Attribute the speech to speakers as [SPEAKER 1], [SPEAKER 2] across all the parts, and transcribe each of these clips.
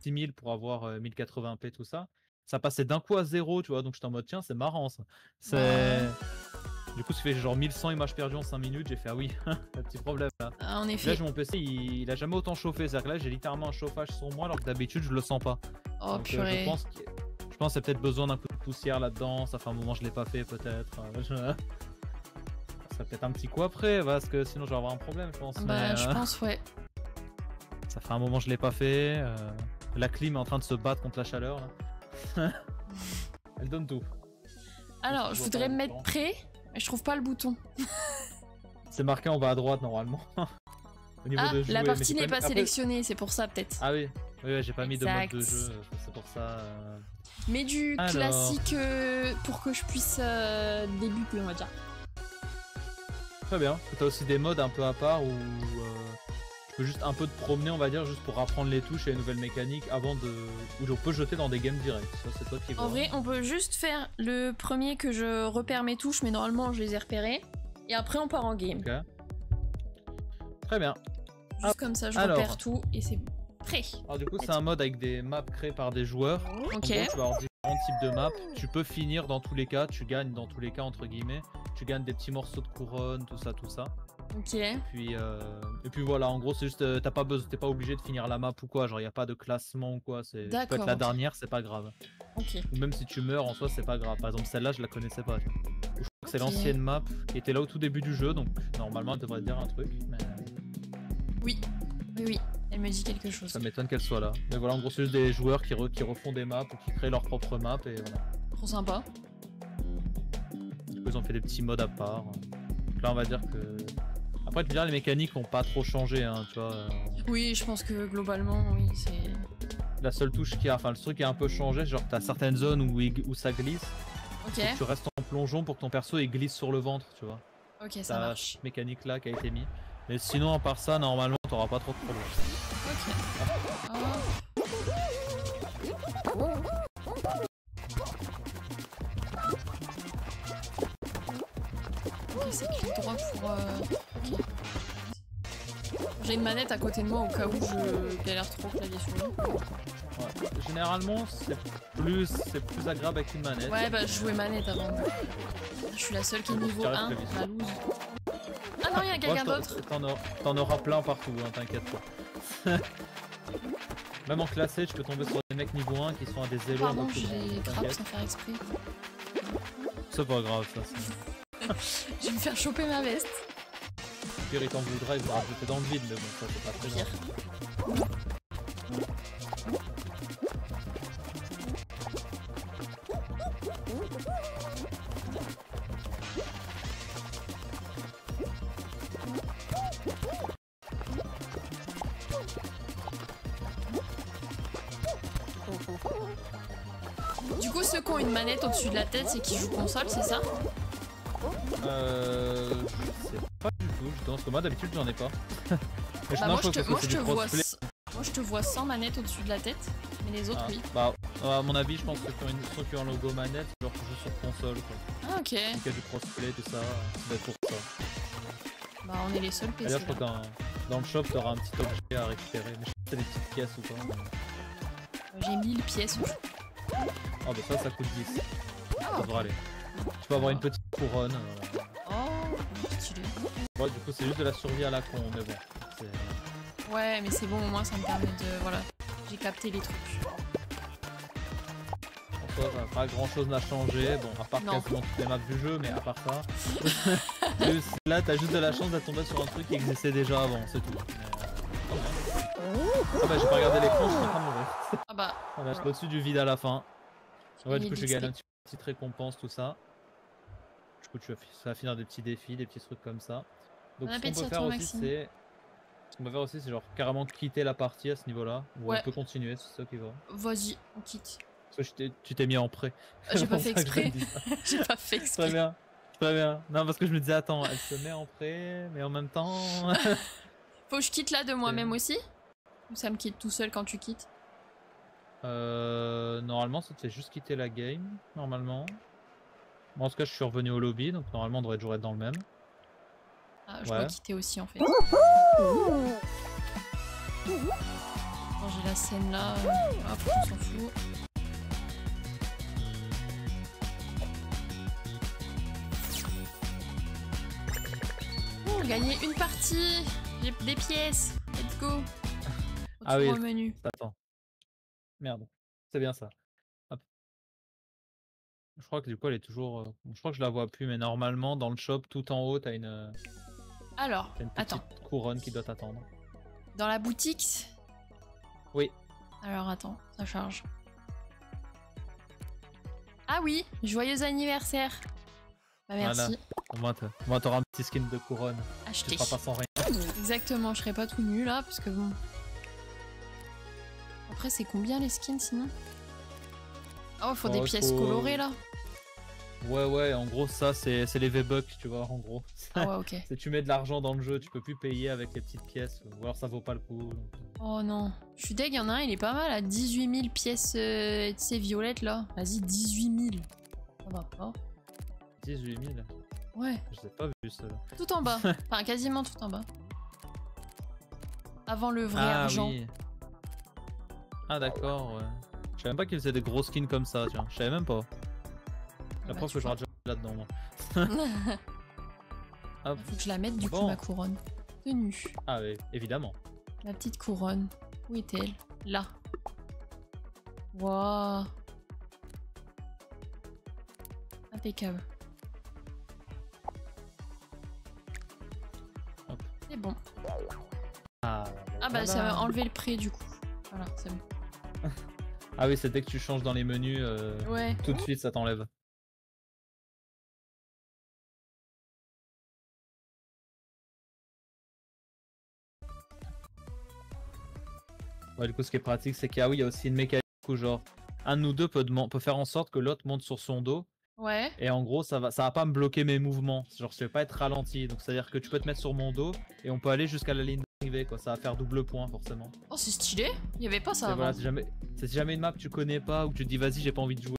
[SPEAKER 1] 6000 pour avoir 1080p, tout ça. Ça passait d'un coup à 0, tu vois, donc j'étais en mode tiens, c'est marrant ça. Du coup, ça fait genre 1100 images perdues en 5 minutes. J'ai fait ah oui, un petit problème là.
[SPEAKER 2] Ah, en
[SPEAKER 1] Là,
[SPEAKER 2] effet.
[SPEAKER 1] mon PC il a jamais autant chauffé. C'est-à-dire que là, j'ai littéralement un chauffage sur moi alors que d'habitude, je le sens pas.
[SPEAKER 2] Oh
[SPEAKER 1] Donc
[SPEAKER 2] purée.
[SPEAKER 1] je pense qu'il y a peut-être besoin d'un coup de poussière là-dedans. Ça fait un moment que je l'ai pas fait, peut-être. Ça peut-être un petit coup après, parce que sinon je vais avoir un problème, je pense.
[SPEAKER 2] Bah,
[SPEAKER 1] mais,
[SPEAKER 2] je pense, ouais.
[SPEAKER 1] Ça fait un moment que je l'ai pas fait. La clim est en train de se battre contre la chaleur. Là. Elle donne tout.
[SPEAKER 2] Alors, je voudrais me mettre prêt, mais je trouve pas le bouton.
[SPEAKER 1] C'est marqué en bas à droite normalement. Au niveau de jouer,
[SPEAKER 2] la partie
[SPEAKER 1] mais
[SPEAKER 2] n'est pas
[SPEAKER 1] après...
[SPEAKER 2] sélectionnée, c'est pour ça peut-être.
[SPEAKER 1] Ah oui, j'ai pas mis de mode de jeu, c'est pour ça.
[SPEAKER 2] Mais du classique pour que je puisse débuter, on va dire.
[SPEAKER 1] Très bien. T'as aussi des modes un peu à part où tu peux juste un peu te promener, on va dire, juste pour apprendre les touches et les nouvelles mécaniques avant de. Où on peut jeter dans des games directs. Ça, c'est toi qui vois.
[SPEAKER 2] En vrai, on peut juste faire le premier que je repère mes touches, mais normalement je les ai repérées. Et après, on part en game.
[SPEAKER 1] Okay. Très bien.
[SPEAKER 2] Juste comme ça, je repère tout et c'est prêt.
[SPEAKER 1] Alors, du coup, c'est un mode avec des maps créées par des joueurs.
[SPEAKER 2] Ok.
[SPEAKER 1] En gros, tu vas avoir différents types de maps. Tu peux finir dans tous les cas, tu gagnes dans tous les cas, entre guillemets. Tu gagnes des petits morceaux de couronne, tout ça, tout ça.
[SPEAKER 2] Ok.
[SPEAKER 1] Et puis voilà, en gros, c'est juste, t'es pas obligé de finir la map ou quoi. Genre, il n'y a pas de classement ou quoi. Tu peux être la dernière, c'est pas grave.
[SPEAKER 2] Ok.
[SPEAKER 1] Ou même si tu meurs en soi, c'est pas grave. Par exemple, celle-là, je la connaissais pas. Je crois que c'est l'ancienne map qui était là au tout début du jeu, donc normalement, elle devrait te dire un truc. Mais...
[SPEAKER 2] Oui, elle me dit quelque chose.
[SPEAKER 1] Ça m'étonne qu'elle soit là. Mais voilà, en gros, c'est juste des joueurs qui refont des maps ou qui créent leur propre map et voilà.
[SPEAKER 2] Trop sympa.
[SPEAKER 1] Ils ont fait des petits modes à part. Donc là, on va dire que. Après, tu veux dire, les mécaniques n'ont pas trop changé, hein, tu vois.
[SPEAKER 2] Oui, je pense que globalement, oui, c'est.
[SPEAKER 1] La seule touche qui a. Enfin, le truc qui a un peu changé, genre, t'as certaines zones où ça glisse.
[SPEAKER 2] Ok.
[SPEAKER 1] Tu restes en plongeon pour que ton perso il glisse sur le ventre, tu vois.
[SPEAKER 2] Ok, ça marche.
[SPEAKER 1] Cette mécanique là qui a été mise. Mais sinon, à part ça, normalement, t'auras pas trop de problèmes.
[SPEAKER 2] Ok, c'est clic droit pour... Ok. J'ai une manette à côté de moi au cas où je galère trop clavier souris.
[SPEAKER 1] Ouais. Généralement, c'est plus agréable avec une manette.
[SPEAKER 2] Ouais, bah je jouais manette avant. Je suis la seule qui est niveau 1, la loose. Ah non, il y a quelqu'un d'autre.
[SPEAKER 1] T'en auras plein partout, hein, t'inquiète pas. Même en classé, tu peux tomber sur des mecs niveau 1 qui sont à des élos.
[SPEAKER 2] Pardon, j'ai grave sans faire exprès.
[SPEAKER 1] C'est pas grave, ça.
[SPEAKER 2] Je vais me faire choper ma veste.
[SPEAKER 1] Pire, il t'en voudra, il va rajouter dans le vide, mais bon, ça c'est pas très grave.
[SPEAKER 2] Du coup, ceux qui ont une manette au-dessus de la tête, c'est qui jouent console, c'est ça?
[SPEAKER 1] Je sais pas du tout, parce que moi d'habitude j'en ai pas.
[SPEAKER 2] Bah moi, je te vois sans manette au-dessus de la tête, mais les autres oui.
[SPEAKER 1] Bah, à mon avis, je pense que ceux qui ont un logo manette, genre qui jouent sur console quoi.
[SPEAKER 2] Ah ok.
[SPEAKER 1] Il y a du crossplay, tout ça, c'est pour ça.
[SPEAKER 2] Bah on est les seuls PC.
[SPEAKER 1] D'ailleurs, je crois que dans le shop, t'auras un petit objet à récupérer, mais je sais pas si t'as des petites pièces ou quoi.
[SPEAKER 2] J'ai 1000 pièces.
[SPEAKER 1] Ah bah ça coûte 10. Ça devrait aller. Tu peux avoir une petite couronne.
[SPEAKER 2] Oh, stylé.
[SPEAKER 1] Ouais, du coup, c'est juste de la survie à la con, mais bon.
[SPEAKER 2] Ouais, mais c'est bon, au moins ça me permet de... Voilà, j'ai capté les trucs.
[SPEAKER 1] En soi, pas grand chose n'a changé, bon, à part quasiment toutes les maps du jeu, mais à part ça. Là, t'as juste de la chance d'être tombé sur un truc qui existait déjà avant, c'est tout. Ah bah, j'ai pas regardé l'écran, je suis en train de mourir.
[SPEAKER 2] Ah bah.
[SPEAKER 1] Voilà, je suis au-dessus du vide à la fin. Ouais, du coup, je gagne une petite récompense, tout ça. Du coup, ça va finir des petits défis, des petits trucs comme ça. Donc, ce qu'on peut faire aussi, c'est genre carrément quitter la partie à ce niveau-là. Ou on peut continuer, c'est ça qui va.
[SPEAKER 2] Vas-y, on quitte.
[SPEAKER 1] Parce que tu t'es mis en prêt.
[SPEAKER 2] J'ai pas fait exprès. J'ai pas fait exprès.
[SPEAKER 1] Très bien. Très bien. Non, parce que je me disais, attends, elle se met en prêt, mais en même temps.
[SPEAKER 2] Faut que je quitte là de moi-même aussi? Ou ça me quitte tout seul quand tu quittes?
[SPEAKER 1] Normalement, ça te fait juste quitter la game. Normalement. Moi, en tout cas, je suis revenu au lobby, donc normalement, on devrait toujours être dans le même.
[SPEAKER 2] Ah, je dois quitter aussi en fait. Quand j'ai la scène là, hop, on s'en fout. Gagner une partie, j'ai des pièces, let's go.
[SPEAKER 1] Ah oui,
[SPEAKER 2] au menu.
[SPEAKER 1] Attends. Merde, c'est bien ça. Hop. Je crois que du coup elle est toujours. Je crois que je la vois plus, mais normalement dans le shop tout en haut t'as une.
[SPEAKER 2] Alors,
[SPEAKER 1] une petite couronne qui doit t'attendre.
[SPEAKER 2] Dans la boutique. Oui. Alors attends, ça charge. Ah oui, joyeux anniversaire. Bah merci.
[SPEAKER 1] Voilà. Moi t'auras un petit skin de couronne.
[SPEAKER 2] Acheté.
[SPEAKER 1] Tu seras pas sans rien.
[SPEAKER 2] Exactement, je serai pas tout nu là, parce que bon. Après c'est combien les skins sinon? Oh, faut des pièces colorées là.
[SPEAKER 1] Ouais, en gros ça c'est les V-Bucks, tu vois, en gros.
[SPEAKER 2] Ah ouais, ok.
[SPEAKER 1] Si tu mets de l'argent dans le jeu, tu peux plus payer avec les petites pièces, ou alors ça vaut pas le coup. Donc...
[SPEAKER 2] Oh non, je suis deg, il y en a un, il est pas mal à 18 000 pièces, tu sais, violettes là. Vas-y, 18 000. Ça va pas.
[SPEAKER 1] 18 000?
[SPEAKER 2] Ouais.
[SPEAKER 1] Je sais pas vu cela.
[SPEAKER 2] Tout en bas, enfin quasiment tout en bas. Avant le vrai argent.
[SPEAKER 1] Oui. Ah d'accord, ouais. Je savais même pas qu'ils faisaient des gros skins comme ça, tiens. Je savais même pas. La preuve que j'aurais déjà là-dedans, moi.
[SPEAKER 2] Hop. Faut que je la mette du coup, ma couronne. Tenue.
[SPEAKER 1] Ah oui, évidemment.
[SPEAKER 2] Ma petite couronne. Où est-elle? Là. Waouh. Impeccable. C'est bon.
[SPEAKER 1] Ah
[SPEAKER 2] bah ça va enlever le prix du coup. Voilà, c'est bon.
[SPEAKER 1] Ah oui, c'est dès que tu changes dans les menus,
[SPEAKER 2] ouais.
[SPEAKER 1] Tout de suite ça t'enlève. Ouais, du coup, ce qui est pratique, c'est qu'il y a aussi une mécanique où genre un de nous deux peut faire en sorte que l'autre monte sur son dos.
[SPEAKER 2] Ouais.
[SPEAKER 1] Et en gros, ça va pas me bloquer mes mouvements. Genre, je vais pas être ralenti. Donc, c'est-à-dire que tu peux te mettre sur mon dos et on peut aller jusqu'à la ligne d'arrivée, quoi. Ça va faire double point, forcément.
[SPEAKER 2] Oh, c'est stylé. Il y avait pas ça avant.
[SPEAKER 1] Voilà, si jamais une map que tu connais pas ou que tu te dis vas-y, j'ai pas envie de jouer,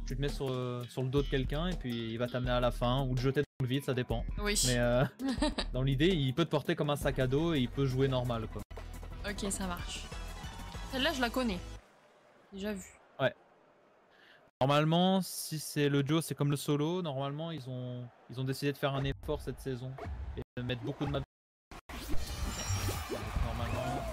[SPEAKER 1] tu te mets sur le dos de quelqu'un et puis il va t'amener à la fin ou te jeter dans le vide, ça dépend.
[SPEAKER 2] Oui.
[SPEAKER 1] Mais dans l'idée, il peut te porter comme un sac à dos et il peut jouer normal, quoi.
[SPEAKER 2] Ok, ça marche. Celle-là, je la connais. Déjà vu.
[SPEAKER 1] Ouais. Normalement, si c'est le duo, c'est comme le solo. Normalement, ils ont décidé de faire un effort cette saison et de mettre beaucoup de maps. Okay. Normalement.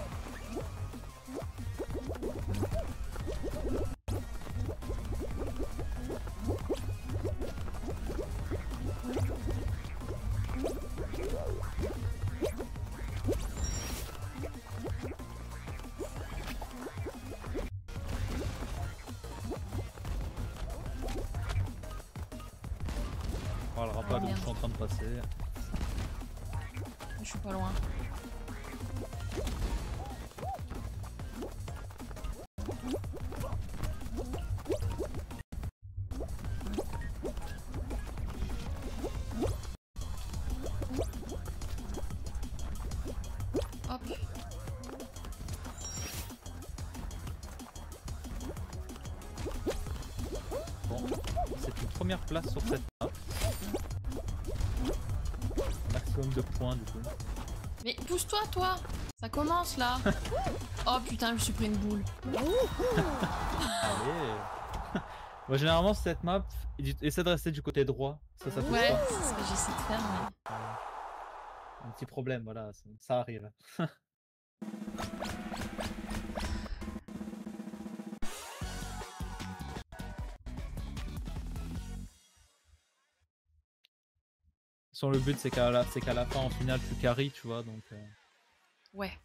[SPEAKER 1] On parlera pas d'où je suis en train de passer.
[SPEAKER 2] Je suis pas loin. Hop.
[SPEAKER 1] Bon, c'est une première place sur cette map. Maximum de points du coup.
[SPEAKER 2] Mais pousse-toi toi. Ça commence là. Oh putain, je me suis pris une boule.
[SPEAKER 1] Allez. Moi généralement cette map, essaie de rester du côté droit. Ça touche
[SPEAKER 2] ouais,
[SPEAKER 1] pas.
[SPEAKER 2] c'est ce que j'essaie de faire. Mais...
[SPEAKER 1] Un petit problème, voilà, ça arrive. Le but c'est qu'à la fin en finale tu carry, tu vois, donc
[SPEAKER 2] ouais.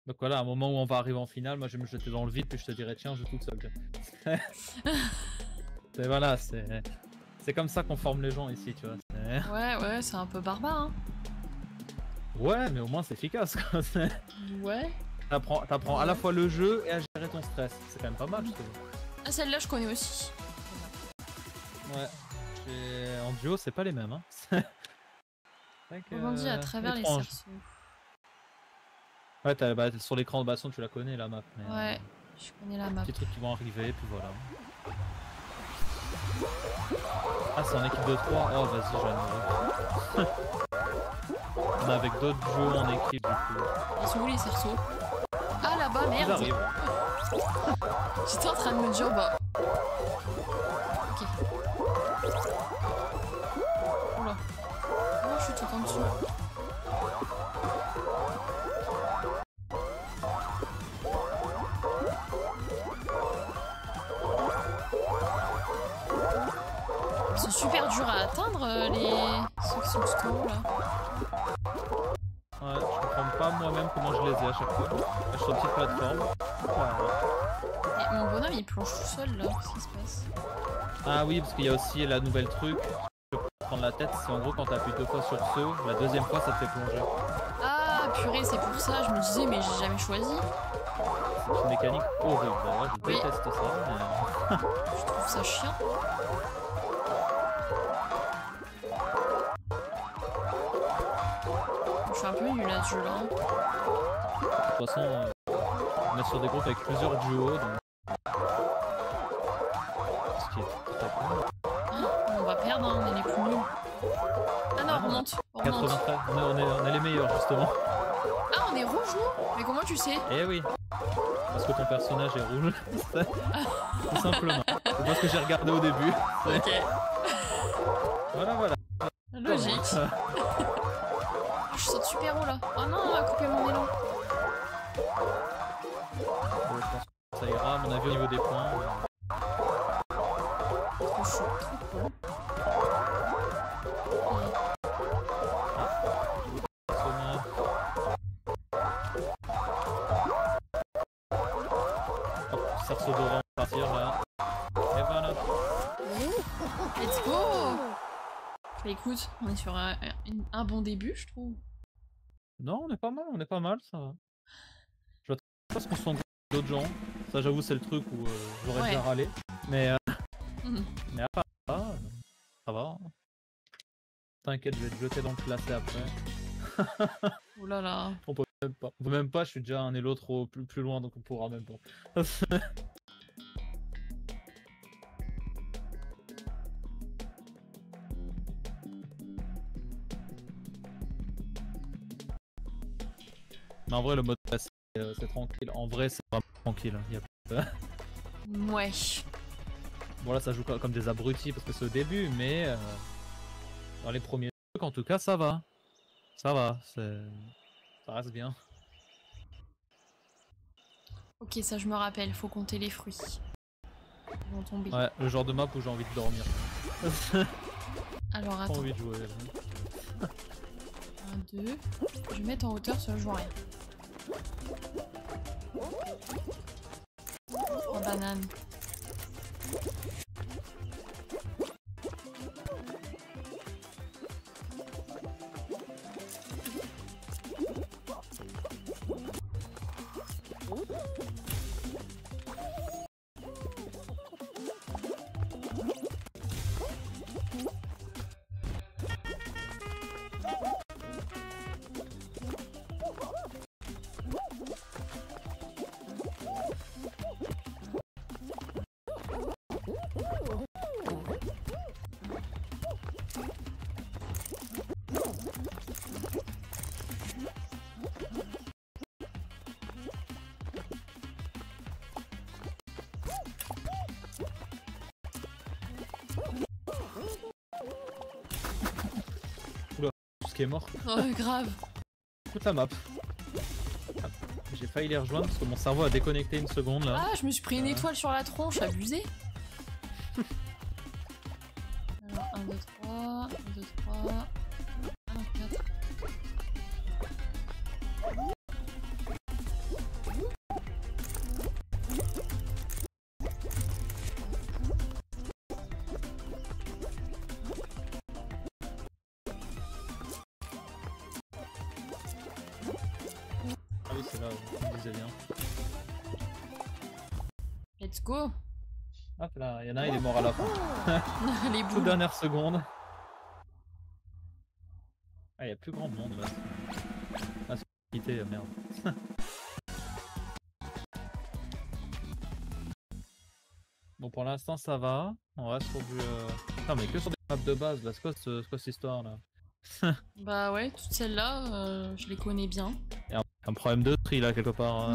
[SPEAKER 1] Donc voilà, à un moment où on va arriver en finale, moi je vais me jeter dans le vide puis je te dirai tiens, joue toute seule. Voilà, c'est comme ça qu'on forme les gens ici, tu vois.
[SPEAKER 2] Ouais, c'est un peu barbare hein.
[SPEAKER 1] Ouais, mais au moins c'est efficace quoi.
[SPEAKER 2] Ouais.
[SPEAKER 1] T'apprends à la fois le jeu et à gérer ton stress, c'est quand même pas mal je trouve.
[SPEAKER 2] Ah, celle-là je connais aussi.
[SPEAKER 1] Ouais. Et en duo, c'est pas les mêmes. Hein.
[SPEAKER 2] Rebondis à travers
[SPEAKER 1] étrange.
[SPEAKER 2] les cerceaux.
[SPEAKER 1] Ouais, sur l'écran de basson, tu la connais la map. Mais,
[SPEAKER 2] ouais, je connais la map.
[SPEAKER 1] Petits trucs qui vont arriver, puis voilà. Ah, c'est en équipe de 3. Oh, vas-y, je vais On est avec d'autres duos en équipe du coup.
[SPEAKER 2] Ils sont où les cerceaux? Ah, là-bas. bah merde. J'étais en train de me dire bah. Ok. Oula. Oh, je suis tout en dessous. Ils sont super durs à atteindre ceux qui sont tout en haut là.
[SPEAKER 1] Ouais, je comprends pas moi-même comment je les ai à chaque fois. Je suis sur une petite plateforme. Voilà.
[SPEAKER 2] Et mon bonhomme il plonge tout seul là, qu'est-ce qui se passe?
[SPEAKER 1] Ah oui, parce qu'il y a aussi la nouvelle truc. Je peux prendre la tête, c'est en gros quand t'appuies 2 fois sur saut, la deuxième fois ça te fait plonger.
[SPEAKER 2] Ah purée, c'est pour ça, je me disais mais j'ai jamais choisi.
[SPEAKER 1] C'est une mécanique horrible, d'ailleurs, je déteste ça. Mais...
[SPEAKER 2] je trouve ça chiant. Je suis un peu nul à ce jeu là.
[SPEAKER 1] De toute façon, on est sur des groupes avec plusieurs duos, donc... Ce qui est très cool.
[SPEAKER 2] On va perdre, hein, on est les plus nuls. Ah non, on remonte.
[SPEAKER 1] 93, on est les meilleurs justement.
[SPEAKER 2] Ah, on est rouge nous? Mais comment tu sais?
[SPEAKER 1] Eh oui. Parce que ton personnage est rouge. Tout simplement. C'est parce que j'ai regardé au début.
[SPEAKER 2] Ok.
[SPEAKER 1] Voilà.
[SPEAKER 2] Logique. Je saute super haut là. Oh non, on va couper mon élan.
[SPEAKER 1] Je pense que ça ira, à mon avis, au niveau des points.
[SPEAKER 2] Trop chaud, trop cool. Cerceau doré, on va partir là. Et voilà. Let's go! Bah écoute, on est sur un bon début, je trouve.
[SPEAKER 1] Non, on est pas mal, ça va. Je vois pas ce qu'on se sent d'autres gens. Ça, j'avoue, c'est le truc où j'aurais déjà râlé. Mais mais à part ça va. T'inquiète, je vais te jeter dans le classé après.
[SPEAKER 2] Oh là là.
[SPEAKER 1] On peut même pas, je suis déjà un et l'autre plus loin, donc on pourra même pas. Mais en vrai, le mode c'est tranquille. En vrai, c'est vraiment tranquille. Y a pas...
[SPEAKER 2] Ouais.
[SPEAKER 1] Bon, là, ça joue comme des abrutis parce que c'est au début, mais dans les premiers trucs, en tout cas, ça va. Ça va, ça reste bien.
[SPEAKER 2] Ok, ça je me rappelle, faut compter les fruits. Ils vont tomber.
[SPEAKER 1] Ouais, le genre de map où j'ai envie de dormir.
[SPEAKER 2] Alors
[SPEAKER 1] J'ai
[SPEAKER 2] attends.
[SPEAKER 1] pas envie de jouer.
[SPEAKER 2] 1, 2. Je vais mettre en hauteur parce que je vois rien. En banane.
[SPEAKER 1] Qui est mort.
[SPEAKER 2] Oh, grave.
[SPEAKER 1] Toute la map. J'ai failli les rejoindre parce que mon cerveau a déconnecté une seconde là.
[SPEAKER 2] Ah, je me suis pris une étoile sur la tronche, abusé. Alors, 1, 2, 3, 1, 2, 3, 1, 4.
[SPEAKER 1] Ah oui, c'est là, on me disait bien.
[SPEAKER 2] Let's go.
[SPEAKER 1] Hop là, il y en a un, il est mort à la fin.
[SPEAKER 2] Les boules.
[SPEAKER 1] Toute dernière seconde. Ah, il y a plus grand monde là. Ah, c'est quitté, merde. Bon, pour l'instant, ça va. On reste sur du. Non, mais que sur des maps de base là. C'est quoi cette histoire là?
[SPEAKER 2] Bah ouais, toutes celles-là, je les connais bien.
[SPEAKER 1] Il y a un problème de tri là quelque part.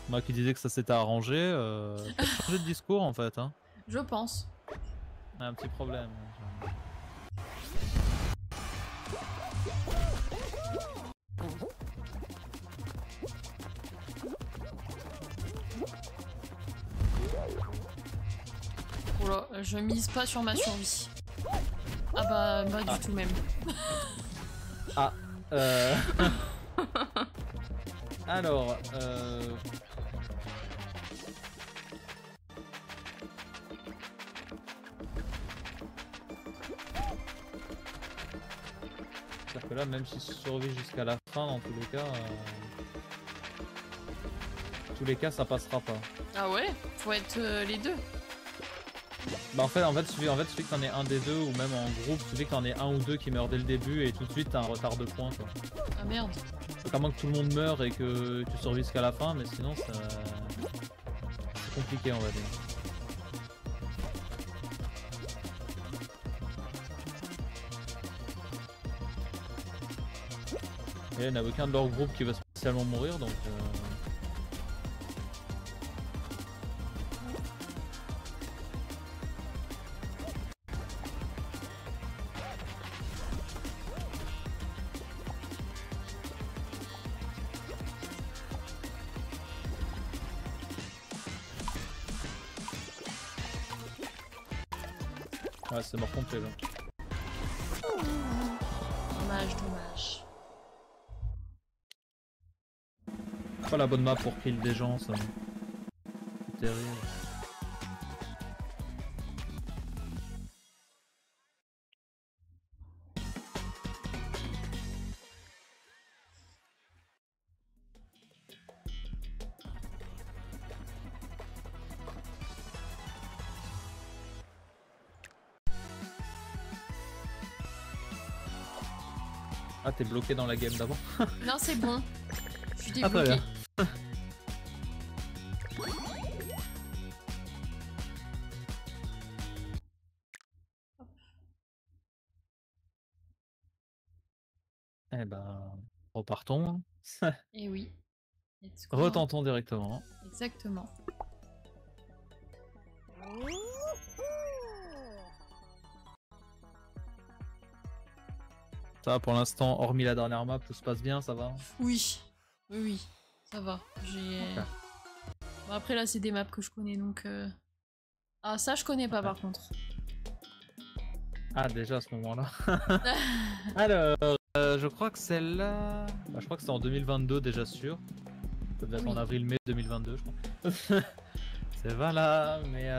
[SPEAKER 1] Moi qui disais que ça s'était arrangé, t'as changé de discours en fait. Hein.
[SPEAKER 2] Je pense.
[SPEAKER 1] On a un petit problème.
[SPEAKER 2] Oula, je mise pas sur ma survie. Ah bah, du tout même.
[SPEAKER 1] Ah, alors, c'est-à-dire que là, même si je survis jusqu'à la fin, dans tous les cas, ça passera pas.
[SPEAKER 2] Ah ouais? Faut être les deux.
[SPEAKER 1] Bah en fait, celui que t'en es un des deux, ou même en groupe, celui que t'en es un ou deux qui meurt dès le début, et tout de suite t'as un retard de points quoi.
[SPEAKER 2] Ah merde.
[SPEAKER 1] Donc à moins que tout le monde meure et que tu survives jusqu'à la fin, mais sinon ça... c'est compliqué on va dire. Et il n'y a aucun de leur groupe qui va spécialement mourir donc... Ouais, c'est mort complet là.
[SPEAKER 2] Dommage, dommage.
[SPEAKER 1] Pas la bonne map pour kill des gens, ça. C'est terrible. Ah, t'es bloqué dans la game d'avant?
[SPEAKER 2] Non, c'est bon. Je suis
[SPEAKER 1] débloqué. Ah, très bien. Eh ben, repartons.
[SPEAKER 2] Eh oui.
[SPEAKER 1] Retentons directement.
[SPEAKER 2] Exactement.
[SPEAKER 1] Ça va pour l'instant, hormis la dernière map, tout se passe bien, ça va?
[SPEAKER 2] Oui, oui, ça va. J'ai. Okay. Bon, après là, c'est des maps que je connais donc. Ah, ça, je connais pas par contre.
[SPEAKER 1] Ah, déjà à ce moment-là. Alors, je crois que celle-là. Bah, je crois que c'est en 2022 déjà sûr. Ça devait être en avril-mai 2022, je crois. C'est voilà, mais.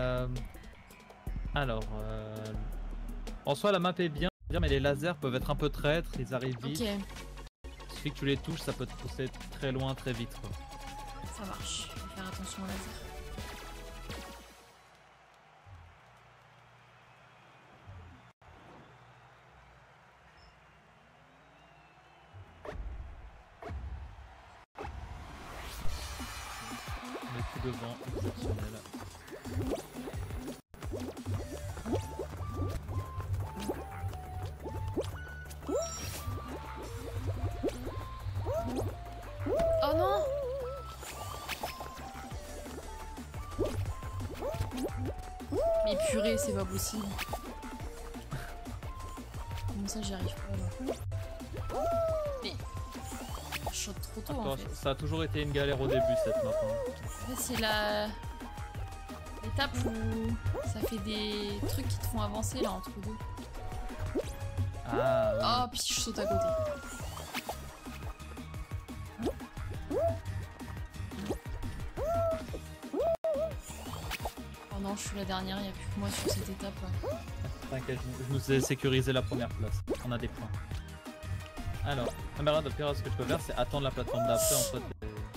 [SPEAKER 1] Alors. En soi, la map est bien. Mais les lasers peuvent être un peu traîtres, ils arrivent vite.
[SPEAKER 2] Ok.
[SPEAKER 1] Il suffit que tu les touches, ça peut te pousser très loin, très vite. Quoi.
[SPEAKER 2] Ça marche, je vais faire attention aux lasers.
[SPEAKER 1] On est tout devant, exceptionnel.
[SPEAKER 2] Oh non! Mais purée, c'est pas possible. Comment ça j'y arrive pas là? Mais... je saute trop tôt.
[SPEAKER 1] Attends,
[SPEAKER 2] en fait.
[SPEAKER 1] Ça a toujours été une galère au début cette map. Hein.
[SPEAKER 2] En fait, c'est la... l'étape où ça fait des trucs qui te font avancer là entre deux.
[SPEAKER 1] Ah oui.
[SPEAKER 2] Oh, puis je saute à côté. Oh non, je suis la dernière, il n'y a plus que moi sur cette étape là.
[SPEAKER 1] T'inquiète, je nous ai sécurisé la première place. On a des points. Alors, camarade, au pire, ce que tu peux faire, c'est attendre la plateforme d'après. En soi,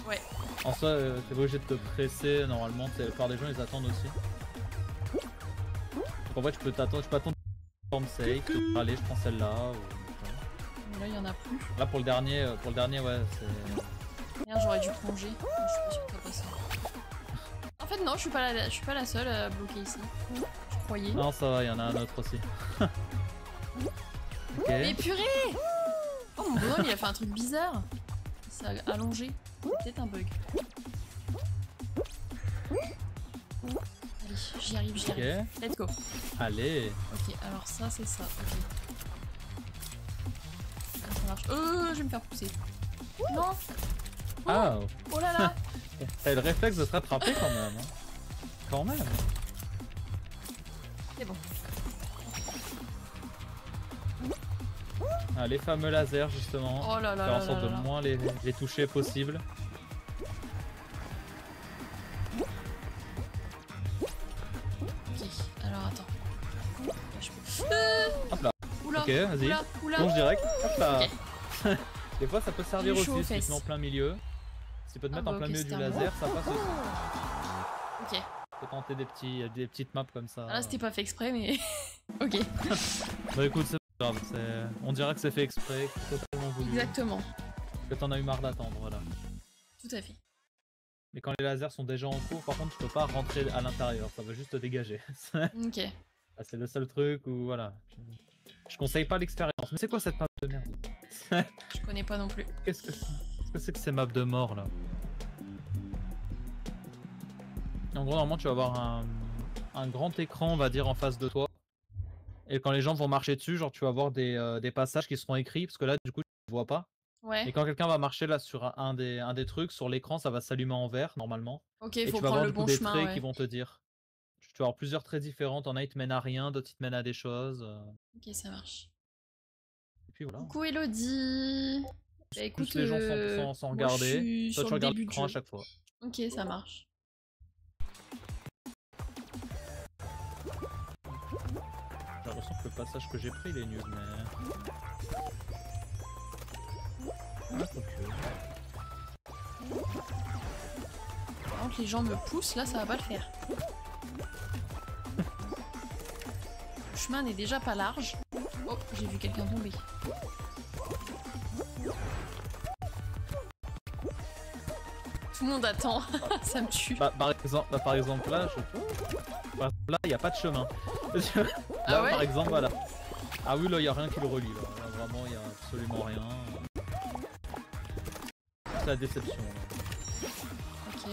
[SPEAKER 2] ouais.
[SPEAKER 1] En soi, t'es obligé de te presser. Normalement, la plupart des gens ils attendent aussi. Donc en vrai, tu peux attendre la plateforme safe. Tu peux aller, je prends celle-là.
[SPEAKER 2] Mais là, il y en a plus.
[SPEAKER 1] Là, pour le dernier, ouais, c'est.
[SPEAKER 2] Merde, j'aurais dû plonger. Je suis pas sûre que t'as passé. En fait, non, je suis pas la seule à bloquer ici. Je croyais.
[SPEAKER 1] Non, ça va, il y en a un autre aussi. Okay.
[SPEAKER 2] Mais purée! Oh mon bonhomme, il a fait un truc bizarre. Ça a allongé. C'est peut-être un bug. j'y arrive, j'y arrive. Let's go.
[SPEAKER 1] Allez.
[SPEAKER 2] Ok, alors ça, c'est ça. Ok. Ah, ça marche. Je vais me faire pousser. Non.
[SPEAKER 1] Ah.
[SPEAKER 2] Oh là là.
[SPEAKER 1] T'as le réflexe de te rattraper quand même. Hein. Quand même.
[SPEAKER 2] C'est bon.
[SPEAKER 1] Ah, les fameux lasers justement.
[SPEAKER 2] Oh là là.
[SPEAKER 1] Faire en sorte de moins les toucher possible.
[SPEAKER 2] Ok, alors attends.
[SPEAKER 1] Hop là.
[SPEAKER 2] Oula,
[SPEAKER 1] ok, vas-y. Plonge direct. Hop là. Okay. Des fois ça peut servir aussi si tu te mets en plein milieu. Si tu peux te mettre en plein milieu du laser, ça passe aussi.
[SPEAKER 2] Ok.
[SPEAKER 1] Tu peux tenter des petites maps comme ça.
[SPEAKER 2] Ah là c'était pas fait exprès mais... ok.
[SPEAKER 1] Bah écoute, c'est pas grave. On dirait que c'est fait exprès, que c'est totalement voulu.
[SPEAKER 2] Exactement.
[SPEAKER 1] Que t'en as eu marre d'attendre, voilà.
[SPEAKER 2] Tout à fait.
[SPEAKER 1] Mais quand les lasers sont déjà en cours, par contre, tu peux pas rentrer à l'intérieur, ça va juste te dégager.
[SPEAKER 2] Ok.
[SPEAKER 1] Ah, c'est le seul truc où, voilà. Je conseille pas l'expérience. Mais c'est quoi cette map de merde?
[SPEAKER 2] Je connais pas non plus.
[SPEAKER 1] Qu'est-ce que c'est que ces maps de mort là? En gros, normalement, tu vas avoir un grand écran, on va dire, en face de toi. Et quand les gens vont marcher dessus, genre, tu vas avoir des passages qui seront écrits, parce que là, du coup, tu ne vois pas.
[SPEAKER 2] Ouais.
[SPEAKER 1] Et quand quelqu'un va marcher là sur un des trucs, sur l'écran, ça va s'allumer en vert, normalement.
[SPEAKER 2] Ok,
[SPEAKER 1] et
[SPEAKER 2] faut
[SPEAKER 1] tu vas
[SPEAKER 2] prendre
[SPEAKER 1] avoir
[SPEAKER 2] le
[SPEAKER 1] du coup
[SPEAKER 2] bon
[SPEAKER 1] des
[SPEAKER 2] chemin,
[SPEAKER 1] traits
[SPEAKER 2] ouais.
[SPEAKER 1] qui vont te dire. Tu vas avoir plusieurs traits différents, t'en as, ils te mènent à rien, d'autres ils te mènent à des choses.
[SPEAKER 2] Ok, ça marche.
[SPEAKER 1] Et puis voilà.
[SPEAKER 2] Coucou Elodie. Bah, écoute,
[SPEAKER 1] plus les gens sans regarder, toi tu regardes l'écran à chaque fois.
[SPEAKER 2] Ok, ça marche.
[SPEAKER 1] J'ai l'impression que le passage que j'ai pris il est nul, mais... Ah,
[SPEAKER 2] Par contre les gens me poussent, là ça va pas le faire. Le chemin n'est déjà pas large. Oh, j'ai vu quelqu'un tomber. Tout le monde attend, ça me tue.
[SPEAKER 1] Par exemple là, là il n'y a pas de chemin. Là
[SPEAKER 2] ah ouais
[SPEAKER 1] par exemple voilà. Ah oui là il n'y a rien qui le relie là, là vraiment il n'y a absolument rien. C'est la déception là.
[SPEAKER 2] Ok.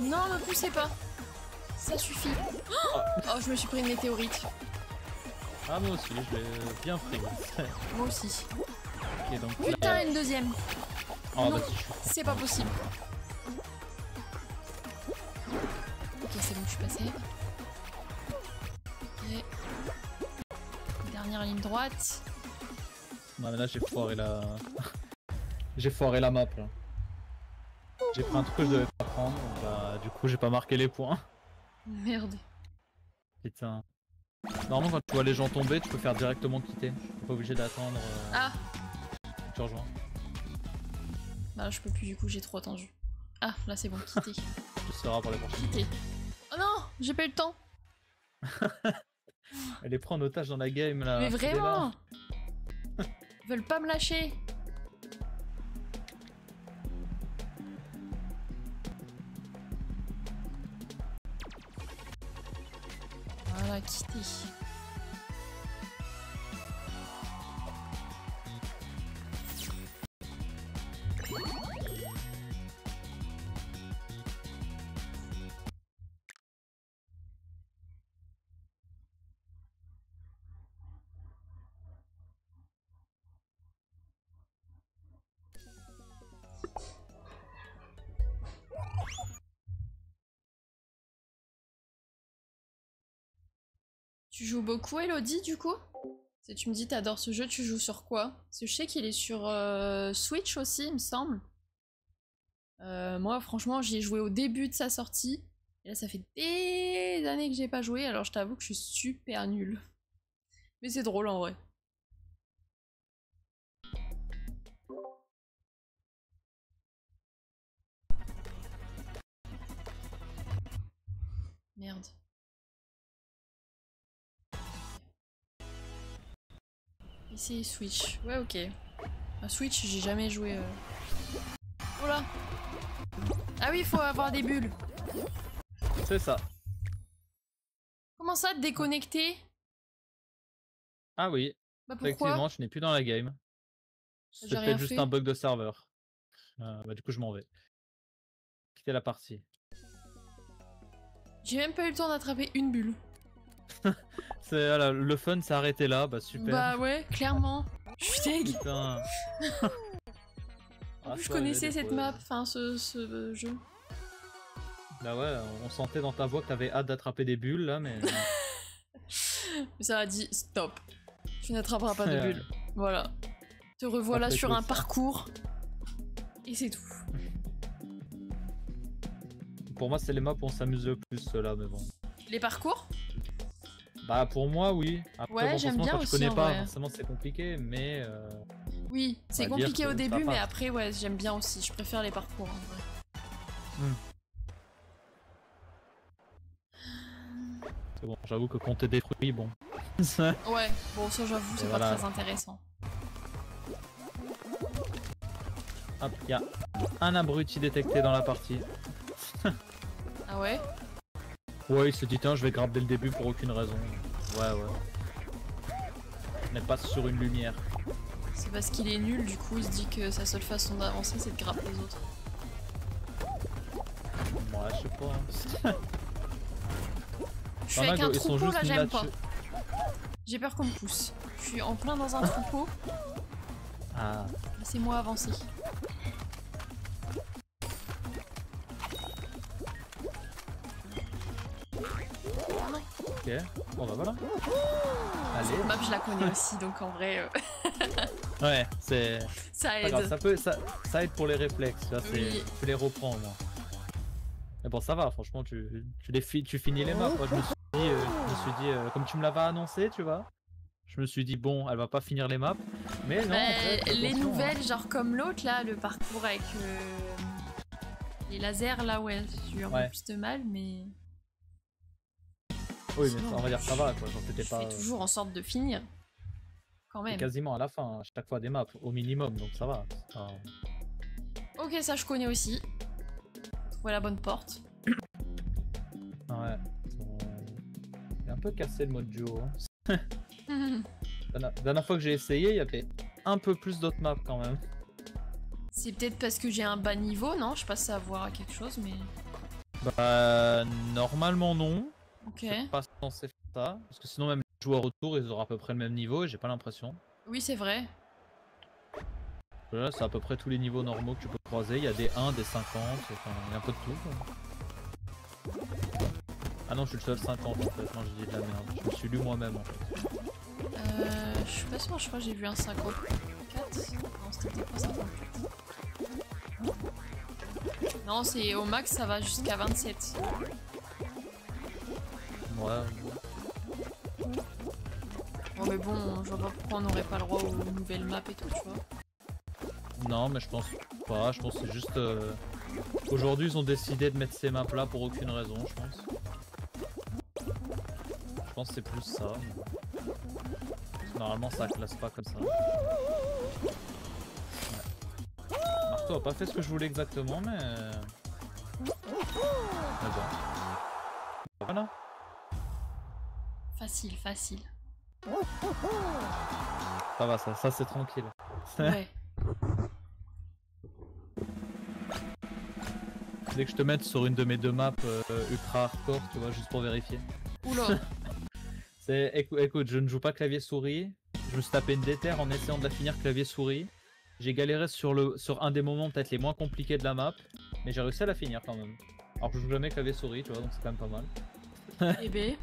[SPEAKER 2] Non, me poussez pas. Ça suffit. Oh, je me suis pris une météorite.
[SPEAKER 1] Ah moi aussi, je l'ai bien pris.
[SPEAKER 2] Moi aussi.
[SPEAKER 1] Okay, donc,
[SPEAKER 2] putain, une deuxième.
[SPEAKER 1] Oh,
[SPEAKER 2] non, c'est pas possible. Ok, c'est bon, je suis passée. Ok. Dernière ligne droite.
[SPEAKER 1] Non mais là j'ai foiré la... j'ai foiré la map là. J'ai pris un truc que je devais pas prendre, bah du coup j'ai pas marqué les points.
[SPEAKER 2] Merde.
[SPEAKER 1] Putain. Normalement quand tu vois les gens tomber, tu peux faire directement quitter. T'es pas obligé d'attendre.
[SPEAKER 2] Ah.
[SPEAKER 1] Tu rejoins.
[SPEAKER 2] Bah je peux plus du coup, j'ai trop attendu. Ah là c'est bon, quitter.
[SPEAKER 1] Tu seras pour les prochaines.
[SPEAKER 2] Quitter. Oh non, j'ai pas eu le temps.
[SPEAKER 1] Elle les prend en otage dans la game là.
[SPEAKER 2] Mais vraiment. Ils veulent pas me lâcher. Voilà, quitter. Tu joues beaucoup Elodie du coup? Si tu me dis t'adores ce jeu, tu joues sur quoi? Parce que je sais qu'il est sur Switch aussi, il me semble. Moi franchement j'y ai joué au début de sa sortie. Et là ça fait des années que j'ai pas joué, alors je t'avoue que je suis super nulle. Mais c'est drôle en vrai. Merde. PC Switch. Ouais, ok. Un Switch, j'ai jamais joué. Oh là! Ah oui, il faut avoir des bulles.
[SPEAKER 1] C'est ça.
[SPEAKER 2] Comment ça, déconnecter?
[SPEAKER 1] Ah oui,
[SPEAKER 2] bah pourquoi?
[SPEAKER 1] effectivement, je n'ai plus dans la game. C'est peut-être juste un bug de serveur. Bah du coup, je m'en vais. Quitter la partie.
[SPEAKER 2] J'ai même pas eu le temps d'attraper une bulle.
[SPEAKER 1] C'est voilà, le fun s'est arrêté là, bah super.
[SPEAKER 2] Bah ouais, clairement. Je suis deg.
[SPEAKER 1] Putain.
[SPEAKER 2] Je connaissais cette map, enfin ce jeu.
[SPEAKER 1] Bah ouais, on sentait dans ta voix que t'avais hâte d'attraper des bulles là, mais...
[SPEAKER 2] Mais ça a dit stop. Tu n'attraperas pas de bulles. Voilà. Te revoilà sur un parcours. Et c'est tout.
[SPEAKER 1] Pour moi, c'est les maps où on s'amuse le plus là, mais bon.
[SPEAKER 2] Les parcours?
[SPEAKER 1] Bah pour moi, oui. Après,
[SPEAKER 2] ouais,
[SPEAKER 1] bon,
[SPEAKER 2] j'aime bien
[SPEAKER 1] quand
[SPEAKER 2] aussi.
[SPEAKER 1] Je connais pas, forcément c'est compliqué, mais...
[SPEAKER 2] Oui, c'est compliqué au début, mais après, ouais, j'aime bien aussi. Je préfère les parcours en vrai.
[SPEAKER 1] C'est bon, j'avoue que compter des fruits, bon.
[SPEAKER 2] ouais, bon, ça j'avoue, c'est pas très intéressant.
[SPEAKER 1] Hop, il y a un abruti détecté dans la partie.
[SPEAKER 2] Ah ouais?
[SPEAKER 1] Ouais, il se dit, tiens, je vais grab dès le début pour aucune raison. Ouais. On n'est pas sur une lumière.
[SPEAKER 2] C'est parce qu'il est nul, du coup il se dit que sa seule façon d'avancer c'est de grapper les autres.
[SPEAKER 1] Ouais, je sais pas.
[SPEAKER 2] Je suis avec un troupeau là, j'aime pas. J'ai peur qu'on me pousse. Je suis en plein dans un troupeau.
[SPEAKER 1] Ah.
[SPEAKER 2] Laissez-moi avancer.
[SPEAKER 1] Ok, bon bah voilà. Allez.
[SPEAKER 2] Cette map je la connais aussi donc en vrai...
[SPEAKER 1] ouais, c'est...
[SPEAKER 2] Ça aide.
[SPEAKER 1] Grave, ça aide pour les réflexes, tu les reprends moi. Mais bon ça va, franchement tu finis les maps. Moi je me suis dit, comme tu me l'avais annoncé, tu vois. Je me suis dit bon, elle va pas finir les maps. Mais non, en fait,
[SPEAKER 2] les nouvelles, genre comme l'autre là, le parcours avec les lasers là, ouais, j'ai eu un peu plus de mal, mais...
[SPEAKER 1] Oui, mais on va dire que ça va quoi, genre t'étais pas...
[SPEAKER 2] Je fais toujours en sorte de finir. Quand même.
[SPEAKER 1] Quasiment à la fin, chaque fois des maps, au minimum, donc ça va. Pas...
[SPEAKER 2] Ok, ça je connais aussi. Trouver la bonne porte.
[SPEAKER 1] Ouais. J'ai un peu cassé le mode duo. Hein. La dernière fois que j'ai essayé, il y avait un peu plus d'autres maps quand même.
[SPEAKER 2] C'est peut-être parce que j'ai un bas niveau, non? Je passe à voir quelque chose, mais...
[SPEAKER 1] Bah, normalement non.
[SPEAKER 2] Ok.
[SPEAKER 1] Je suis pas censé faire ça, parce que sinon même les joueurs autour ils auront à peu près le même niveau et j'ai pas l'impression.
[SPEAKER 2] Oui, c'est vrai.
[SPEAKER 1] Là c'est à peu près tous les niveaux normaux que tu peux croiser, il y a des 1, des 50, enfin il y a un peu de tout. Quoi. Ah non, je suis le seul 50 en fait, non je dis de la merde, je me suis lu moi-même en fait.
[SPEAKER 2] Je suis pas sûr, je crois que j'ai vu un 54. Non, c'était pas 54. Non, c'est au max ça va jusqu'à 27.
[SPEAKER 1] Ouais.
[SPEAKER 2] Bon mais bon, je vois pas pourquoi on n'aurait pas le droit aux nouvelles maps et tout, tu vois.
[SPEAKER 1] Non mais je pense pas, je pense que c'est juste... Aujourd'hui ils ont décidé de mettre ces maps là pour aucune raison, je pense. Je pense que c'est plus ça. Normalement ça classe pas comme ça. Ouais. Marteau a pas fait ce que je voulais exactement mais... Mais bon. Voilà.
[SPEAKER 2] Facile, facile.
[SPEAKER 1] Ça va, ça c'est tranquille.
[SPEAKER 2] Ouais.
[SPEAKER 1] Dès que je te mette sur une de mes deux maps ultra hardcore, tu vois, juste pour vérifier.
[SPEAKER 2] Oula.
[SPEAKER 1] Écoute, je ne joue pas clavier souris. Je me suis tapé une déterre en essayant de la finir clavier souris. J'ai galéré sur un des moments peut-être les moins compliqués de la map, mais j'ai réussi à la finir quand même. Alors que je joue jamais clavier souris, tu vois, donc c'est quand même pas mal.
[SPEAKER 2] Eh ben.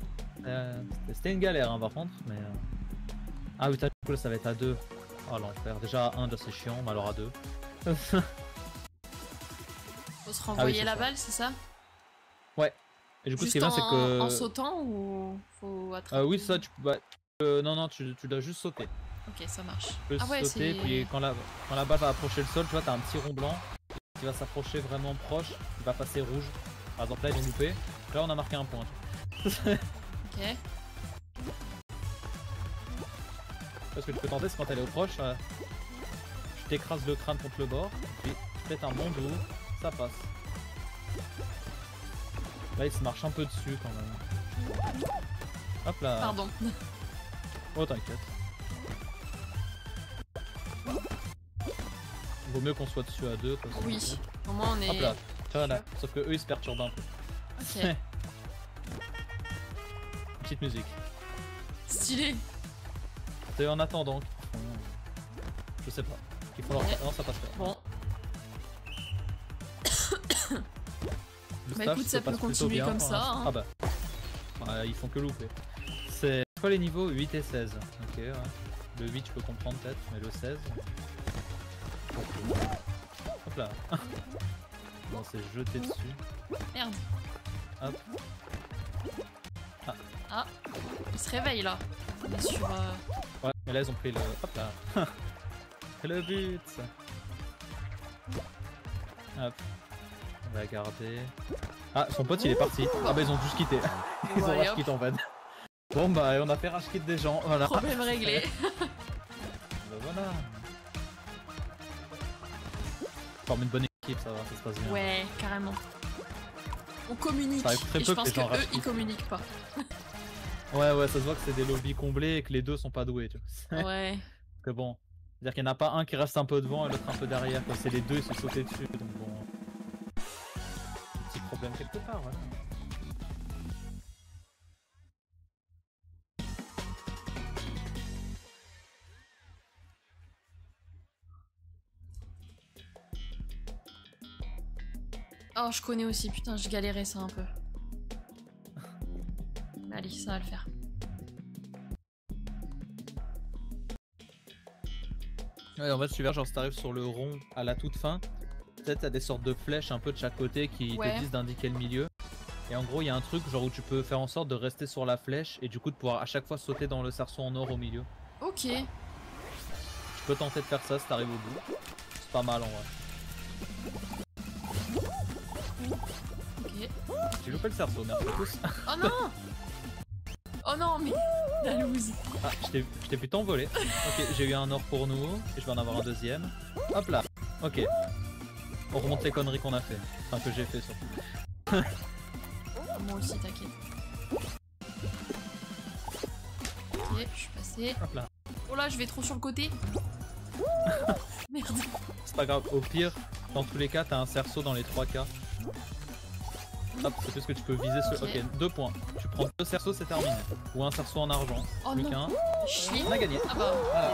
[SPEAKER 1] C'était une galère hein, par contre, mais... Ah oui, du coup ça va être à 2. Oh l'enfer, déjà à 1 c'est chiant, mais alors à 2.
[SPEAKER 2] Faut se renvoyer la balle, c'est ça?
[SPEAKER 1] Ouais. Et du coup
[SPEAKER 2] juste
[SPEAKER 1] ce qui est bien c'est que...
[SPEAKER 2] En sautant ou faut attraper?
[SPEAKER 1] Oui ça, non, tu dois juste sauter.
[SPEAKER 2] Ok, ça marche.
[SPEAKER 1] Tu peux sauter, puis quand la balle va approcher le sol, tu vois, t'as un petit rond blanc qui va s'approcher vraiment proche, qui va passer rouge. Par exemple là ils ont loupé, là on a marqué un point.
[SPEAKER 2] Ok.
[SPEAKER 1] Ce que tu peux tenter c'est quand elle est au proche, tu t'écrases le crâne contre le bord, puis tu fais un bond de haut, ça passe. Là il se marche un peu dessus quand même. Hop là.
[SPEAKER 2] Pardon.
[SPEAKER 1] Oh t'inquiète. Vaut mieux qu'on soit dessus à deux.
[SPEAKER 2] Oui, au moins on est...
[SPEAKER 1] Hop là, voilà. Sauf que eux ils se perturbent un peu.
[SPEAKER 2] Ok.
[SPEAKER 1] Petite musique.
[SPEAKER 2] Stylé.
[SPEAKER 1] C'est en attendant. Je sais pas. Il faut leur... Non ça passe pas.
[SPEAKER 2] Bon.
[SPEAKER 1] Le
[SPEAKER 2] Bah
[SPEAKER 1] stage
[SPEAKER 2] écoute,
[SPEAKER 1] se
[SPEAKER 2] ça peut
[SPEAKER 1] passe plutôt
[SPEAKER 2] continuer
[SPEAKER 1] bien
[SPEAKER 2] comme
[SPEAKER 1] pour
[SPEAKER 2] ça.
[SPEAKER 1] l'instant.
[SPEAKER 2] Hein.
[SPEAKER 1] Ah bah. Ouais, ils font que louper. C'est quoi les niveaux 8 et 16. Ok ouais. Le 8 je peux comprendre peut-être, mais le 16. Hop là. On s'est jeté dessus.
[SPEAKER 2] Merde.
[SPEAKER 1] Hop.
[SPEAKER 2] Ah. Il se réveille là. On est sur...
[SPEAKER 1] Ouais, mais là ils ont pris le... Hop là. C'est le but. Hop. On va garder. Ah, son pote il est parti. Ah bah ils ont tous quitté. Ils ont rage quitté en fait. Bon bah on a fait rage quitte des gens. Voilà.
[SPEAKER 2] Problème réglé.
[SPEAKER 1] Bah voilà. Forme une bonne équipe, ça va, ça se passe bien.
[SPEAKER 2] Ouais, carrément. On communique.
[SPEAKER 1] Ça très
[SPEAKER 2] et
[SPEAKER 1] peu
[SPEAKER 2] je pense
[SPEAKER 1] que les gens
[SPEAKER 2] que eux ils communiquent pas.
[SPEAKER 1] Ouais, ça se voit que c'est des lobbies comblés et que les deux sont pas doués, tu vois.
[SPEAKER 2] Ouais.
[SPEAKER 1] Que bon. C'est-à-dire qu'il n'y en a pas un qui reste un peu devant et l'autre un peu derrière. C'est les deux, ils se sautent dessus. Donc bon. Petit problème quelque part, voilà.
[SPEAKER 2] Oh, je connais aussi, putain, je galérais ça un peu. Allez, ça va le faire.
[SPEAKER 1] Ouais, en fait, tu verras, genre, si t'arrives sur le rond à la toute fin, peut-être t'as des sortes de flèches un peu de chaque côté qui te disent d'indiquer le milieu. Et en gros, il y a un truc genre où tu peux faire en sorte de rester sur la flèche et du coup de pouvoir à chaque fois sauter dans le cerceau en or au milieu.
[SPEAKER 2] Ok.
[SPEAKER 1] Tu peux tenter de faire ça si t'arrives au bout. C'est pas mal en vrai.
[SPEAKER 2] Ok.
[SPEAKER 1] J'ai loupé le cerceau, merci à tous.
[SPEAKER 2] Oh non. Oh non, mais la loose.
[SPEAKER 1] Ah, je t'ai pu t'envoler. Ok, j'ai eu un or pour nous et je vais en avoir un deuxième. Hop là. Ok. On remonte les conneries qu'on a fait. Enfin, que j'ai fait surtout.
[SPEAKER 2] Moi aussi, t'inquiète. Ok, je suis passé.
[SPEAKER 1] Hop là.
[SPEAKER 2] Oh là, je vais trop sur le côté. Merde.
[SPEAKER 1] C'est pas grave, au pire, dans tous les cas, t'as un cerceau dans les 3 cas. Hop, c'est tout ce que tu peux viser sur. Ok, 2 points. Tu prends 2 cerceaux, c'est terminé. Ou un cerceau en argent.
[SPEAKER 2] Oh
[SPEAKER 1] plus
[SPEAKER 2] non.
[SPEAKER 1] qu'un.
[SPEAKER 2] Chier.
[SPEAKER 1] On a gagné.
[SPEAKER 2] Ah bah.
[SPEAKER 1] Voilà.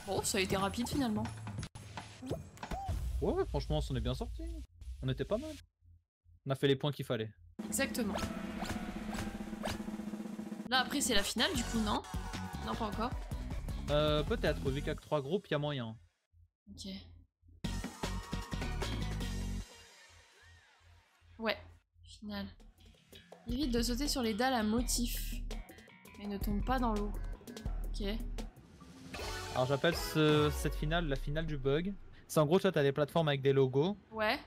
[SPEAKER 2] Bon, ça a été rapide finalement.
[SPEAKER 1] Ouais, franchement, on s'en est bien sorti. On était pas mal. On a fait les points qu'il fallait.
[SPEAKER 2] Exactement. Là après c'est la finale du coup, non? Non, pas encore.
[SPEAKER 1] Peut-être, vu qu'avec 3 groupes, il y a moyen.
[SPEAKER 2] Ok. Ouais, finale. Évite de sauter sur les dalles à motif. Et ne tombe pas dans l'eau. Ok.
[SPEAKER 1] Alors j'appelle cette finale la finale du bug. C'est en gros, tu vois, t'as des plateformes avec des logos.
[SPEAKER 2] Ouais.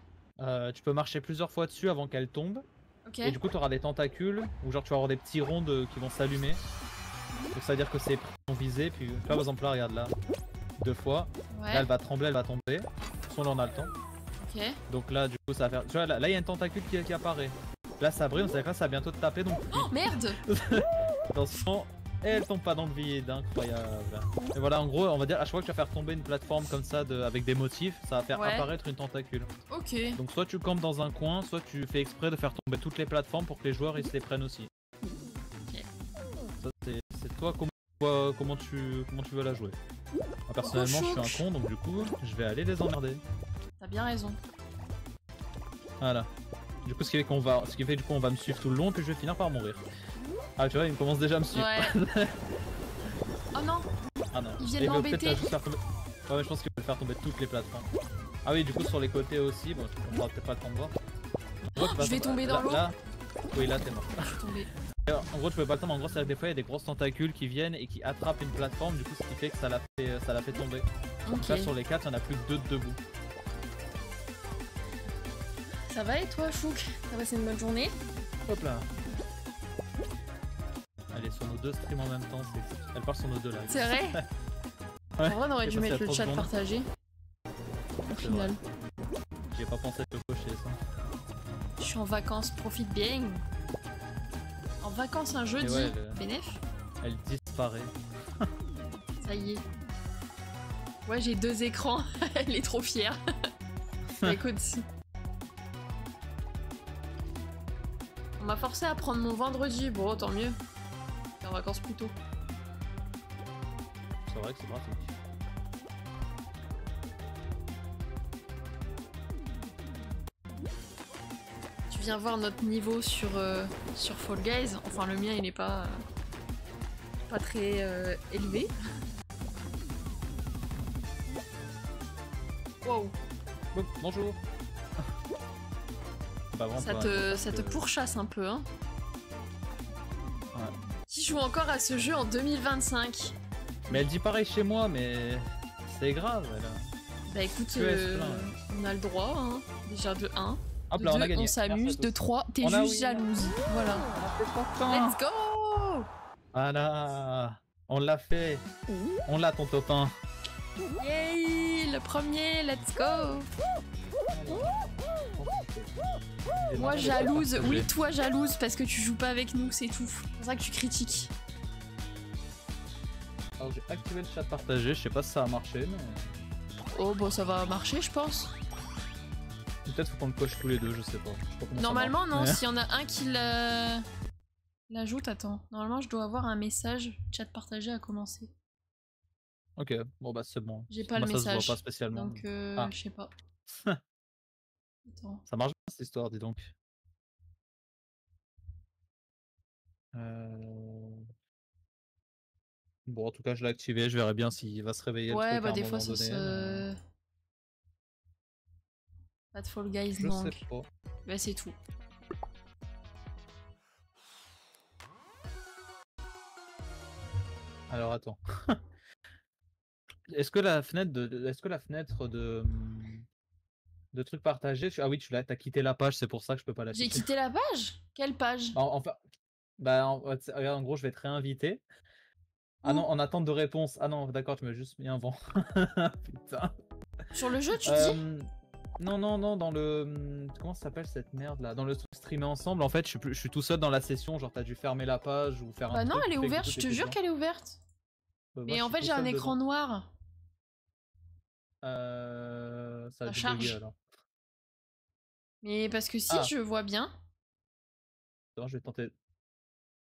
[SPEAKER 1] Tu peux marcher plusieurs fois dessus avant qu'elles tombent.
[SPEAKER 2] Ok.
[SPEAKER 1] Et du coup, tu auras des tentacules, ou genre tu vas avoir des petits ronds qui vont s'allumer. Donc ça veut dire que c'est visé. Puis là, par exemple, là, regarde là. 2 fois.
[SPEAKER 2] Ouais.
[SPEAKER 1] Là, elle va trembler, elle va tomber. Son là, on a le temps.
[SPEAKER 2] Ok.
[SPEAKER 1] Donc là, du coup, ça va faire. Tu vois, là, il y a une tentacule qui apparaît. Là, ça brille, on sait que ça va bientôt te taper. Donc,
[SPEAKER 2] Oh merde.
[SPEAKER 1] attention. Et elle tombe pas dans le vide, incroyable. Et voilà, en gros, on va dire à chaque fois que tu vas faire tomber une plateforme comme ça avec des motifs, ça va faire apparaître une tentacule.
[SPEAKER 2] Ok.
[SPEAKER 1] Donc soit tu campes dans un coin, soit tu fais exprès de faire tomber toutes les plateformes pour que les joueurs ils se les prennent aussi.
[SPEAKER 2] Ok.
[SPEAKER 1] Ça c'est toi comment tu veux la jouer. Moi, personnellement je suis un con donc du coup je vais aller les emmerder.
[SPEAKER 2] T'as bien raison.
[SPEAKER 1] Voilà. Du coup ce qui fait du coup on va me suivre tout le long et puis je vais finir par mourir. Ah tu vois il me commence déjà à me suivre.
[SPEAKER 2] Ouais. Oh non.
[SPEAKER 1] Ah non.
[SPEAKER 2] Ils viennent m'embêter.
[SPEAKER 1] Ouais mais je pense qu'il va faire tomber toutes les plateformes. Ah oui du coup sur les côtés aussi, bon on aura peut-être pas le temps de voir.
[SPEAKER 2] Je vais tomber dans l'eau.
[SPEAKER 1] Oui là t'es mort.
[SPEAKER 2] Je suis tombé.
[SPEAKER 1] En gros tu peux pas le temps mais en gros c'est des fois il y a des grosses tentacules qui viennent et qui attrapent une plateforme du coup ce qui fait que ça la fait tomber. Donc là sur les 4 il y en a plus que 2 debout.
[SPEAKER 2] Ça va et toi Chouk? T'as passé une bonne journée?
[SPEAKER 1] Hop là. Elle est sur nos 2 streams en même temps, elle part sur nos 2 lives.
[SPEAKER 2] C'est vrai?
[SPEAKER 1] Ouais.
[SPEAKER 2] En vrai on aurait dû mettre le chat partagé. Au final.
[SPEAKER 1] J'ai pas pensé à le cocher ça.
[SPEAKER 2] Je suis en vacances, profite bien. En vacances un jeudi,
[SPEAKER 1] ouais,
[SPEAKER 2] bénéf.
[SPEAKER 1] Elle disparaît.
[SPEAKER 2] Ça y est. Ouais, j'ai 2 écrans, elle est trop fière. Bah, écoute, on m'a forcé à prendre mon vendredi, bon tant mieux. T'es en vacances plus tôt.
[SPEAKER 1] C'est vrai que c'est pratique.
[SPEAKER 2] Tu viens voir notre niveau sur Fall Guys. Enfin le mien il est pas très élevé. Wow.
[SPEAKER 1] Bonjour.
[SPEAKER 2] Ça te pourchasse un peu, hein.
[SPEAKER 1] Ouais.
[SPEAKER 2] Qui joue encore à ce jeu en 2025?
[SPEAKER 1] Mais elle dit pareil chez moi, mais c'est grave.
[SPEAKER 2] Bah écoute, on a le droit, hein. Déjà de 1.
[SPEAKER 1] Hop
[SPEAKER 2] De
[SPEAKER 1] là,
[SPEAKER 2] 2,
[SPEAKER 1] on a gagné.
[SPEAKER 2] on s'amuse. De 3, t'es juste jalouse. Voilà. Let's go!
[SPEAKER 1] Voilà. On l'a fait. On l'a ton top 1.
[SPEAKER 2] Yay! Le premier, let's go! Moi jalouse, oui toi jalouse parce que tu joues pas avec nous, c'est tout. C'est pour ça que tu critiques.
[SPEAKER 1] Alors j'ai activé le chat partagé, je sais pas si ça a marché mais...
[SPEAKER 2] Oh bon ça va marcher je pense.
[SPEAKER 1] Peut-être faut qu'on le coche tous les deux, je sais pas.
[SPEAKER 2] Normalement non, s'il y en a un qui l'ajoute, attends. Normalement je dois avoir un message, chat partagé a commencé.
[SPEAKER 1] Ok, bon bah c'est bon.
[SPEAKER 2] J'ai pas le message.
[SPEAKER 1] Ça se voit pas spécialement.
[SPEAKER 2] Donc je sais pas.
[SPEAKER 1] Attends. Ça marche bien cette histoire, dis donc. Bon, en tout cas, je l'ai activé, je verrai bien s'il va se réveiller.
[SPEAKER 2] Ouais,
[SPEAKER 1] le truc
[SPEAKER 2] bah
[SPEAKER 1] à un
[SPEAKER 2] des fois
[SPEAKER 1] moment
[SPEAKER 2] ça
[SPEAKER 1] donné,
[SPEAKER 2] se. Pas de Fall Guys,
[SPEAKER 1] je
[SPEAKER 2] donc.
[SPEAKER 1] sais pas.
[SPEAKER 2] Bah c'est tout.
[SPEAKER 1] Alors attends. Est-ce que la fenêtre de trucs partagés, ah oui, t'as quitté la page, c'est pour ça que je peux pas l'afficher.
[SPEAKER 2] J'ai quitté la page? Quelle page?
[SPEAKER 1] En gros, je vais te réinviter. Ah non, en attente de réponse. Ah non, d'accord, tu m'as juste mis un vent. Putain.
[SPEAKER 2] Sur le jeu, tu dis?
[SPEAKER 1] Non, dans le... Comment ça s'appelle cette merde là? Dans le truc streamer ensemble, en fait, je suis tout seul dans la session, genre t'as dû fermer la page ou faire un truc.
[SPEAKER 2] Bah non, elle est ouverte, je te jure qu'elle est ouverte. Mais en fait, j'ai un écran noir.
[SPEAKER 1] Ça
[SPEAKER 2] charge.
[SPEAKER 1] Alors.
[SPEAKER 2] Mais parce que si, je vois bien.
[SPEAKER 1] Attends, je vais tenter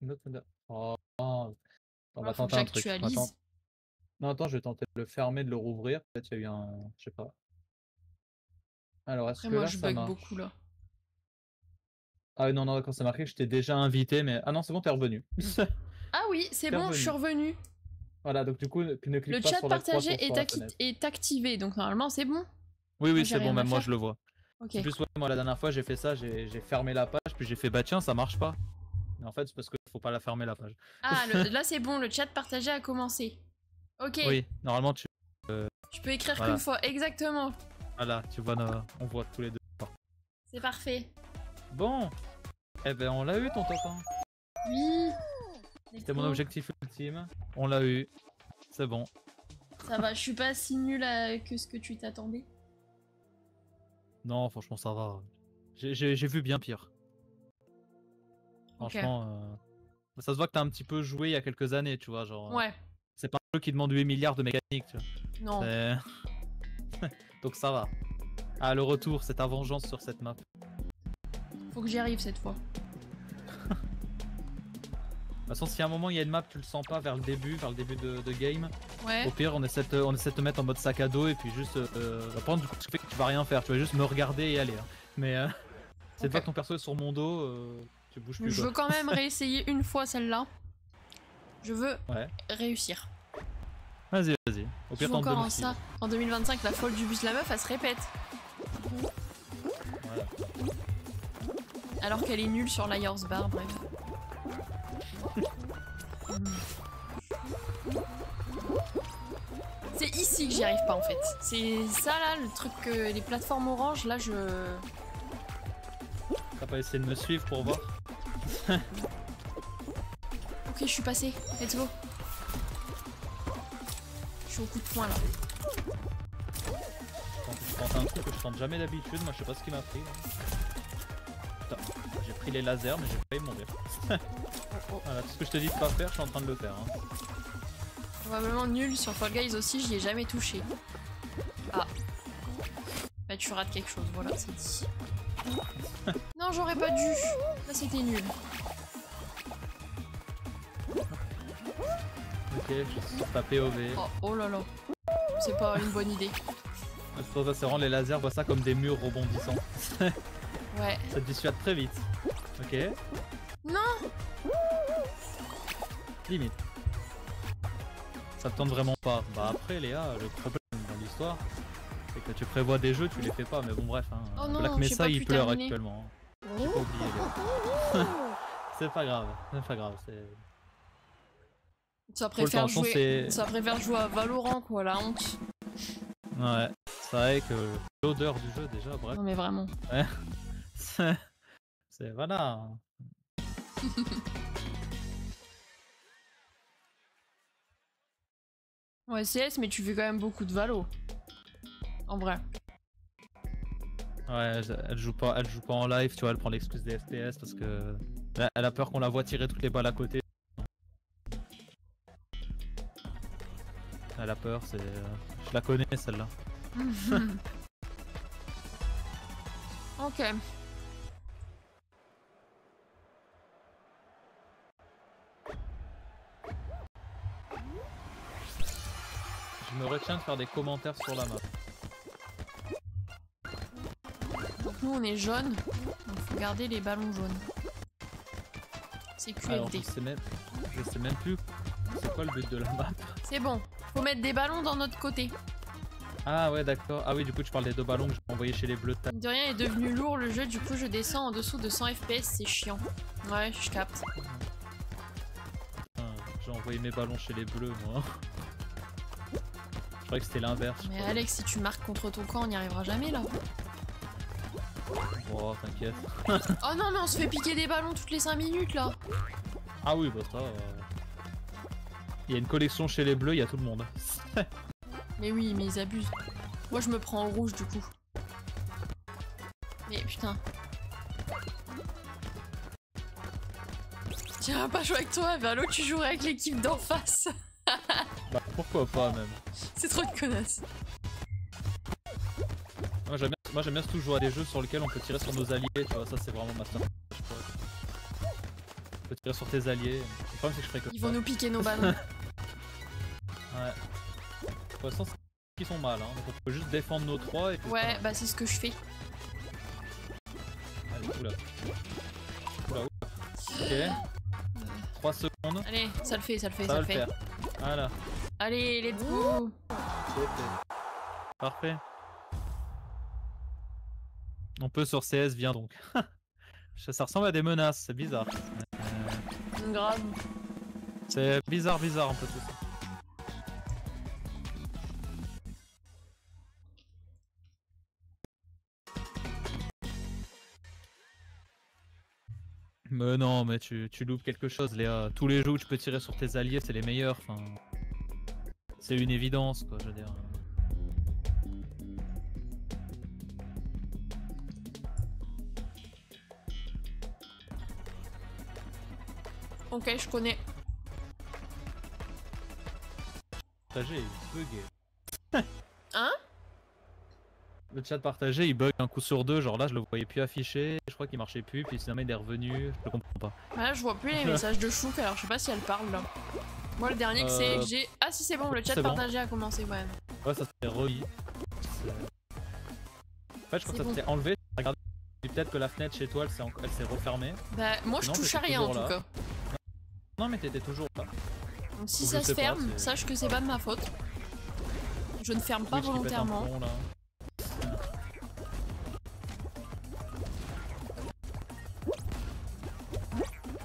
[SPEAKER 1] une autre fenêtre. Oh, on va
[SPEAKER 2] faut
[SPEAKER 1] tenter un truc. Non, attends, je vais tenter de le fermer, de le rouvrir. Peut-être qu'il y a eu un... Je sais pas. Alors, est-ce que
[SPEAKER 2] moi,
[SPEAKER 1] là,
[SPEAKER 2] je
[SPEAKER 1] ça
[SPEAKER 2] bug
[SPEAKER 1] marche
[SPEAKER 2] beaucoup, là.
[SPEAKER 1] Ah oui, non, d'accord, c'est marqué que je t'ai déjà invité, mais... Ah non, c'est bon, t'es revenu.
[SPEAKER 2] Ah oui, c'est bon, je suis revenu.
[SPEAKER 1] Voilà, donc du coup, ne clique
[SPEAKER 2] le
[SPEAKER 1] pas
[SPEAKER 2] chat
[SPEAKER 1] sur la croix
[SPEAKER 2] partagé est activé, donc normalement, c'est bon.
[SPEAKER 1] Oui, c'est bon, même moi, je le vois.
[SPEAKER 2] Ok.
[SPEAKER 1] En plus, moi, la dernière fois, j'ai fait ça, j'ai fermé la page, puis j'ai fait, bah tiens, ça marche pas. Mais en fait, c'est parce qu'il faut pas la fermer, la page.
[SPEAKER 2] Ah, là, c'est bon, le chat partagé a commencé. Ok.
[SPEAKER 1] Oui, normalement, tu
[SPEAKER 2] peux écrire qu'une fois, exactement.
[SPEAKER 1] Voilà, tu vois, on voit tous les deux.
[SPEAKER 2] C'est parfait.
[SPEAKER 1] Bon, eh ben, on l'a eu ton top 1.
[SPEAKER 2] Oui.
[SPEAKER 1] C'était mon objectif ultime. On l'a eu. C'est bon.
[SPEAKER 2] Ça va, je suis pas si nulle que ce que tu t'attendais.
[SPEAKER 1] Non, franchement, ça va. J'ai vu bien pire. Franchement, ça se voit que t'as un petit peu joué il y a quelques années, tu vois, genre.
[SPEAKER 2] Ouais.
[SPEAKER 1] C'est pas un jeu qui demande 8 milliards de mécaniques, tu vois.
[SPEAKER 2] Non.
[SPEAKER 1] Donc ça va. Ah, le retour, c'est ta vengeance sur cette map.
[SPEAKER 2] Faut que j'y arrive cette fois.
[SPEAKER 1] De toute façon, si à un moment il y a une map, tu le sens pas vers le début de game.
[SPEAKER 2] Ouais.
[SPEAKER 1] Au pire, on essaie de te mettre en mode sac à dos et puis juste. Prendre du coup, ce qui fait que tu vas rien faire, tu vas juste me regarder et aller. Hein. Mais c'est pas que ton perso est sur mon dos, tu bouges plus.
[SPEAKER 2] Je veux quand même réessayer une fois celle-là. Je veux réussir.
[SPEAKER 1] Vas-y. Au
[SPEAKER 2] pire, encore en ça. En 2025, la folle du bus la meuf, elle se répète.
[SPEAKER 1] Voilà.
[SPEAKER 2] Alors qu'elle est nulle sur Liar's Bar, bref. C'est ici que j'y arrive pas en fait. C'est ça là, le truc que les plateformes orange, là je...
[SPEAKER 1] T'as pas essayé de me suivre pour voir?
[SPEAKER 2] Ok, je suis passé. Let's go. Je suis au coup de poing là.
[SPEAKER 1] Je tente un truc que je tente jamais d'habitude, moi je sais pas ce qui m'a pris là. putain, j'ai pris les lasers mais j'ai failli mourir. Voilà, tout ce que je te dis de pas faire, je suis en train de le faire. Hein.
[SPEAKER 2] Probablement nul sur Fall Guys aussi, j'y ai jamais touché. Ah. Bah tu rates quelque chose, voilà, c'est dit. Non, j'aurais pas dû. Ça c'était nul.
[SPEAKER 1] Ok, je suis sur ta POV.
[SPEAKER 2] Oh là là. C'est pas une bonne idée.
[SPEAKER 1] C'est pour ça, c'est vraiment les lasers, vois ça comme des murs rebondissants.
[SPEAKER 2] Ouais.
[SPEAKER 1] Ça te dissuade très vite. Ok.
[SPEAKER 2] Non.
[SPEAKER 1] Limite. Ça te tente vraiment pas. Bah après Léa, le problème dans l'histoire, c'est que tu prévois des jeux, tu les fais pas. Mais bon bref, hein.
[SPEAKER 2] Oh non,
[SPEAKER 1] Black Mesa il pleure
[SPEAKER 2] terminer.
[SPEAKER 1] actuellement. Hein. J'ai pas oublié Léa. C'est pas grave, c'est pas grave.
[SPEAKER 2] Ça préfère jouer à Valorant quoi, la honte.
[SPEAKER 1] Ouais, c'est vrai que l'odeur du jeu déjà, bref.
[SPEAKER 2] Non mais vraiment.
[SPEAKER 1] Ouais. C'est voilà.
[SPEAKER 2] Ouais, CS, mais tu fais quand même beaucoup de Valo. En vrai.
[SPEAKER 1] Ouais, elle joue pas en live, tu vois, elle prend l'excuse des FPS parce que elle a peur qu'on la voit tirer toutes les balles à côté. Elle a peur, c'est. Je la connais celle-là.
[SPEAKER 2] Ok.
[SPEAKER 1] Je me retiens de faire des commentaires sur la map.
[SPEAKER 2] Donc nous on est jaune, donc faut garder les ballons jaunes. C'est QFD.
[SPEAKER 1] Alors, je sais même plus c'est quoi le but de la map.
[SPEAKER 2] C'est bon, faut mettre des ballons dans notre côté.
[SPEAKER 1] Ah ouais d'accord, ah oui du coup tu parles des deux ballons que j'ai envoyés chez les bleus.
[SPEAKER 2] De rien est devenu lourd le jeu, du coup je descends en dessous de 100 FPS, c'est chiant. Ouais, je capte.
[SPEAKER 1] J'ai envoyé mes ballons chez les bleus moi. Je croyais que c'était l'inverse.
[SPEAKER 2] Mais Alex, si tu marques contre ton camp, on n'y arrivera jamais là.
[SPEAKER 1] Oh t'inquiète.
[SPEAKER 2] Oh non mais on se fait piquer des ballons toutes les 5 minutes là.
[SPEAKER 1] Ah oui bah ça... Il y a une collection chez les bleus, il y a tout le monde.
[SPEAKER 2] Mais oui, mais ils abusent. Moi je me prends au rouge du coup. Mais putain. J'irais pas jouer avec toi, Valo, tu jouerais avec l'équipe d'en face.
[SPEAKER 1] Bah pourquoi pas même.
[SPEAKER 2] C'est trop de connasses.
[SPEAKER 1] Moi j'aime bien surtout jouer à des jeux sur lesquels on peut tirer sur nos alliés, tu vois, ça c'est vraiment ma star. Tu peux tirer sur tes alliés. Le problème c'est que je ferais que
[SPEAKER 2] Ils vont nous piquer nos ballons.
[SPEAKER 1] Ouais. De toute façon, ils sont mal, hein. Donc on peut juste défendre nos 3 et puis...
[SPEAKER 2] Ouais, bah c'est ce que je fais.
[SPEAKER 1] Allez, oula. Oula, oula. Ok. 3 secondes.
[SPEAKER 2] Allez, ça le fait, ça le fait,
[SPEAKER 1] ça
[SPEAKER 2] le
[SPEAKER 1] le
[SPEAKER 2] fait.
[SPEAKER 1] faire. Voilà.
[SPEAKER 2] Allez, let's go.
[SPEAKER 1] Parfait. On peut sur CS, viens donc. Ça ressemble à des menaces, c'est bizarre.
[SPEAKER 2] Grave.
[SPEAKER 1] C'est bizarre un peu tout ça. Mais non, mais tu loupes quelque chose, Léa. Tous les jeux où tu peux tirer sur tes alliés, c'est les meilleurs. Enfin, c'est une évidence, quoi, je veux dire.
[SPEAKER 2] Ok, je connais.
[SPEAKER 1] Partagé, il bugué.
[SPEAKER 2] Hein?
[SPEAKER 1] Le chat partagé, il bug un coup sur deux. Genre là, je le voyais plus affiché. Je crois qu'il marchait plus. Puis finalement, il est revenu. Je le comprends pas.
[SPEAKER 2] Là, je vois plus les messages de Chouk, alors je sais pas si elle parle là. Moi, le dernier que c'est, j'ai. Ah, si, c'est bon, le chat partagé a commencé, ouais.
[SPEAKER 1] Ouais, ça s'est remis. En fait, je crois que ça s'est enlevé. Regardez, peut-être que la fenêtre chez toi, elle s'est refermée.
[SPEAKER 2] Bah, moi, je touche à rien en tout cas.
[SPEAKER 1] Non, mais t'étais toujours là.
[SPEAKER 2] Donc, si ça se ferme, sache que c'est pas de ma faute. Je ne ferme pas volontairement.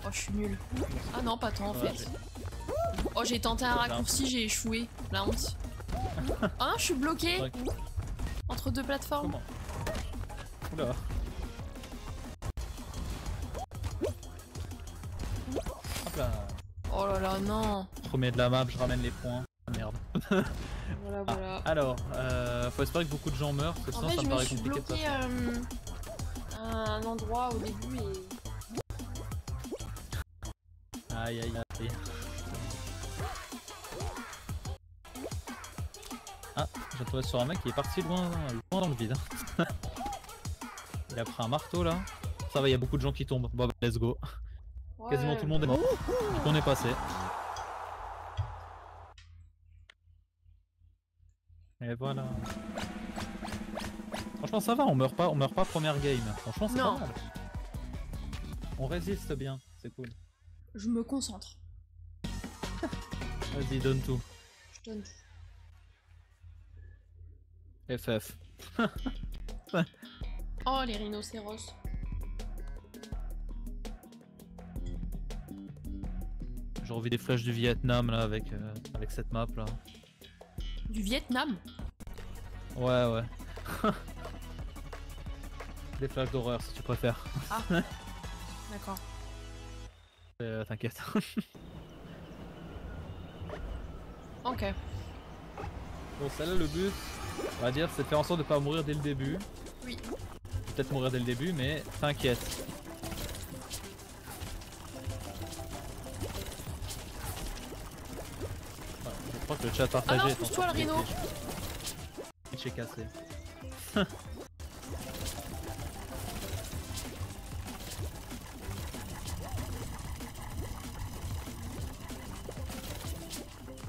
[SPEAKER 2] Oh, je suis nulle. Ah non, pas tant en fait. Oh, j'ai tenté un raccourci, j'ai échoué. La honte. Ah non, je suis bloqué entre deux plateformes.
[SPEAKER 1] Oula. Hop là.
[SPEAKER 2] Oh là là, non.
[SPEAKER 1] Premier de la map, je ramène les points. Merde.
[SPEAKER 2] Voilà, voilà.
[SPEAKER 1] Alors, faut espérer que beaucoup de gens meurent, parce que sinon ça me paraît compliqué de passer.
[SPEAKER 2] À un un endroit au début et...
[SPEAKER 1] Aïe aïe aïe. Ah, j'ai trouvé sur un mec qui est parti loin dans le vide. Il a pris un marteau là. Ça va, il y a beaucoup de gens qui tombent. Bon, let's go. Ouais. Quasiment tout le monde est mort. Donc on est passé. Et voilà. Franchement ça va, on meurt pas première game. Franchement c'est pas mal. On résiste bien, c'est cool.
[SPEAKER 2] Je me concentre.
[SPEAKER 1] Vas-y, donne tout.
[SPEAKER 2] Je donne tout.
[SPEAKER 1] FF.
[SPEAKER 2] Oh les rhinocéros.
[SPEAKER 1] J'ai envie des flashs du Vietnam là avec cette map là.
[SPEAKER 2] Du Vietnam?
[SPEAKER 1] Ouais. Des flashs d'horreur si tu préfères.
[SPEAKER 2] Ah. D'accord.
[SPEAKER 1] T'inquiète.
[SPEAKER 2] Ok.
[SPEAKER 1] Bon, celle-là, le but, on va dire, c'est de faire en sorte de pas mourir dès le début.
[SPEAKER 2] Oui.
[SPEAKER 1] Peut-être mourir dès le début, mais t'inquiète. Voilà, je crois que le chat partagé.
[SPEAKER 2] Ah non, pousse-toi le rhino.
[SPEAKER 1] Twitch est cassé.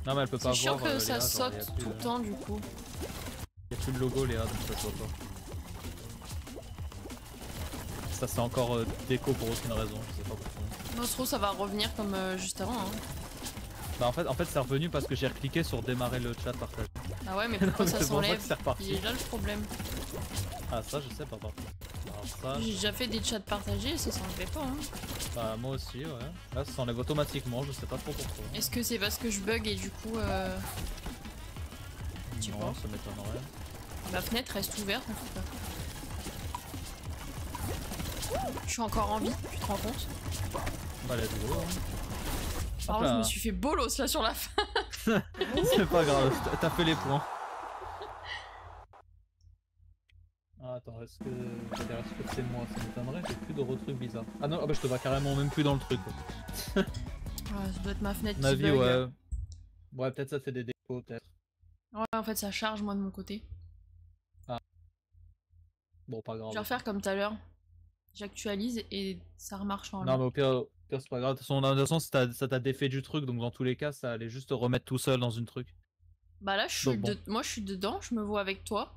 [SPEAKER 1] Non mais elle peut pas voir.
[SPEAKER 2] C'est chiant que ça
[SPEAKER 1] Léa,
[SPEAKER 2] saute
[SPEAKER 1] genre,
[SPEAKER 2] tout le temps du coup.
[SPEAKER 1] Y'a plus le logo Léa donc ça se voit pas. Ça c'est encore déco pour aucune raison, je sais pas pourquoi.
[SPEAKER 2] Moi je trouve ça va revenir comme juste avant. Hein.
[SPEAKER 1] Bah en fait c'est revenu parce que j'ai recliqué sur démarrer le chat partagé.
[SPEAKER 2] Ah ouais mais pourquoi ça s'enlève?
[SPEAKER 1] Il
[SPEAKER 2] est là le problème.
[SPEAKER 1] Ah ça je sais pas par contre.
[SPEAKER 2] J'ai déjà fait des chats partagés et ça s'enlevait pas hein.
[SPEAKER 1] Bah moi aussi ouais. Là ça s'enlève automatiquement, je sais pas trop pourquoi.
[SPEAKER 2] Est-ce que c'est parce que je bug et du coup
[SPEAKER 1] Non, ça m'étonnerait.
[SPEAKER 2] La fenêtre reste ouverte en tout cas. Je suis encore en vie, tu te rends compte?
[SPEAKER 1] Bah let's go hein.
[SPEAKER 2] Par contre je me suis fait bolos là sur la fin.
[SPEAKER 1] C'est pas grave, t'as fait les points. Ah, attends, est-ce que c'est moi? Ça m'étonnerait, j'ai plus de retrucs bizarres. Ah non, ah bah je te vois carrément même plus dans le truc.
[SPEAKER 2] Ouais, ça doit être ma fenêtre qui
[SPEAKER 1] Navi,
[SPEAKER 2] bug.
[SPEAKER 1] ouais. Ouais, peut-être ça fait des défauts, peut-être.
[SPEAKER 2] Ouais, en fait ça charge moi de mon côté.
[SPEAKER 1] Ah. Bon, pas grave.
[SPEAKER 2] Je vais refaire comme tout à l'heure. J'actualise et ça remarche en
[SPEAKER 1] Non, mais au pire c'est pas grave. De toute façon ça t'a défait du truc, donc dans tous les cas, ça allait juste te remettre tout seul dans une truc.
[SPEAKER 2] Bah là, moi je suis dedans, je me vois avec toi.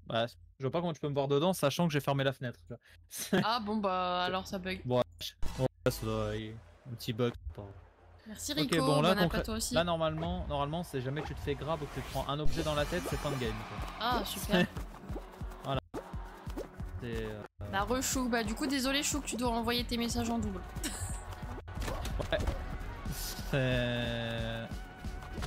[SPEAKER 1] Bah, je vois pas comment tu peux me voir dedans, sachant que j'ai fermé la fenêtre.
[SPEAKER 2] Ah bon bah alors ça bug.
[SPEAKER 1] Ouais, ça doit un petit bug.
[SPEAKER 2] Merci Rico,
[SPEAKER 1] okay, bon, là,
[SPEAKER 2] toi aussi.
[SPEAKER 1] Là normalement c'est jamais que tu te fais grab ou que tu te prends un objet dans la tête, c'est fin de game. Quoi.
[SPEAKER 2] Ah super.
[SPEAKER 1] Voilà. C'est...
[SPEAKER 2] Bah re-Chouk, bah du coup désolé Chouk, tu dois envoyer tes messages en double.
[SPEAKER 1] Ouais. C'est...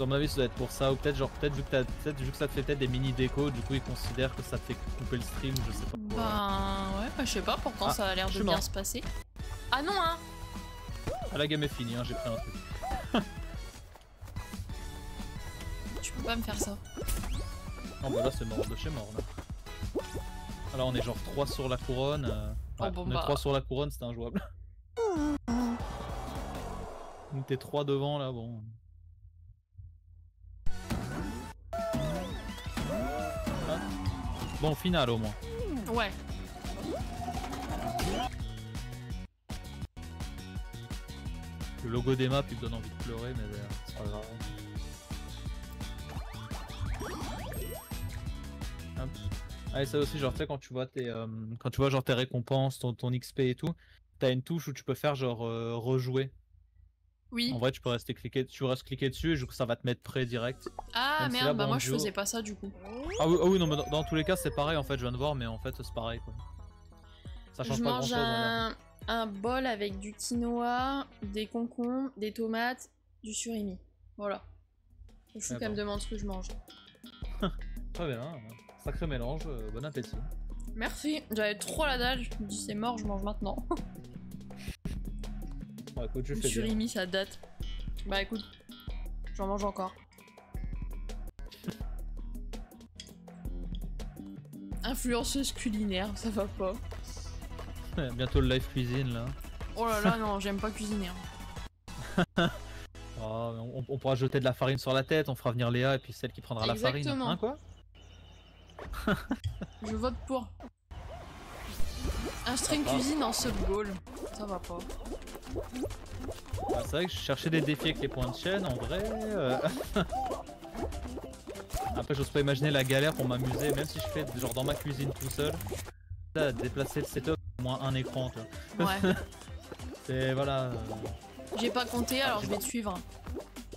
[SPEAKER 1] À mon avis ça doit être pour ça, ou peut-être vu que ça te fait peut-être des mini décos, du coup ils considèrent que ça te fait couper le stream, je sais pas.
[SPEAKER 2] Bah ouais, bah je sais pas, pourtant ça a l'air de bien se passer. Ah non hein.
[SPEAKER 1] Ah la game est finie, hein, j'ai pris un truc.
[SPEAKER 2] Tu peux pas me faire ça.
[SPEAKER 1] Non bah là c'est mort de chez mort là. Alors on est genre 3 sur la couronne. Ouais,
[SPEAKER 2] bon,
[SPEAKER 1] on est 3 sur la couronne, c'est injouable. Donc t'es 3 devant là, bon. Ah. Bon, final au moins.
[SPEAKER 2] Ouais.
[SPEAKER 1] Le logo des maps il me donne envie de pleurer, mais c'est pas grave. Hop. Ah et ça aussi genre tu sais quand tu vois tes genre tes récompenses, ton XP et tout, t'as une touche où tu peux faire genre rejouer.
[SPEAKER 2] Oui.
[SPEAKER 1] En vrai tu peux rester cliquer dessus et ça va te mettre prêt direct.
[SPEAKER 2] Ah
[SPEAKER 1] même
[SPEAKER 2] merde,
[SPEAKER 1] si là,
[SPEAKER 2] bah
[SPEAKER 1] bon,
[SPEAKER 2] moi je faisais pas ça du coup.
[SPEAKER 1] Ah oui non mais dans tous les cas c'est pareil en fait, je viens de voir mais en fait c'est pareil quoi. Ça change pas grand chose.
[SPEAKER 2] Un bol avec du quinoa, des concombres, des tomates, du surimi. Voilà. Je suis qu'elle me demande ce que je mange.
[SPEAKER 1] Très bien. Sacré mélange, bon appétit.
[SPEAKER 2] Merci, j'avais trop la dalle, je me dis c'est mort, je mange maintenant.
[SPEAKER 1] Bon, écoute, je
[SPEAKER 2] le
[SPEAKER 1] fais
[SPEAKER 2] surimi
[SPEAKER 1] bien.
[SPEAKER 2] ça date. Bah écoute, j'en mange encore. Influenceuse culinaire, ça va pas.
[SPEAKER 1] Bientôt le live cuisine là.
[SPEAKER 2] Oh là là, non, j'aime pas cuisiner.
[SPEAKER 1] Oh, on pourra jeter de la farine sur la tête, on fera venir Léa et puis celle qui prendra
[SPEAKER 2] Exactement.
[SPEAKER 1] la farine. Hein, quoi?
[SPEAKER 2] Je vote pour. Un stream cuisine en sub goal. Ça va pas.
[SPEAKER 1] Ah, c'est vrai que je cherchais des défis avec les points de chaîne en vrai. Après, j'ose pas imaginer la galère pour m'amuser, même si je fais genre dans ma cuisine tout seul. Là, déplacer le setup, au moins un écran. Quoi.
[SPEAKER 2] Ouais.
[SPEAKER 1] C'est voilà.
[SPEAKER 2] J'ai pas compté, alors je vais te suivre.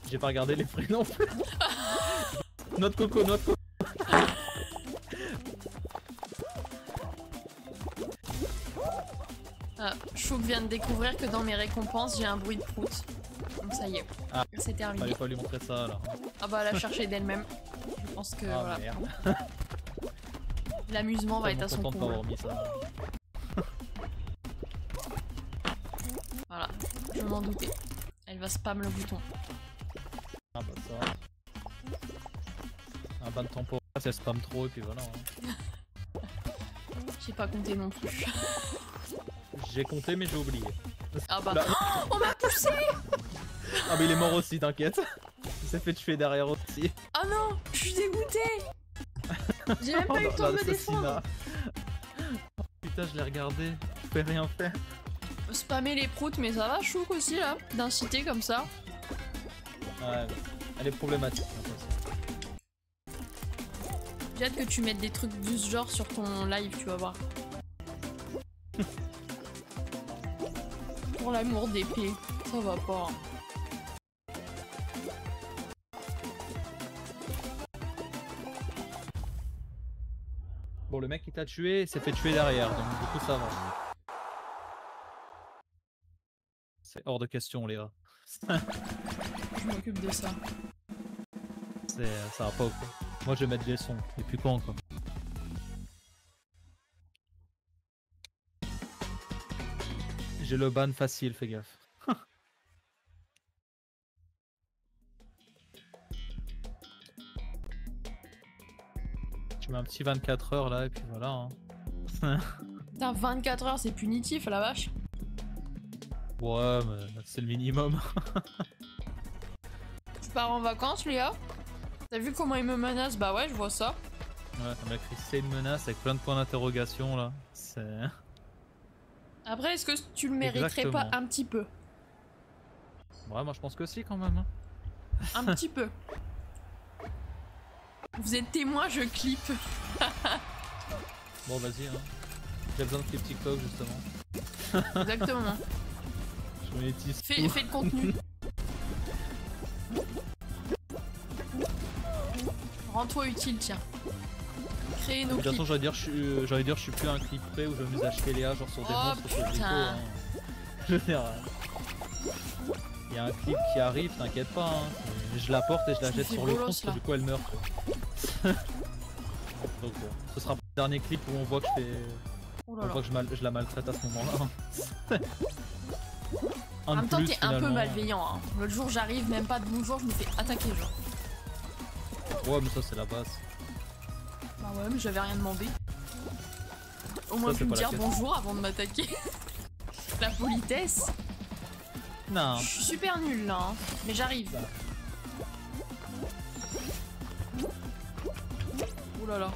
[SPEAKER 1] J'ai pas regardé les prix non plus. Notre coco.
[SPEAKER 2] Ah, Chouk vient de découvrir que dans mes récompenses, j'ai un bruit de prout. Donc ça y est, c'est terminé.
[SPEAKER 1] Fallait pas lui montrer ça alors.
[SPEAKER 2] Ah bah elle a cherché d'elle-même. Je pense que voilà.
[SPEAKER 1] Merde.
[SPEAKER 2] L'amusement va être à son comble. Voilà, je m'en doutais. Elle va spam le bouton.
[SPEAKER 1] Ah bah ça. Un ban temporaire, ça spam trop et puis voilà. Hein.
[SPEAKER 2] J'ai pas compté non plus.
[SPEAKER 1] J'ai compté mais j'ai oublié.
[SPEAKER 2] Ah bah.
[SPEAKER 1] Là.
[SPEAKER 2] On m'a poussé.
[SPEAKER 1] Ah mais il est mort aussi, t'inquiète. Il s'est fait tuer derrière aussi.
[SPEAKER 2] Oh non, je suis dégoûtée. J'ai même pas eu le temps de me défendre.
[SPEAKER 1] Oh, putain, je l'ai regardé. Je peux rien faire.
[SPEAKER 2] Spammer les proutes, mais ça va, Chouk aussi là, d'inciter comme ça.
[SPEAKER 1] Ouais, elle est problématique.
[SPEAKER 2] J'ai hâte que tu mettes des trucs de ce genre sur ton live, tu vas voir. Pour l'amour d'épée, ça va pas.
[SPEAKER 1] Bon, le mec qui t'a tué s'est fait tuer derrière, donc du coup ça va. C'est hors de question, Léa.
[SPEAKER 2] Je m'occupe de ça.
[SPEAKER 1] Ça va pas ou quoi. Moi je vais mettre des sons, et puis quand quoi. J'ai le ban facile, fais gaffe. Tu mets un petit 24 heures là, et puis voilà. Hein.
[SPEAKER 2] Putain, 24 heures, c'est punitif, la vache.
[SPEAKER 1] Ouais, mais c'est le minimum.
[SPEAKER 2] Tu pars en vacances, Léa? T'as vu comment il me menace? Bah ouais, je vois ça.
[SPEAKER 1] Ouais, on a écrit c'est une menace avec plein de points d'interrogation là. C'est...
[SPEAKER 2] Après, est-ce que tu le mériterais pas un petit peu?
[SPEAKER 1] Ouais, moi je pense que si quand même. Hein.
[SPEAKER 2] Un petit peu. Vous êtes témoin, je clip.
[SPEAKER 1] Bon, vas-y. Hein. J'ai besoin de clip TikTok justement.
[SPEAKER 2] Exactement.
[SPEAKER 1] Je monétise.
[SPEAKER 2] Fais le contenu. Rends-toi utile, tiens. Créer nos clips.
[SPEAKER 1] De toute façon, j'allais dire, je suis plus un clip prêt où je m'amuse à acheter Léa genre sur des monstres sur Rico. Hein. Je veux dire, il y a un clip qui arrive, t'inquiète pas. Hein. Je la porte et je la jette sur le front parce que du coup elle meurt. Donc ce sera le dernier clip où on voit que je fais. On voit que je la maltraite à ce moment-là.
[SPEAKER 2] En même temps, t'es un peu malveillant. Hein. L'autre jour, j'arrive, même pas de bonjour, je me fais attaquer, genre.
[SPEAKER 1] Ouais, mais ça, c'est la base.
[SPEAKER 2] Bah ouais, mais j'avais rien demandé. Au moins, pu me dire bonjour avant de m'attaquer. La politesse.
[SPEAKER 1] Non.
[SPEAKER 2] Je suis super nul là, hein. Mais j'arrive. Ouh là là.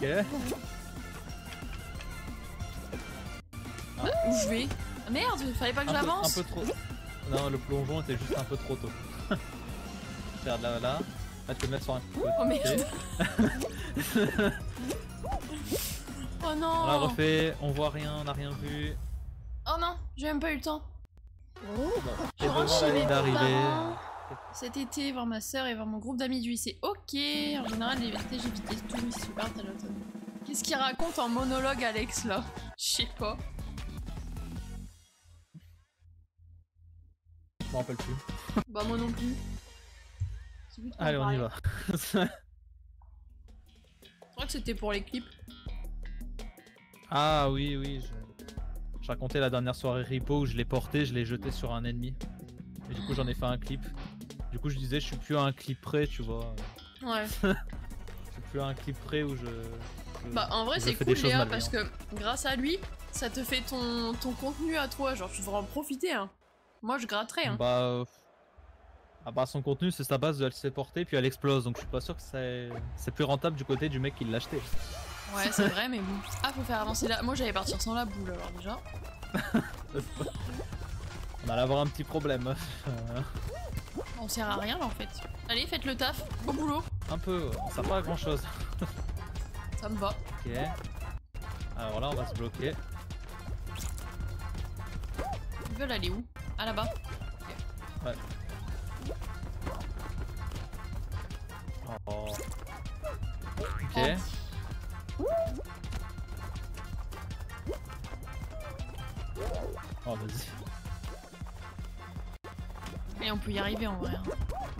[SPEAKER 1] Ok.
[SPEAKER 2] Bah, où je vais? Ah, merde, fallait pas que j'avance.
[SPEAKER 1] Un peu trop. Non, le plongeon était juste un peu trop tôt. Regarde là, là. Là, tu peux le mettre sur un côté.
[SPEAKER 2] Oh merde. Oh non.
[SPEAKER 1] On l'a refait, on voit rien, on n'a rien vu.
[SPEAKER 2] Oh non, j'ai même pas eu le temps.
[SPEAKER 1] Bon,
[SPEAKER 2] je rentre chez mes parents cet été, voir ma soeur et voir mon groupe d'amis du lycée. Ok, en général, les VT, j'évitais tout, ils super à l'automne. Qu'est-ce qu'il raconte en monologue, Alex, là? Je sais pas.
[SPEAKER 1] Je m'en rappelle plus.
[SPEAKER 2] Bah, moi non plus.
[SPEAKER 1] Allez, on y va.
[SPEAKER 2] Je crois que c'était pour les clips.
[SPEAKER 1] Ah oui, oui. Je racontais la dernière soirée Ripo où je l'ai porté, je l'ai jeté sur un ennemi. Et du coup, j'en ai fait un clip. Du coup, je disais, je suis plus à un clip près, tu vois.
[SPEAKER 2] Ouais.
[SPEAKER 1] C'est plus à un clip près où je
[SPEAKER 2] bah en vrai c'est cool Léa parce que grâce à lui ça te fait ton contenu à toi, genre tu devrais en profiter hein. Moi je gratterais hein.
[SPEAKER 1] Bah son contenu c'est sa base de LC portée puis elle explose donc je suis pas sûr que c'est plus rentable du côté du mec qui l'a acheté.
[SPEAKER 2] Ouais c'est vrai mais bon. Ah faut faire avancer la... Moi j'allais partir sans la boule alors déjà.
[SPEAKER 1] On allait avoir un petit problème.
[SPEAKER 2] On sert à rien là en fait. Allez faites le taf, au boulot.
[SPEAKER 1] Un peu, on sert pas à grand chose.
[SPEAKER 2] Ça me va.
[SPEAKER 1] Ok. Alors là on va se bloquer.
[SPEAKER 2] Ils veulent aller où? Ah là-bas. Okay.
[SPEAKER 1] Ouais. Oh. Ok. Oh vas-y.
[SPEAKER 2] Et on peut y arriver en vrai. Hein.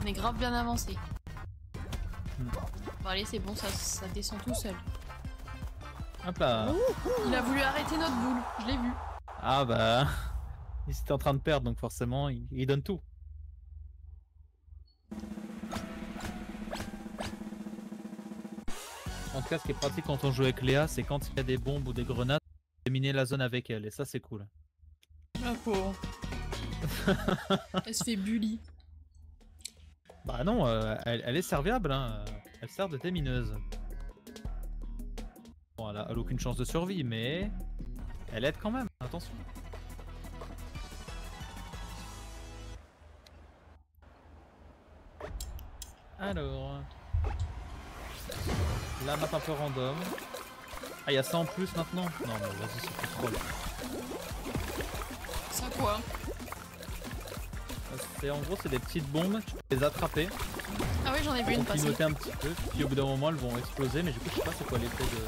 [SPEAKER 2] On est grave bien avancé. Bon allez c'est bon, ça descend tout seul.
[SPEAKER 1] Hop là.
[SPEAKER 2] Il a voulu arrêter notre boule, je l'ai vu.
[SPEAKER 1] Ah bah... Il était en train de perdre donc forcément il donne tout. En tout cas ce qui est pratique quand on joue avec Léa c'est quand il y a des bombes ou des grenades, miner la zone avec elle et ça c'est cool.
[SPEAKER 2] Ah pauvre. Elle se fait bully.
[SPEAKER 1] Bah non, elle est serviable, hein. Elle sert de démineuse. Bon, elle a aucune chance de survie, mais elle aide quand même, attention. Alors... La map un peu random. Ah, il y a ça en plus maintenant? Non, mais vas-y, c'est plus trop là.
[SPEAKER 2] Ça quoi?
[SPEAKER 1] En gros, c'est des petites bombes, tu peux les attraper.
[SPEAKER 2] Ah oui, j'en ai vu une passer.
[SPEAKER 1] Un petit peu, puis au bout d'un moment, elles vont exploser, mais du coup, je sais pas c'est quoi l'effet de...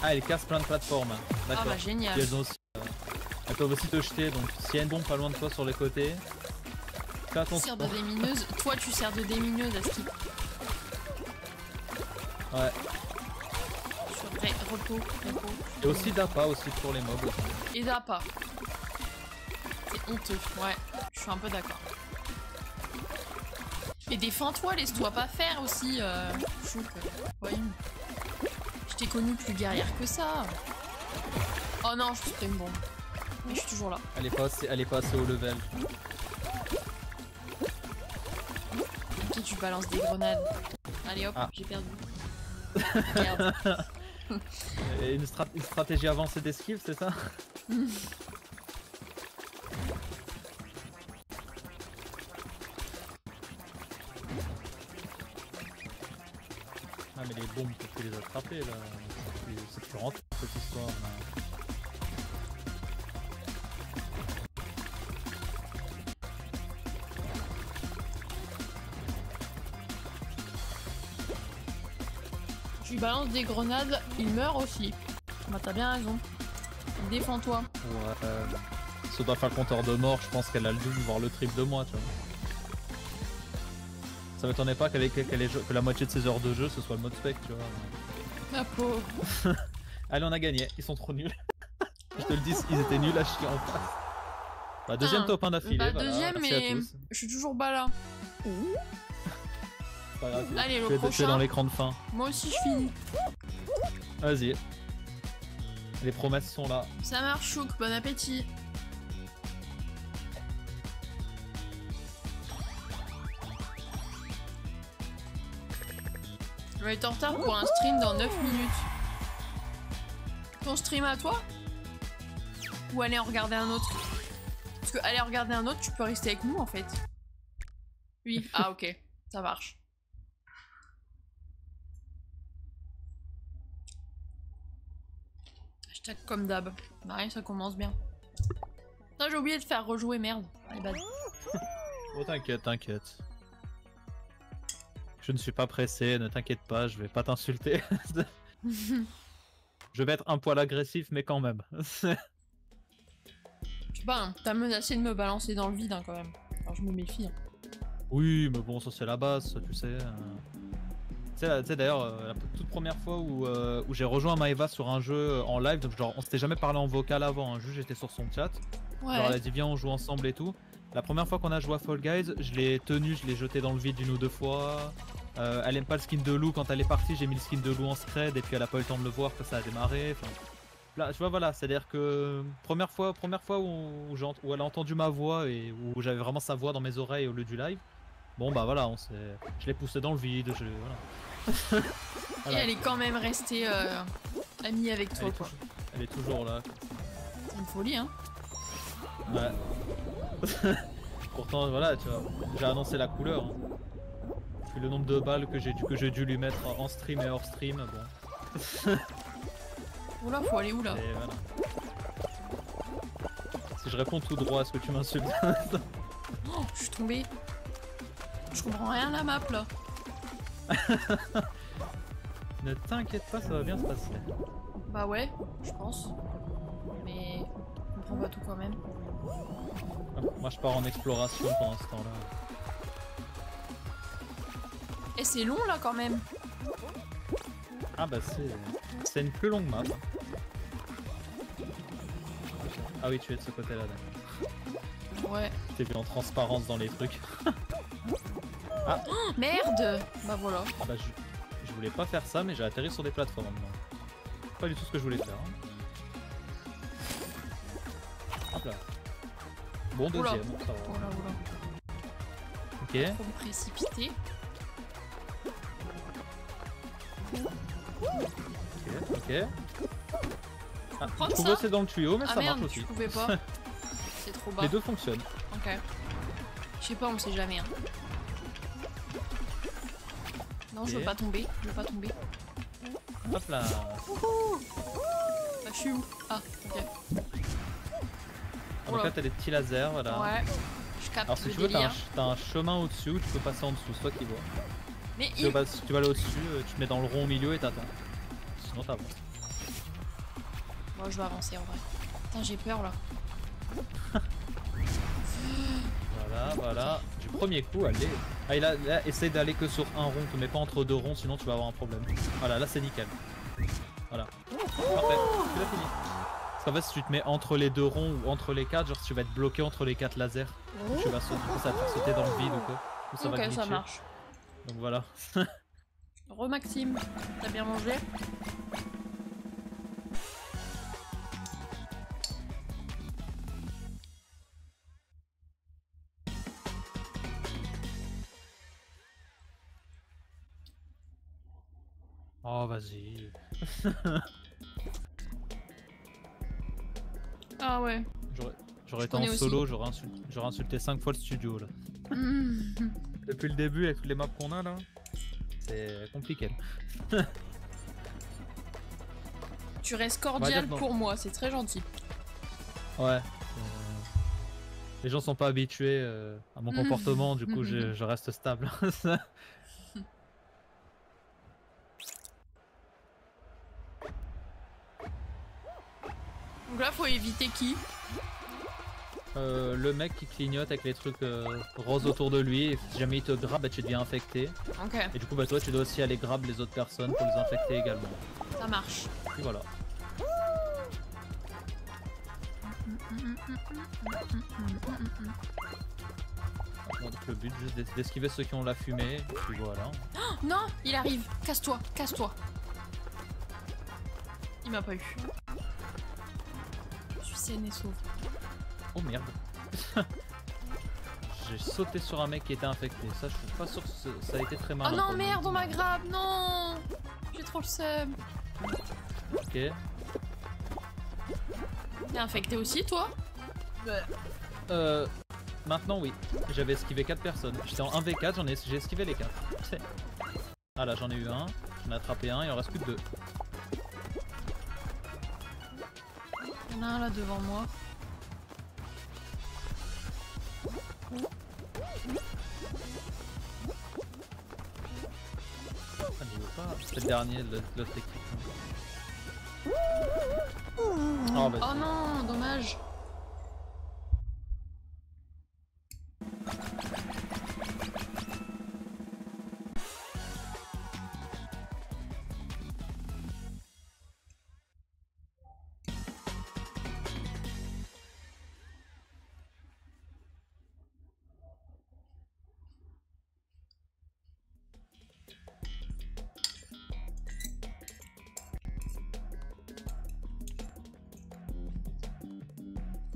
[SPEAKER 1] Ah, elles cassent plein de plateformes.
[SPEAKER 2] Ah bah génial.
[SPEAKER 1] Elles peuvent aussi te jeter, donc s'il y a une bombe pas loin de toi sur les côtés, fais attention.
[SPEAKER 2] Tu sers de démineuse. Toi, tu sers de démineuse à ce qui...
[SPEAKER 1] Ouais.
[SPEAKER 2] Sur repos.
[SPEAKER 1] Et aussi d'appât aussi pour les mobs.
[SPEAKER 2] Et d'appât. C'est honteux, ouais. Je suis un peu d'accord. Et défends-toi, laisse-toi pas faire aussi. Chouk. Ouais. Je t'ai connu plus guerrière que ça. Oh non, je suis une bombe. Mais je suis toujours là.
[SPEAKER 1] Elle est pas assez haut level.
[SPEAKER 2] Ok, tu balances des grenades. Allez hop, j'ai perdu. Merde.
[SPEAKER 1] Et une stratégie avancée d'esquive, c'est ça? Ah mais les bombes, faut les attraper là. C'est plus rentable cette histoire là.
[SPEAKER 2] Tu balances des grenades, il meurt aussi. Bah t'as bien raison. Défends-toi.
[SPEAKER 1] Ouais. Si on doit faire le compteur de mort, je pense qu'elle a le double, voire le triple de moi, tu vois. Ça m'étonnerait pas que la moitié de ses heures de jeu ce soit le mode spec, tu vois.
[SPEAKER 2] La pauvre.
[SPEAKER 1] Allez, on a gagné, ils sont trop nuls. Je te le dis, ils étaient nuls à chier en face. Bah, deuxième top 1 d'affilée.
[SPEAKER 2] Bah,
[SPEAKER 1] voilà,
[SPEAKER 2] deuxième, mais je suis toujours bas là.
[SPEAKER 1] Pas grave,
[SPEAKER 2] allez, le prochain.
[SPEAKER 1] Tu es dans l'écran de fin.
[SPEAKER 2] Moi aussi, je finis.
[SPEAKER 1] Vas-y. Les promesses sont là.
[SPEAKER 2] Ça marche, Chouk, bon appétit. Je vais être en retard pour un stream dans 9 minutes. Ton stream à toi? Ou aller en regarder un autre? Parce que aller en regarder un autre, tu peux rester avec nous en fait. Oui, ah ok, ça marche. Hashtag comme d'hab. Ouais, ça commence bien. Non, j'ai oublié de faire rejouer, merde.
[SPEAKER 1] Oh t'inquiète, t'inquiète. Je ne suis pas pressé, ne t'inquiète pas, je vais pas t'insulter. Je vais être un poil agressif, mais quand même.
[SPEAKER 2] Je sais pas, hein, t'as menacé de me balancer dans le vide hein, quand même. Alors je me méfie. Hein.
[SPEAKER 1] Oui, mais bon, ça c'est la base, ça, tu sais. Tu sais d'ailleurs, la toute première fois où j'ai rejoint Maeva sur un jeu en live, donc genre on s'était jamais parlé en vocal avant, hein, juste j'étais sur son chat.
[SPEAKER 2] Ouais.
[SPEAKER 1] Genre elle a dit viens on joue ensemble et tout. La première fois qu'on a joué à Fall Guys, je l'ai tenu, je l'ai jeté dans le vide une ou deux fois. Elle aime pas le skin de loup. Quand elle est partie, j'ai mis le skin de loup en scred et puis elle a pas eu le temps de le voir quand ça a démarré. Enfin, là, tu vois, voilà, c'est-à-dire que première fois où elle a entendu ma voix et où j'avais vraiment sa voix dans mes oreilles au lieu du live. Bon bah voilà, je l'ai poussé dans le vide. Voilà.
[SPEAKER 2] Voilà. Et elle est quand même restée amie avec toi, quoi.
[SPEAKER 1] Elle est toujours là.
[SPEAKER 2] C'est une folie, hein.
[SPEAKER 1] Ouais. Pourtant, voilà, tu vois, j'ai annoncé la couleur. Hein. Puis le nombre de balles que j'ai dû lui mettre en stream et hors stream, bon.
[SPEAKER 2] Oula, faut aller où là?
[SPEAKER 1] Et voilà. Si je réponds tout droit à ce que tu m'insultes.
[SPEAKER 2] Oh, je suis tombée. Je comprends rien à la map là.
[SPEAKER 1] Ne t'inquiète pas, ça va bien se passer.
[SPEAKER 2] Bah ouais, je pense. Mais je comprends pas tout quand même.
[SPEAKER 1] Moi je pars en exploration pendant ce temps-là.
[SPEAKER 2] Et c'est long là quand même.
[SPEAKER 1] Ah bah c'est une plus longue map. Ah oui, tu es de ce côté-là, d'accord.
[SPEAKER 2] Ouais.
[SPEAKER 1] Je t'ai vu en transparence dans les trucs.
[SPEAKER 2] Ah oh, merde. Bah voilà.
[SPEAKER 1] Bah je voulais pas faire ça, mais j'ai atterri sur des plateformes maintenant. Pas du tout ce que je voulais faire. Hein. Hop là. Bon, deuxième.
[SPEAKER 2] Oula.
[SPEAKER 1] Ça va.
[SPEAKER 2] Oula, oula.
[SPEAKER 1] Ok.
[SPEAKER 2] Trop précipité.
[SPEAKER 1] Ok. Ah, je
[SPEAKER 2] ça
[SPEAKER 1] pouvais c'est dans le tuyau, mais ça
[SPEAKER 2] merde,
[SPEAKER 1] marche aussi.
[SPEAKER 2] Je pouvais pas. C'est trop bas.
[SPEAKER 1] Les deux fonctionnent.
[SPEAKER 2] Ok. Je sais pas, on sait jamais. Hein. Non, okay. Je veux pas tomber. Je veux pas tomber.
[SPEAKER 1] Hop là.
[SPEAKER 2] Bah, je suis où? Ah, ok.
[SPEAKER 1] Donc là, t'as des petits lasers, voilà.
[SPEAKER 2] Ouais. Je capte.
[SPEAKER 1] Alors si tu veux, t'as un chemin au-dessus où tu peux passer en dessous, c'est toi qui vois.
[SPEAKER 2] Mais
[SPEAKER 1] si tu vas aller au-dessus, tu te mets dans le rond au milieu et t'attends. Sinon t'avances.
[SPEAKER 2] Moi je vais avancer en vrai. Putain, j'ai peur là.
[SPEAKER 1] Voilà. Du premier coup, allez. Ah, là, essaye d'aller que sur un rond, te mets pas entre deux ronds, sinon tu vas avoir un problème. Voilà, là c'est nickel. Voilà. Parfait, tu l'as fini. Parce qu'en fait, si tu te mets entre les deux ronds ou entre les quatre, genre si tu vas être bloqué entre les quatre lasers, tu vas sauter, ça va te faire sauter dans le vide ou quoi. Ou ça va glitcher.
[SPEAKER 2] Ça marche.
[SPEAKER 1] Donc voilà.
[SPEAKER 2] Maxime, t'as bien mangé?
[SPEAKER 1] Oh vas-y.
[SPEAKER 2] Ah ouais.
[SPEAKER 1] J'aurais été en solo, j'aurais insulté 5 fois le studio là. Depuis le début avec toutes les maps qu'on a là, c'est compliqué.
[SPEAKER 2] Tu restes cordial pour moi, c'est très gentil.
[SPEAKER 1] Ouais. Les gens sont pas habitués à mon comportement, du coup je reste stable.
[SPEAKER 2] Donc là faut éviter qui?
[SPEAKER 1] Le mec qui clignote avec les trucs roses autour de lui, et si jamais il te grabe, bah, tu deviens infecté.
[SPEAKER 2] Ok.
[SPEAKER 1] Et du coup bah toi tu dois aussi aller grab les autres personnes pour les infecter également.
[SPEAKER 2] Ça marche.
[SPEAKER 1] Et voilà. Donc le but juste d'esquiver ceux qui ont la fumée, et puis voilà.
[SPEAKER 2] Oh, non, il arrive, casse-toi, casse-toi. Il m'a pas eu. Je suis saine et sauve.
[SPEAKER 1] Oh merde. J'ai sauté sur un mec qui était infecté, ça je suis pas sûr que ça a été très mal.
[SPEAKER 2] Oh non merde, on m'a grab, non. J'ai trop le seum.
[SPEAKER 1] Ok.
[SPEAKER 2] T'es infecté aussi toi?
[SPEAKER 1] Maintenant oui. J'avais esquivé 4 personnes. J'étais en 1v4, j'ai esquivé les 4. Ah là j'en ai eu un, j'en ai attrapé un, il en reste plus que 2.
[SPEAKER 2] Il y en a un là devant moi.
[SPEAKER 1] Ah mais il veut pas. C'est le dernier de l'autre équipe. Oh, bah,
[SPEAKER 2] oh non, dommage.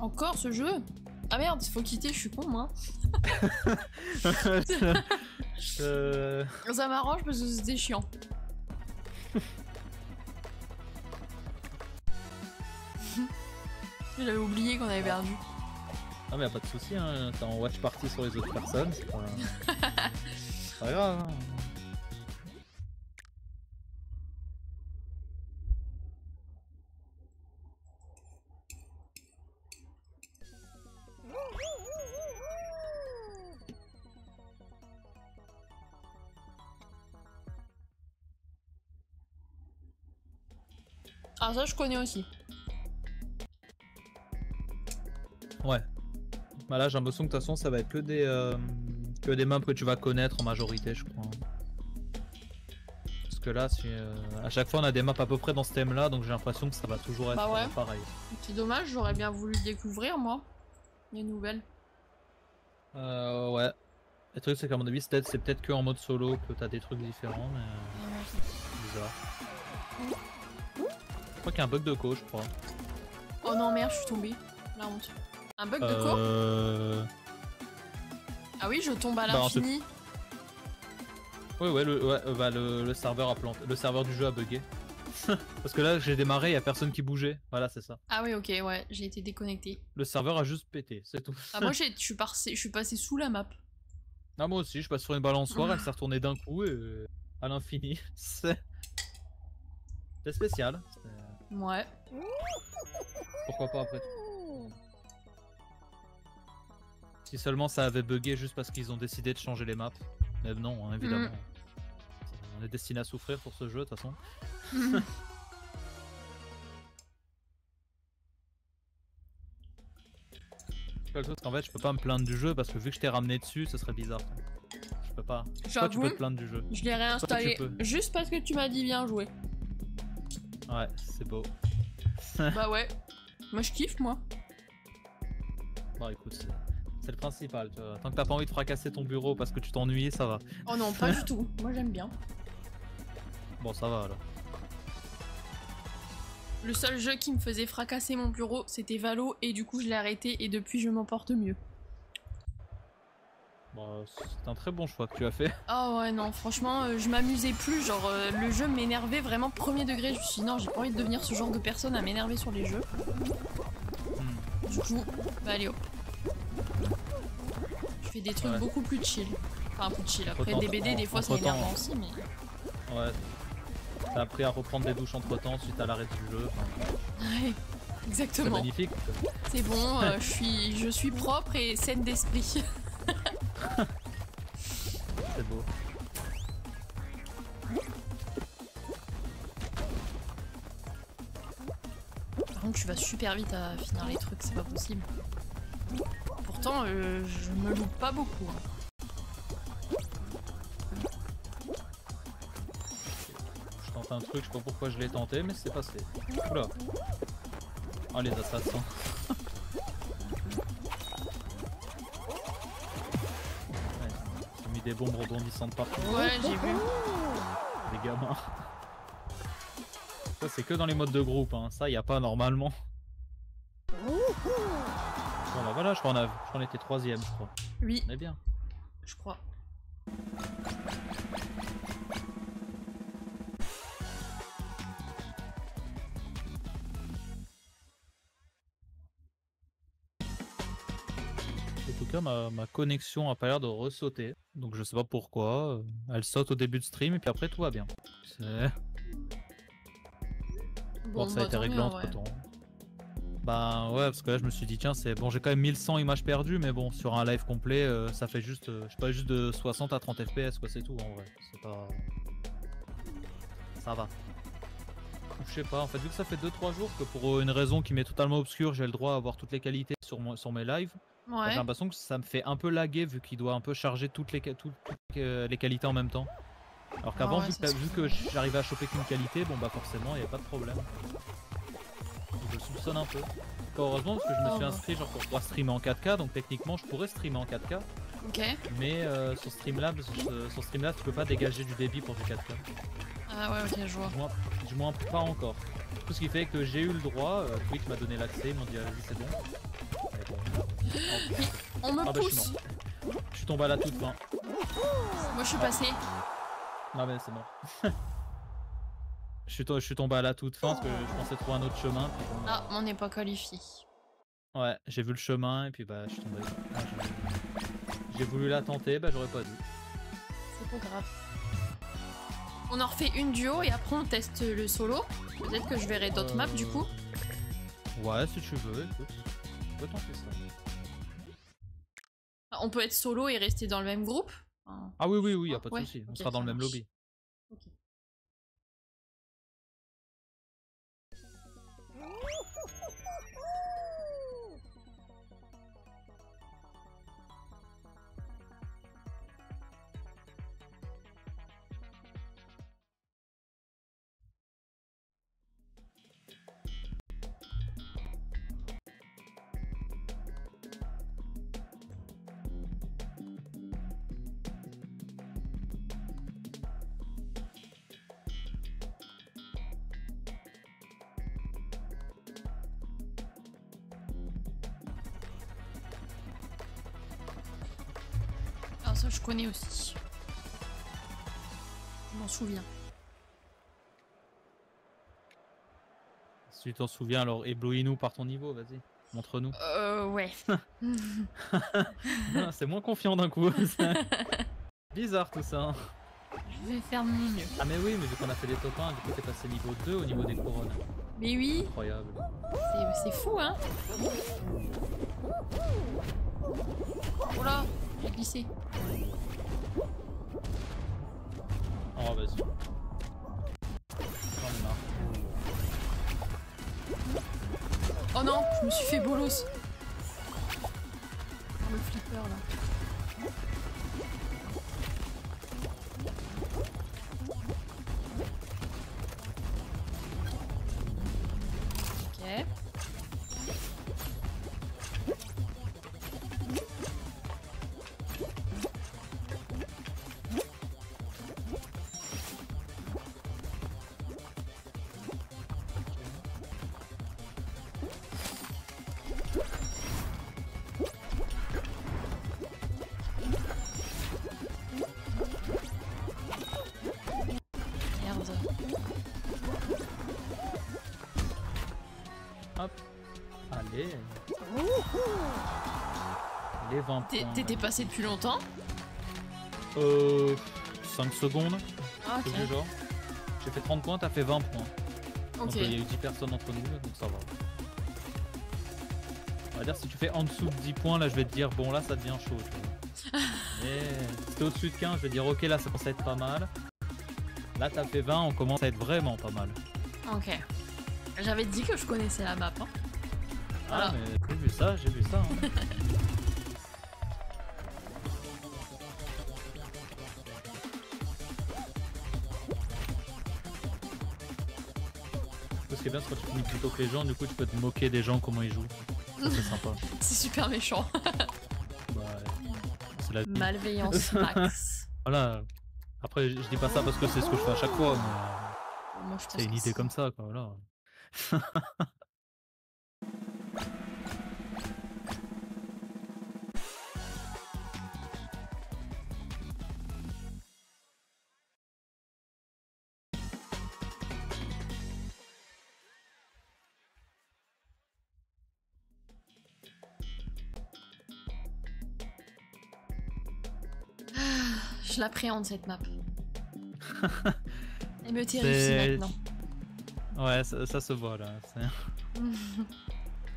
[SPEAKER 2] Encore ce jeu? Ah merde, faut quitter, je suis con moi. Ça m'arrange parce que c'était chiant. J'avais oublié qu'on avait perdu.
[SPEAKER 1] Ah mais y'a pas de soucis, hein. T'es en watch party sur les autres personnes, c'est pas grave. Hein.
[SPEAKER 2] Ah ça je connais aussi.
[SPEAKER 1] Ouais. Bah là j'ai l'impression que de toute façon ça va être que des maps que tu vas connaître en majorité je crois. Parce que là à chaque fois on a des maps à peu près dans ce thème là donc j'ai l'impression que ça va toujours être pareil.
[SPEAKER 2] C'est dommage, j'aurais bien voulu découvrir moi les nouvelles.
[SPEAKER 1] Ouais. Le truc c'est qu'à mon avis c'est peut-être que en mode solo que t'as des trucs différents mais c'est bizarre. Je crois qu'il y a un bug de co je crois.
[SPEAKER 2] Oh non merde je suis tombée, la honte. Un bug de co? Ah oui je tombe à l'infini.
[SPEAKER 1] Ouais le serveur a planté, le serveur du jeu a bugué. Parce que là j'ai démarré, il y a personne qui bougeait. Voilà c'est ça.
[SPEAKER 2] Ah oui ok ouais, j'ai été déconnecté.
[SPEAKER 1] Le serveur a juste pété, c'est tout.
[SPEAKER 2] Ah moi je suis passé sous la map.
[SPEAKER 1] Ah moi aussi, je passe sur une balançoire, elle s'est retournée d'un coup et à l'infini. C'est spécial.
[SPEAKER 2] Ouais.
[SPEAKER 1] Pourquoi pas après tout. Si seulement ça avait bugué juste parce qu'ils ont décidé de changer les maps. Mais non, hein, évidemment. On est destiné à souffrir pour ce jeu de toute façon. Le truc, en fait, je peux pas me plaindre du jeu parce que vu que je t'ai ramené dessus, ce serait bizarre. Je peux pas. Toi, tu peux te plaindre du jeu.
[SPEAKER 2] Je l'ai réinstallé juste parce que tu m'as dit bien joué.
[SPEAKER 1] Ouais, c'est beau.
[SPEAKER 2] Bah ouais. Moi je kiffe moi.
[SPEAKER 1] Bon écoute, c'est le principal. Tu vois. Tant que t'as pas envie de fracasser ton bureau parce que tu t'ennuies, ça va.
[SPEAKER 2] Oh non, pas du tout. Moi j'aime bien.
[SPEAKER 1] Bon, ça va alors.
[SPEAKER 2] Le seul jeu qui me faisait fracasser mon bureau, c'était Valo, et du coup je l'ai arrêté, et depuis je m'en porte mieux.
[SPEAKER 1] Bon, c'est un très bon choix que tu as fait.
[SPEAKER 2] Oh ouais, non, franchement, je m'amusais plus, genre, le jeu m'énervait vraiment premier degré, je me suis dit non, j'ai pas envie de devenir ce genre de personne à m'énerver sur les jeux. Du coup, bah allez hop. Je fais des trucs beaucoup plus chill. Enfin, plus chill, après des BD, des fois c'est énervant aussi, mais...
[SPEAKER 1] Ouais. T'as appris à reprendre des douches entre temps suite à l'arrêt du jeu.
[SPEAKER 2] Ouais, exactement.
[SPEAKER 1] C'est magnifique.
[SPEAKER 2] C'est bon, je suis propre et saine d'esprit.
[SPEAKER 1] C'est beau.
[SPEAKER 2] Par contre, tu vas super vite à finir les trucs, c'est pas possible. Pourtant, je me loupe pas beaucoup. Hein.
[SPEAKER 1] Je tente un truc, je sais pas pourquoi je l'ai tenté, mais c'est passé. Oula. Oh les assassins. J'ai mis des bombes rebondissantes partout.
[SPEAKER 2] Ouais, j'ai vu.
[SPEAKER 1] Les gamins. Ça c'est que dans les modes de groupe, hein. Ça y a pas normalement. Bon bah voilà, je crois qu'on était 3ème, je crois.
[SPEAKER 2] Oui.
[SPEAKER 1] On est bien.
[SPEAKER 2] Je crois.
[SPEAKER 1] En tout cas, ma connexion a pas l'air de ressauter. Donc je sais pas pourquoi. Elle saute au début de stream et puis après tout va bien. Bon, ça a été réglé entre temps. Bah ouais, parce que là je me suis dit tiens, c'est bon, j'ai quand même 1100 images perdues, mais bon, sur un live complet, ça fait juste, je sais pas, juste de 60 à 30 fps quoi, c'est tout en vrai. C'est pas... Ça va. Je sais pas, en fait, vu que ça fait 2-3 jours que pour une raison qui m'est totalement obscure, j'ai le droit à avoir toutes les qualités sur mes lives.
[SPEAKER 2] Ouais.
[SPEAKER 1] J'ai l'impression que ça me fait un peu laguer vu qu'il doit un peu charger toutes les qualités en même temps. Alors qu'avant, vu que j'arrivais à choper qu'une qualité, bon bah forcément, il n'y avait pas de problème. Je soupçonne un peu. Heureusement parce que je me suis inscrit genre pour pouvoir streamer en 4K, donc techniquement je pourrais streamer en 4K.
[SPEAKER 2] Ok.
[SPEAKER 1] Mais sur Streamlabs, tu peux pas dégager du débit pour du 4K.
[SPEAKER 2] Ah ouais, ok, je vois.
[SPEAKER 1] Du moins pas encore. Tout ce qui fait que j'ai eu le droit, Twitch m'a donné l'accès, ils m'ont dit allez c'est bon.
[SPEAKER 2] On me pousse.
[SPEAKER 1] Je suis tombé à la toute fin.
[SPEAKER 2] Moi je suis passé.
[SPEAKER 1] Non mais c'est mort. Je suis tombé à la toute fin parce que je pensais trouver un autre chemin. Puis bon,
[SPEAKER 2] ah, on n'est pas qualifié.
[SPEAKER 1] Ouais, j'ai vu le chemin et puis bah je suis tombé. J'ai voulu la tenter, bah j'aurais pas dû.
[SPEAKER 2] C'est pas grave. On en refait une duo et après on teste le solo. Peut-être que je verrai d'autres maps du coup.
[SPEAKER 1] Ouais, si tu veux, écoute. On peut tenter ça.
[SPEAKER 2] On peut être solo et rester dans le même groupe. Enfin...
[SPEAKER 1] Ah oui, y a pas de souci. On sera dans le même lobby.
[SPEAKER 2] Okay. Ça je connais aussi. Je m'en souviens.
[SPEAKER 1] Si tu t'en souviens, alors éblouis-nous par ton niveau, vas-y. Montre-nous.
[SPEAKER 2] Ouais.
[SPEAKER 1] C'est moins confiant d'un coup. Bizarre tout ça.
[SPEAKER 2] Je vais faire mon mieux.
[SPEAKER 1] Ah mais oui, mais vu qu'on a fait les top 1, du coup t'es passé niveau 2 au niveau des couronnes.
[SPEAKER 2] Mais oui.
[SPEAKER 1] Incroyable.
[SPEAKER 2] C'est fou hein. Oh là, j'ai glissé.
[SPEAKER 1] Oh vas-y. J'en ai marre.
[SPEAKER 2] Oh non, je me suis fait bolos. Le flipper là. Ok.
[SPEAKER 1] Hop. Allez. Les 20 points.
[SPEAKER 2] T'étais passé depuis longtemps?
[SPEAKER 1] 5 secondes.
[SPEAKER 2] Ah, ok.
[SPEAKER 1] Genre. J'ai fait 30 points, t'as fait 20 points.
[SPEAKER 2] Ok.
[SPEAKER 1] Donc il y a eu 10 personnes entre nous, donc ça va. On va dire si tu fais en dessous de 10 points, là je vais te dire bon là ça devient chaud. Tu vois. Et si t'es au-dessus de 15, je vais dire ok là ça commence à être pas mal. Là t'as fait 20, on commence à être vraiment pas mal.
[SPEAKER 2] Ok. J'avais dit que je connaissais la map. Hein. Voilà.
[SPEAKER 1] Ah mais j'ai vu ça, Hein. Ce qui est bien, c'est quand tu finis plutôt que les gens, du coup tu peux te moquer des gens comment ils jouent. Ça c'est sympa.
[SPEAKER 2] C'est super méchant.
[SPEAKER 1] Bah, c'est la vie.
[SPEAKER 2] Malveillance max.
[SPEAKER 1] Voilà. Après je dis pas ça parce que c'est ce que je fais à chaque fois, mais c'est une idée comme ça quoi, voilà.
[SPEAKER 2] Je l'appréhende cette map. Elle me terrifie maintenant.
[SPEAKER 1] Ouais, ça se voit là.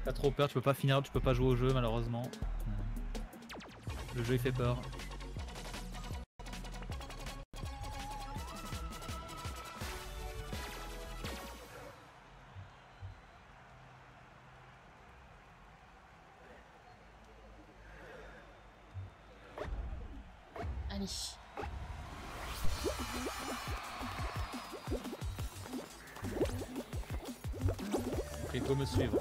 [SPEAKER 1] T'as trop peur, tu peux pas finir, tu peux pas jouer au jeu malheureusement. Le jeu il fait peur.
[SPEAKER 2] Allez.
[SPEAKER 1] Ok, go me suivre.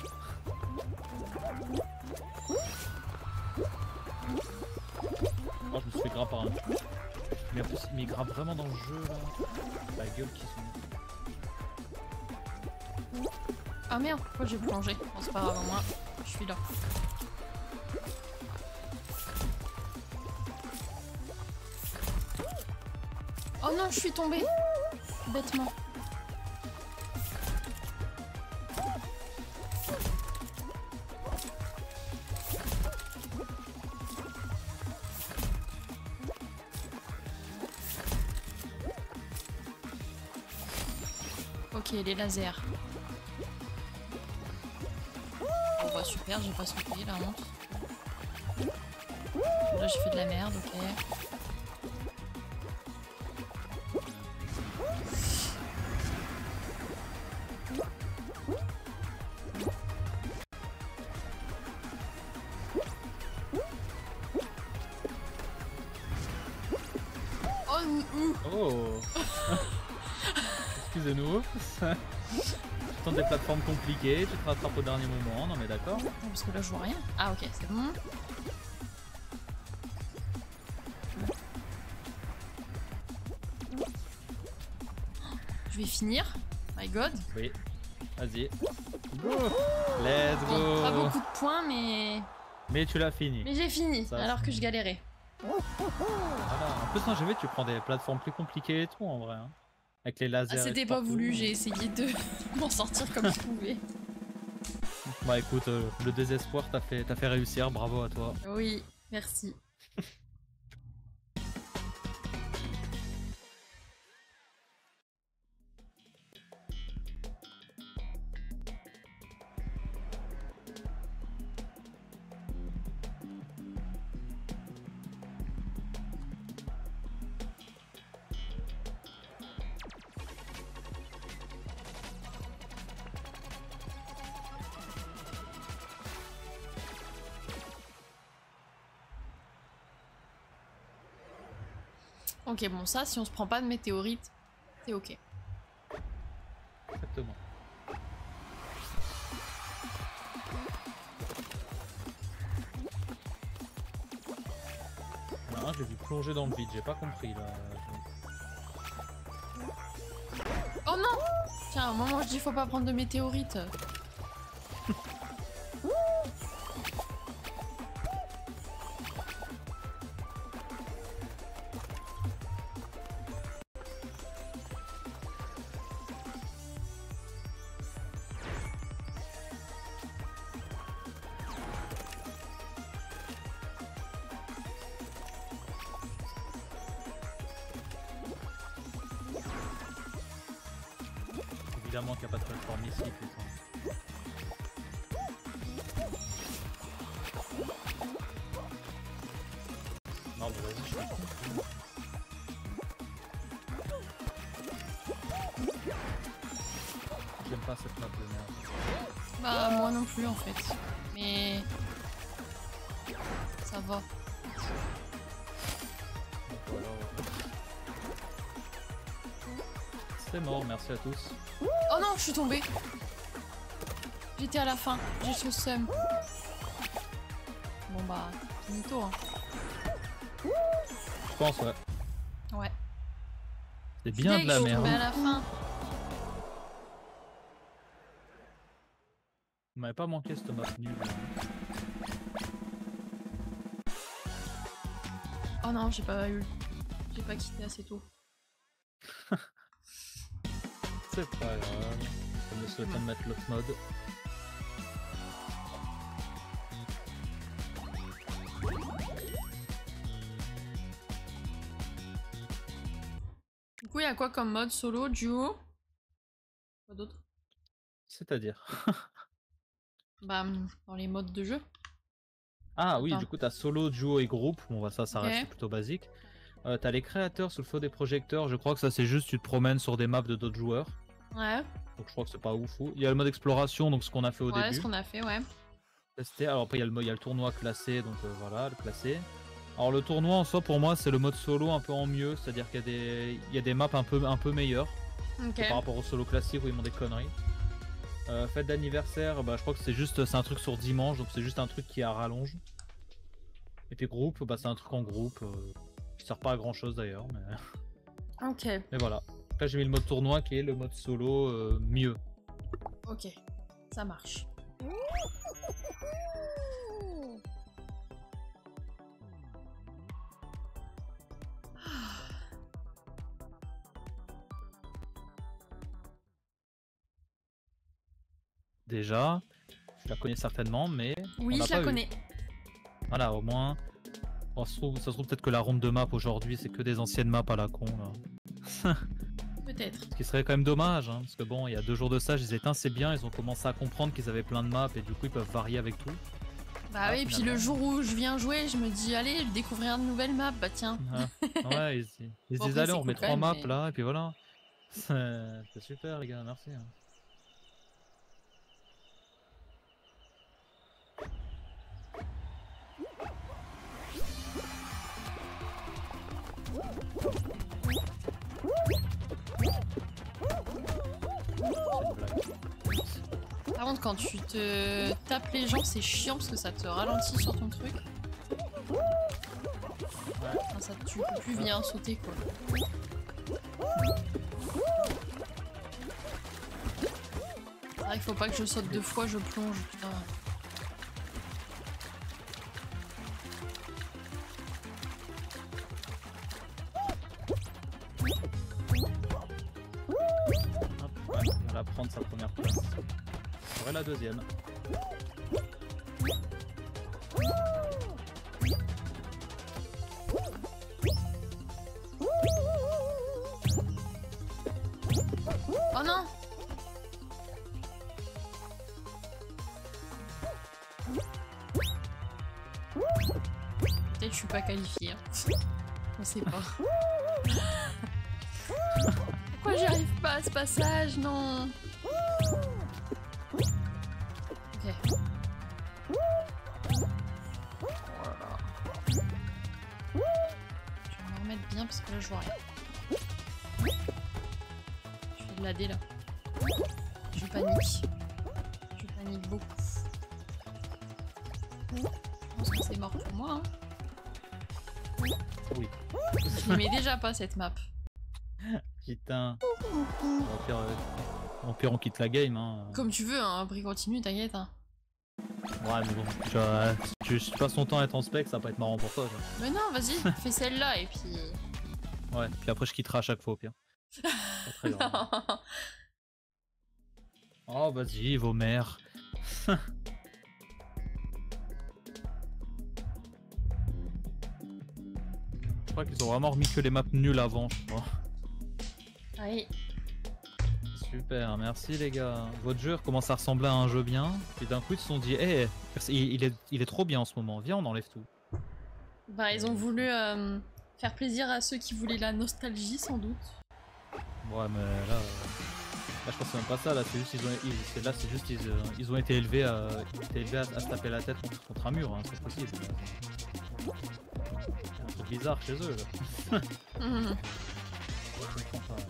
[SPEAKER 1] Oh, je me suis fait grave par un. Mais en plus, il grimpe vraiment dans le jeu là. La gueule qui sont.
[SPEAKER 2] Ah merde, pourquoi j'ai plongé? Bon, c'est pas grave, moi, je suis là. Oh non, je suis tombée. Bêtement. Ok, les lasers. Oh bah super, j'ai pas sauté, la honte. Là j'ai fait de la merde, ok.
[SPEAKER 1] Oh. Excusez-nous. Tu tentes des plateformes compliquées, tu te rattrapes au dernier moment, non mais d'accord.
[SPEAKER 2] Parce que là je vois rien. Ah ok, c'est bon. Je vais finir. My god.
[SPEAKER 1] Oui. Vas-y. Go. Let's go.
[SPEAKER 2] Bon, pas beaucoup de points mais...
[SPEAKER 1] Mais tu l'as fini.
[SPEAKER 2] Mais j'ai fini,
[SPEAKER 1] ça,
[SPEAKER 2] alors que je galérais.
[SPEAKER 1] Voilà. En plus, non, j'ai vu, tu prends des plateformes plus compliquées et tout en vrai. Hein. Avec les lasers.
[SPEAKER 2] Ah, c'était pas voulu, j'ai essayé de m'en sortir comme je pouvais.
[SPEAKER 1] Bah écoute, le désespoir t'a fait réussir, bravo à toi.
[SPEAKER 2] Oui, merci. Ok, bon ça, si on se prend pas de météorite, c'est ok.
[SPEAKER 1] Exactement. Non, j'ai dû plonger dans le vide, j'ai pas compris là.
[SPEAKER 2] Oh non! Tiens, à un moment je dis faut pas prendre de météorite.
[SPEAKER 1] Évidemment qu'il n'y a pas de plateforme ici, putain. Non, mais vas-y, je suis con. J'aime pas cette map de merde.
[SPEAKER 2] Bah, moi non plus en fait. Mais. Ça va.
[SPEAKER 1] Voilà. C'est mort, merci à tous.
[SPEAKER 2] Oh non, je suis tombée. J'étais à la fin, j'ai ce seum. Bon bah, finito hein.
[SPEAKER 1] Je pense, ouais.
[SPEAKER 2] Ouais.
[SPEAKER 1] C'est bien de la
[SPEAKER 2] Je suis
[SPEAKER 1] merde.
[SPEAKER 2] tombée à la fin.
[SPEAKER 1] Vous m'avez pas manqué cette map nulle.
[SPEAKER 2] Oh non, j'ai pas eu. J'ai pas quitté assez tôt.
[SPEAKER 1] C'est pas grave. Je me souhaite de mettre l'autre mode.
[SPEAKER 2] Du coup, il y a quoi comme mode solo, duo? Quoi d'autre?
[SPEAKER 1] C'est-à-dire
[SPEAKER 2] Bah, dans les modes de jeu.
[SPEAKER 1] Ah oui,
[SPEAKER 2] Attends.
[SPEAKER 1] du coup t'as solo, duo et groupe. Bon bah ça
[SPEAKER 2] Ok.
[SPEAKER 1] reste plutôt basique. T'as les créateurs sous le feu des projecteurs. Je crois que ça c'est juste tu te promènes sur des maps de d'autres joueurs.
[SPEAKER 2] Ouais.
[SPEAKER 1] Donc je crois que c'est pas ouf. Il y a le mode exploration, donc ce qu'on a fait au
[SPEAKER 2] Ouais,
[SPEAKER 1] début.
[SPEAKER 2] ce qu'on a fait, ouais.
[SPEAKER 1] Tester. Alors après il y a le tournoi classé, donc voilà, le classé. Alors le tournoi en soi pour moi c'est le mode solo un peu en mieux, c'est-à-dire qu'il y a des maps un peu meilleures
[SPEAKER 2] Ok.
[SPEAKER 1] par rapport au solo classique où ils m'ont des conneries. Fête d'anniversaire, bah je crois que c'est un truc sur dimanche, donc c'est juste un truc qui a rallonge. Et puis groupe, bah c'est un truc en groupe, qui sert pas à grand chose d'ailleurs, mais...
[SPEAKER 2] Ok.
[SPEAKER 1] mais voilà. Là j'ai mis le mode tournoi qui est le mode solo mieux.
[SPEAKER 2] Ok. Ça marche.
[SPEAKER 1] déjà. Tu la connais certainement, mais...
[SPEAKER 2] Oui, je la connais.
[SPEAKER 1] Voilà, au moins... Bon, ça se trouve peut-être que la ronde de map aujourd'hui, c'est que des anciennes maps à la con, là.
[SPEAKER 2] Peut-être.
[SPEAKER 1] Ce qui serait quand même dommage, hein, parce que bon, il y a 2 jours de ça, je disais, c'est bien, ils ont commencé à comprendre qu'ils avaient plein de maps, et du coup, ils peuvent varier avec tout.
[SPEAKER 2] Bah oui, et puis le jour où je viens jouer, je me dis, allez, découvrir de nouvelles maps, bah tiens.
[SPEAKER 1] Ouais, ils se disent, allez, on remet 3 maps, là, et puis voilà. C'est super, les gars, merci.
[SPEAKER 2] Par contre, quand tu te tapes les gens, c'est chiant parce que ça te ralentit sur ton truc. Enfin, ça, tu peux plus venir sauter quoi. C'est vrai qu'il faut pas que je saute 2 fois, je plonge. Putain.
[SPEAKER 1] On va prendre sa première place. J'aurai la deuxième.
[SPEAKER 2] Oh non! Peut-être que je suis pas qualifiée. On sait pas. Pourquoi j'y arrive pas à ce passage? Non! Ok. Voilà. Je vais me remettre bien parce que là je vois rien. Je fais de la D là. Je panique. Je panique beaucoup. Je pense que c'est mort pour moi. Hein.
[SPEAKER 1] Oui.
[SPEAKER 2] Je l'aimais déjà pas cette map.
[SPEAKER 1] Putain. Au pire, on quitte la game. Hein.
[SPEAKER 2] Comme tu veux, hein, après continue, t'inquiète. Hein.
[SPEAKER 1] Ouais, mais bon, tu passes ton temps à être en spec, ça va pas être marrant pour toi. Genre.
[SPEAKER 2] Mais non, vas-y, fais celle-là et puis.
[SPEAKER 1] Ouais, puis après je quitterai à chaque fois au pire. Pas très grave. Oh, vas-y, vos mères. Je crois qu'ils ont vraiment remis que les maps nulles avant, je crois.
[SPEAKER 2] Oui.
[SPEAKER 1] Super, merci les gars. Votre jeu commence à ressembler à un jeu bien. Et d'un coup ils se sont dit, hey, il est trop bien en ce moment, viens on enlève tout.
[SPEAKER 2] Bah ils ont voulu faire plaisir à ceux qui voulaient la nostalgie sans doute.
[SPEAKER 1] Ouais mais là je pense que c'est même pas ça, là c'est juste ils ont été élevés à se taper la tête contre un mur, hein, c'est possible. C'est un truc bizarre chez eux là. Je comprends pas.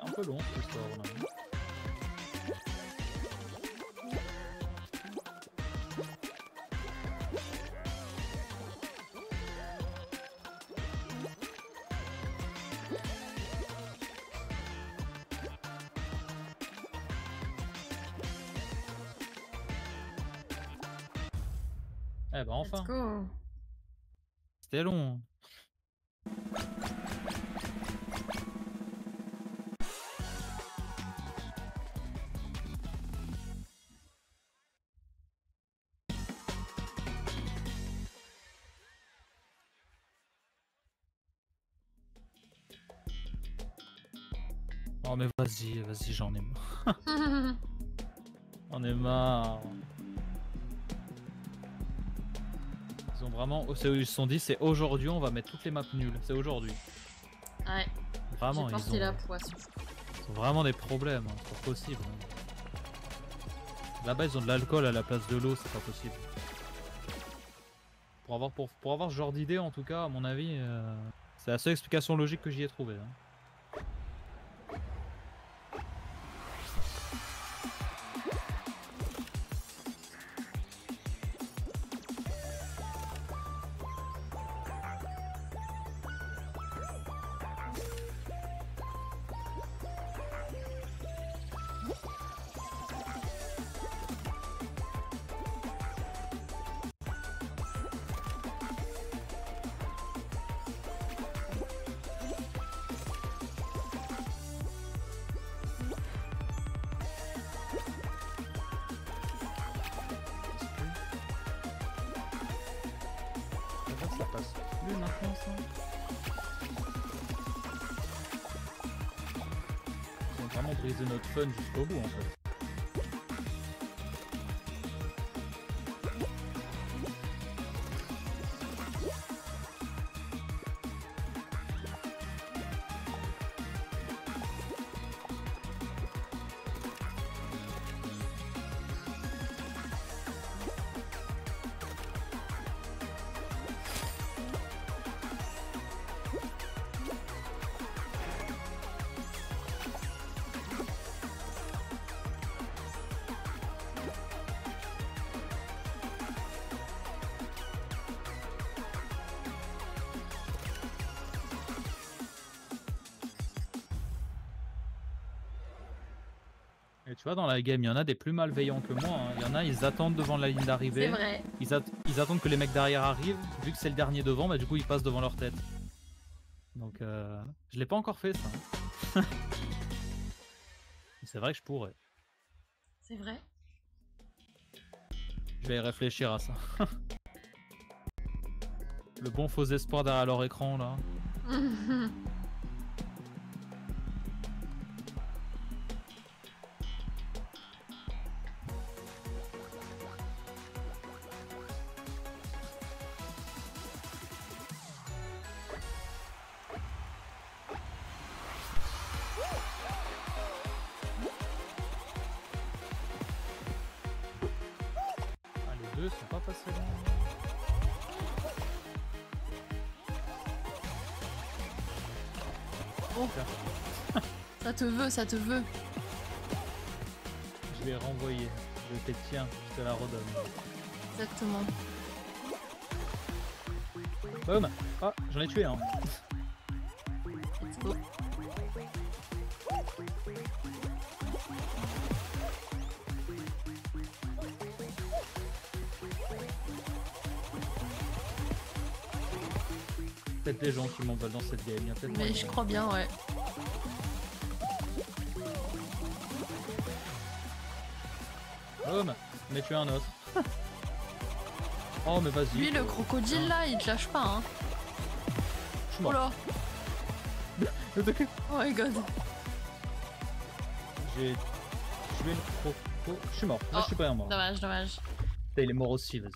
[SPEAKER 1] Un peu long cette histoire là. Eh ben enfin. C'était long. Oh mais vas-y, j'en ai marre. On est marre. Ils ont vraiment... Ils se sont dit c'est aujourd'hui on va mettre toutes les maps nulles. C'est aujourd'hui.
[SPEAKER 2] Ouais.
[SPEAKER 1] Vraiment,
[SPEAKER 2] j'ai porté la poisse.
[SPEAKER 1] Ils ont vraiment des problèmes, hein. C'est pas possible. Là-bas ils ont de l'alcool à la place de l'eau, c'est pas possible. Pour avoir ce genre d'idée en tout cas, à mon avis, c'est la seule explication logique que j'y ai trouvée. Hein. Ça passe plus maintenant ça. Ils ont vraiment brisé notre fun jusqu'au bout en fait. Et tu vois, dans la game, il y en a des plus malveillants que moi. Hein. Il y en a, ils attendent devant la ligne d'arrivée.
[SPEAKER 2] C'est vrai.
[SPEAKER 1] Ils attendent que les mecs derrière arrivent. Vu que c'est le dernier devant, bah, du coup, ils passent devant leur tête. Donc, je l'ai pas encore fait, ça. C'est vrai que je pourrais.
[SPEAKER 2] C'est vrai.
[SPEAKER 1] Je vais y réfléchir à ça. Le bon faux espoir derrière leur écran, là. Sont pas passés là.
[SPEAKER 2] Oh. Ça te veut, ça te veut.
[SPEAKER 1] Je vais renvoyer. Je te tiens, je te la redonne.
[SPEAKER 2] Exactement.
[SPEAKER 1] Boum. Ah, j'en ai tué un.
[SPEAKER 2] Let's go.
[SPEAKER 1] Peut-être des gens qui m'en veulent dans cette game.
[SPEAKER 2] Mais je crois bien, ouais.
[SPEAKER 1] Boum. Mais tu as un autre. Oh mais vas-y.
[SPEAKER 2] Lui le crocodile là, il te lâche pas hein.
[SPEAKER 1] Je suis mort.
[SPEAKER 2] Oh là. Oh my god.
[SPEAKER 1] J'ai tué le croco. Je suis mort. Là, je suis pas mort.
[SPEAKER 2] Dommage, dommage.
[SPEAKER 1] Il est mort aussi, vas-y.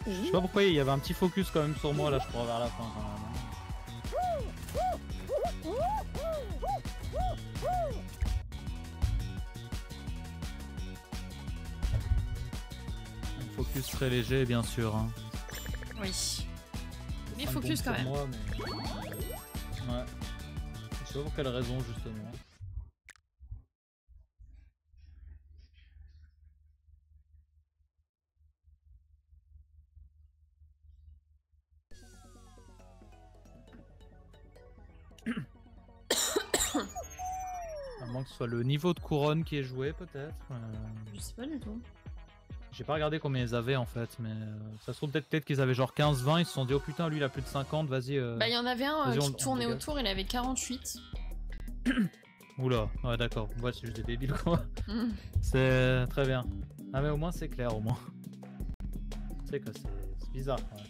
[SPEAKER 1] Je sais pas pourquoi il y avait un petit focus quand même sur moi là, je crois, vers la fin quand même. Un focus très léger, bien sûr. Hein.
[SPEAKER 2] Oui. Mais focus quand même.
[SPEAKER 1] Moi, mais... Ouais. Je sais pas pour quelle raison justement. À moins que ce soit le niveau de couronne qui est joué peut-être.
[SPEAKER 2] Je sais pas du tout.
[SPEAKER 1] J'ai pas regardé combien ils avaient en fait, mais ça se trouve peut-être qu'ils avaient genre 15-20, ils se sont dit oh putain lui il a plus de 50, vas-y.
[SPEAKER 2] Bah il y en avait un qui tournait autour, il avait 48.
[SPEAKER 1] Oula, ouais d'accord, ouais, c'est juste des débiles quoi. C'est très bien. Ah mais au moins c'est clair au moins. Tu sais que c'est bizarre quand même.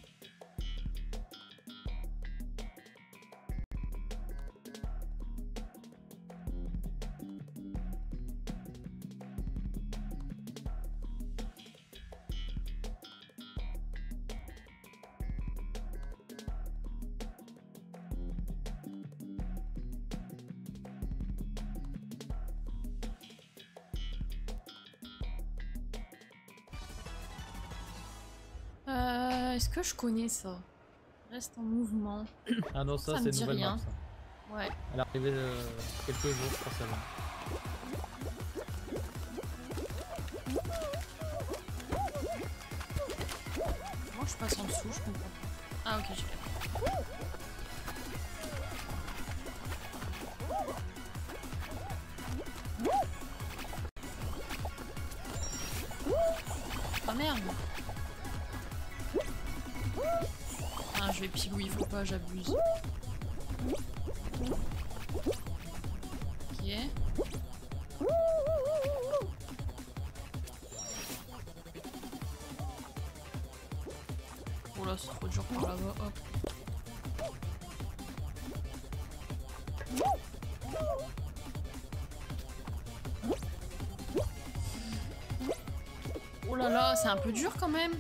[SPEAKER 2] Est-ce que je connais ça? Reste en mouvement.
[SPEAKER 1] Ah non, ça c'est une nouvelle map. Ça.
[SPEAKER 2] Ouais.
[SPEAKER 1] Elle est arrivée quelques jours, je pense avant.
[SPEAKER 2] Comment je passe en dessous, je comprends pas. Ah ok, j'ai capté. Ah merde. Ah je vais pile où il faut pas, j'abuse. Ok. Oh là c'est trop dur par là-bas, hop. Oh là là, c'est un peu dur quand même.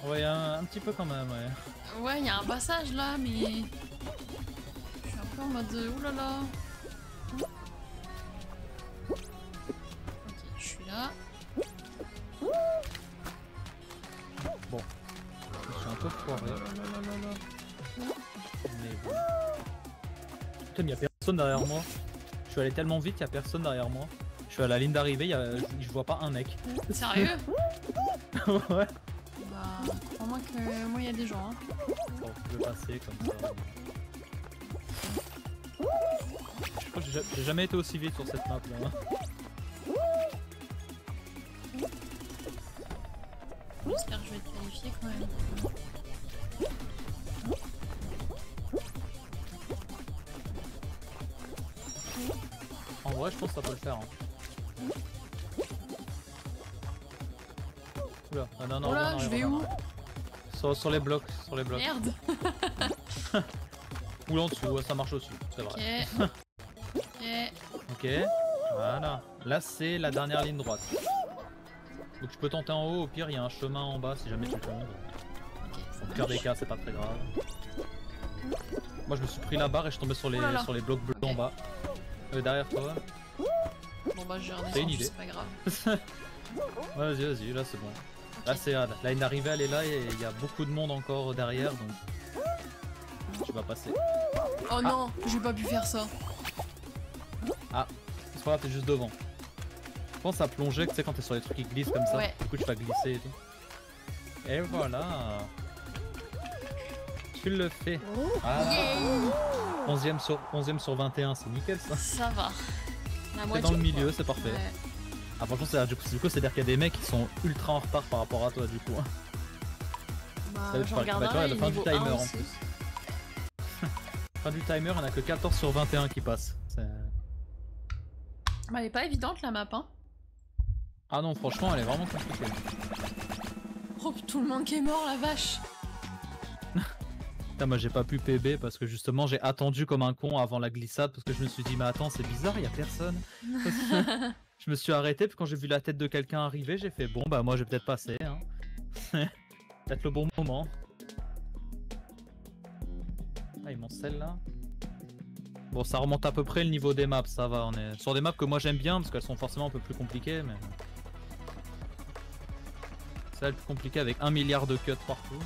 [SPEAKER 1] Ouais, un petit peu quand même, ouais.
[SPEAKER 2] Ouais, il y a un passage là, mais... Je suis un peu en mode... Oulala. Ok, je suis là.
[SPEAKER 1] Bon. Je suis un peu foiré. Mais bon. Putain, mais y'a personne derrière moi. Je suis allé tellement vite, y'a personne derrière moi. Je suis à la ligne d'arrivée, je vois pas un mec.
[SPEAKER 2] Sérieux?
[SPEAKER 1] Ouais.
[SPEAKER 2] Bah, crois-moi que moi, il y a des gens. Hein.
[SPEAKER 1] Bon, je vais passer comme ça. Je crois que j'ai jamais été aussi vite sur cette map là.
[SPEAKER 2] J'espère que je vais être qualifié quand même.
[SPEAKER 1] En vrai, je pense que ça peut le faire. Hein. Oula, ah non, non,
[SPEAKER 2] oula,
[SPEAKER 1] non,
[SPEAKER 2] je vais où?
[SPEAKER 1] Sur les blocs, sur les blocs.
[SPEAKER 2] Merde.
[SPEAKER 1] Ou là en dessous, ouais, ça marche aussi, c'est vrai.
[SPEAKER 2] Ok. Ok.
[SPEAKER 1] Ok, voilà. Là, c'est la dernière ligne droite. Donc tu peux tenter en haut, au pire, il y a un chemin en bas si jamais tu tombes.
[SPEAKER 2] Okay,
[SPEAKER 1] Au pire des cas, c'est pas très grave. Moi, je me suis pris la barre et je suis tombé sur les blocs bleus en bas. Derrière toi.
[SPEAKER 2] Bon bah j'ai redescendu, c'est pas grave.
[SPEAKER 1] Ouais, vas-y, là c'est bon. Okay. Là c'est la ligne d'arrivée, elle est là et il y a beaucoup de monde encore derrière donc tu vas passer.
[SPEAKER 2] Oh non, j'ai pas pu faire ça.
[SPEAKER 1] Ah, c'est pas grave, t'es juste devant. Je pense à plonger, tu sais quand t'es sur les trucs qui glissent comme ça, du coup tu vas glisser et tout. Et voilà. Tu le fais. Ah. 11ème sur 21, c'est nickel ça.
[SPEAKER 2] Ça va.
[SPEAKER 1] C'est dans le milieu, c'est parfait. Ouais. Ah franchement du coup c'est-à-dire qu'il y a des mecs qui sont ultra en retard par rapport à toi du coup.
[SPEAKER 2] Bah, je regarderai
[SPEAKER 1] à la fin du timer en plus. Fin du timer, il n'y en a que 14 sur 21 qui passent.
[SPEAKER 2] Bah elle est pas évidente la map hein.
[SPEAKER 1] Ah non franchement elle est vraiment compliquée.
[SPEAKER 2] Oh tout le monde qui est mort la vache.
[SPEAKER 1] Putain, moi j'ai pas pu PB parce que justement j'ai attendu comme un con avant la glissade parce que je me suis dit mais attends c'est bizarre il y a personne. Je me suis arrêté puis quand j'ai vu la tête de quelqu'un arriver j'ai fait bon bah moi je vais peut-être passer hein. Peut-être le bon moment. Ah ils m'ont celle-là. Bon ça remonte à peu près le niveau des maps, ça va, on est sur des maps que moi j'aime bien parce qu'elles sont forcément un peu plus compliquées mais... C'est le plus compliqué avec 1 milliard de cuts partout. Mais...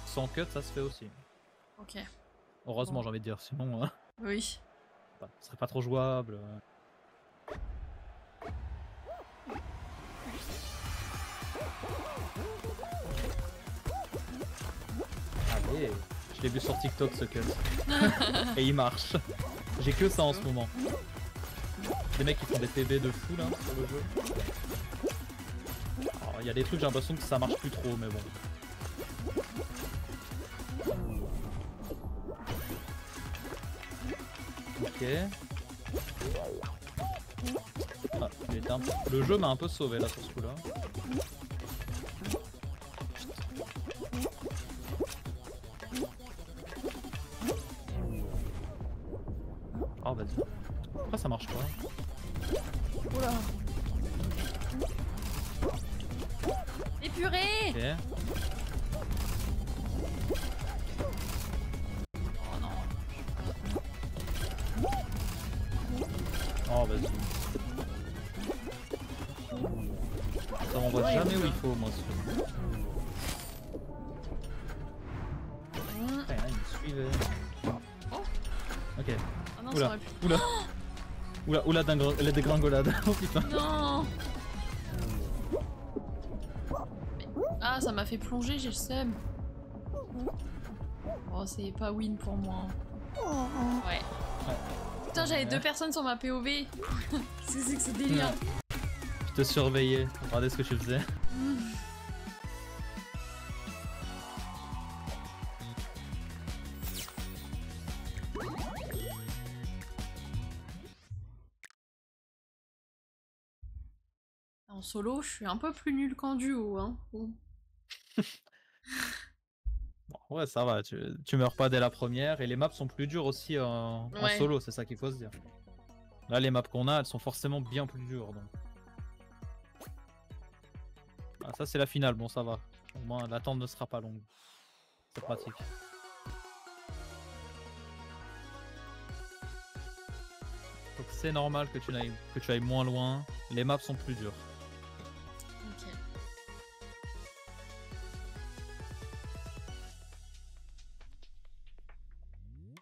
[SPEAKER 1] Sans cut ça se fait aussi.
[SPEAKER 2] Ok.
[SPEAKER 1] Heureusement bon. J'ai envie de dire, sinon...
[SPEAKER 2] Oui.
[SPEAKER 1] Ce serait pas trop jouable. Allez, je l'ai vu sur TikTok ce cut. Et il marche. J'ai que ça en ce moment. Des mecs qui font des PB de fou là sur le jeu. Il y a des trucs j'ai l'impression que ça marche plus trop mais bon. Ok. Ah, le jeu m'a un peu sauvé là sur ce coup là. Oh vas-y. Pourquoi ça marche pas?
[SPEAKER 2] Oula. Épuré.
[SPEAKER 1] Okay.
[SPEAKER 2] Oh non.
[SPEAKER 1] Oh vas-y. Ça m'envoie jamais où il faut moi. privé.
[SPEAKER 2] Oh.
[SPEAKER 1] Ok.
[SPEAKER 2] Ah non,
[SPEAKER 1] oula,
[SPEAKER 2] ça aurait pu...
[SPEAKER 1] oula. Oula, la dégringolade. Oh putain.
[SPEAKER 2] Non. Mais... Ah, ça m'a fait plonger, j'ai le seum. Oh, c'est pas win pour moi. Ouais. Putain, j'avais 2 personnes sur ma POV. Qu'est-ce que c'est que ce délire?
[SPEAKER 1] Je te surveillais, regardez ce que tu faisais.
[SPEAKER 2] En solo, je suis un peu plus nul qu'en duo, hein. Bon.
[SPEAKER 1] Bon, ouais, ça va, tu meurs pas dès la première, et les maps sont plus dures aussi en solo, c'est ça qu'il faut se dire. Là, les maps qu'on a, elles sont forcément bien plus dures. Donc. Ah, ça, c'est la finale, bon, ça va. Au moins, l'attente ne sera pas longue. C'est pratique. Donc, c'est normal que tu ailles moins loin. Les maps sont plus dures.
[SPEAKER 2] Ok.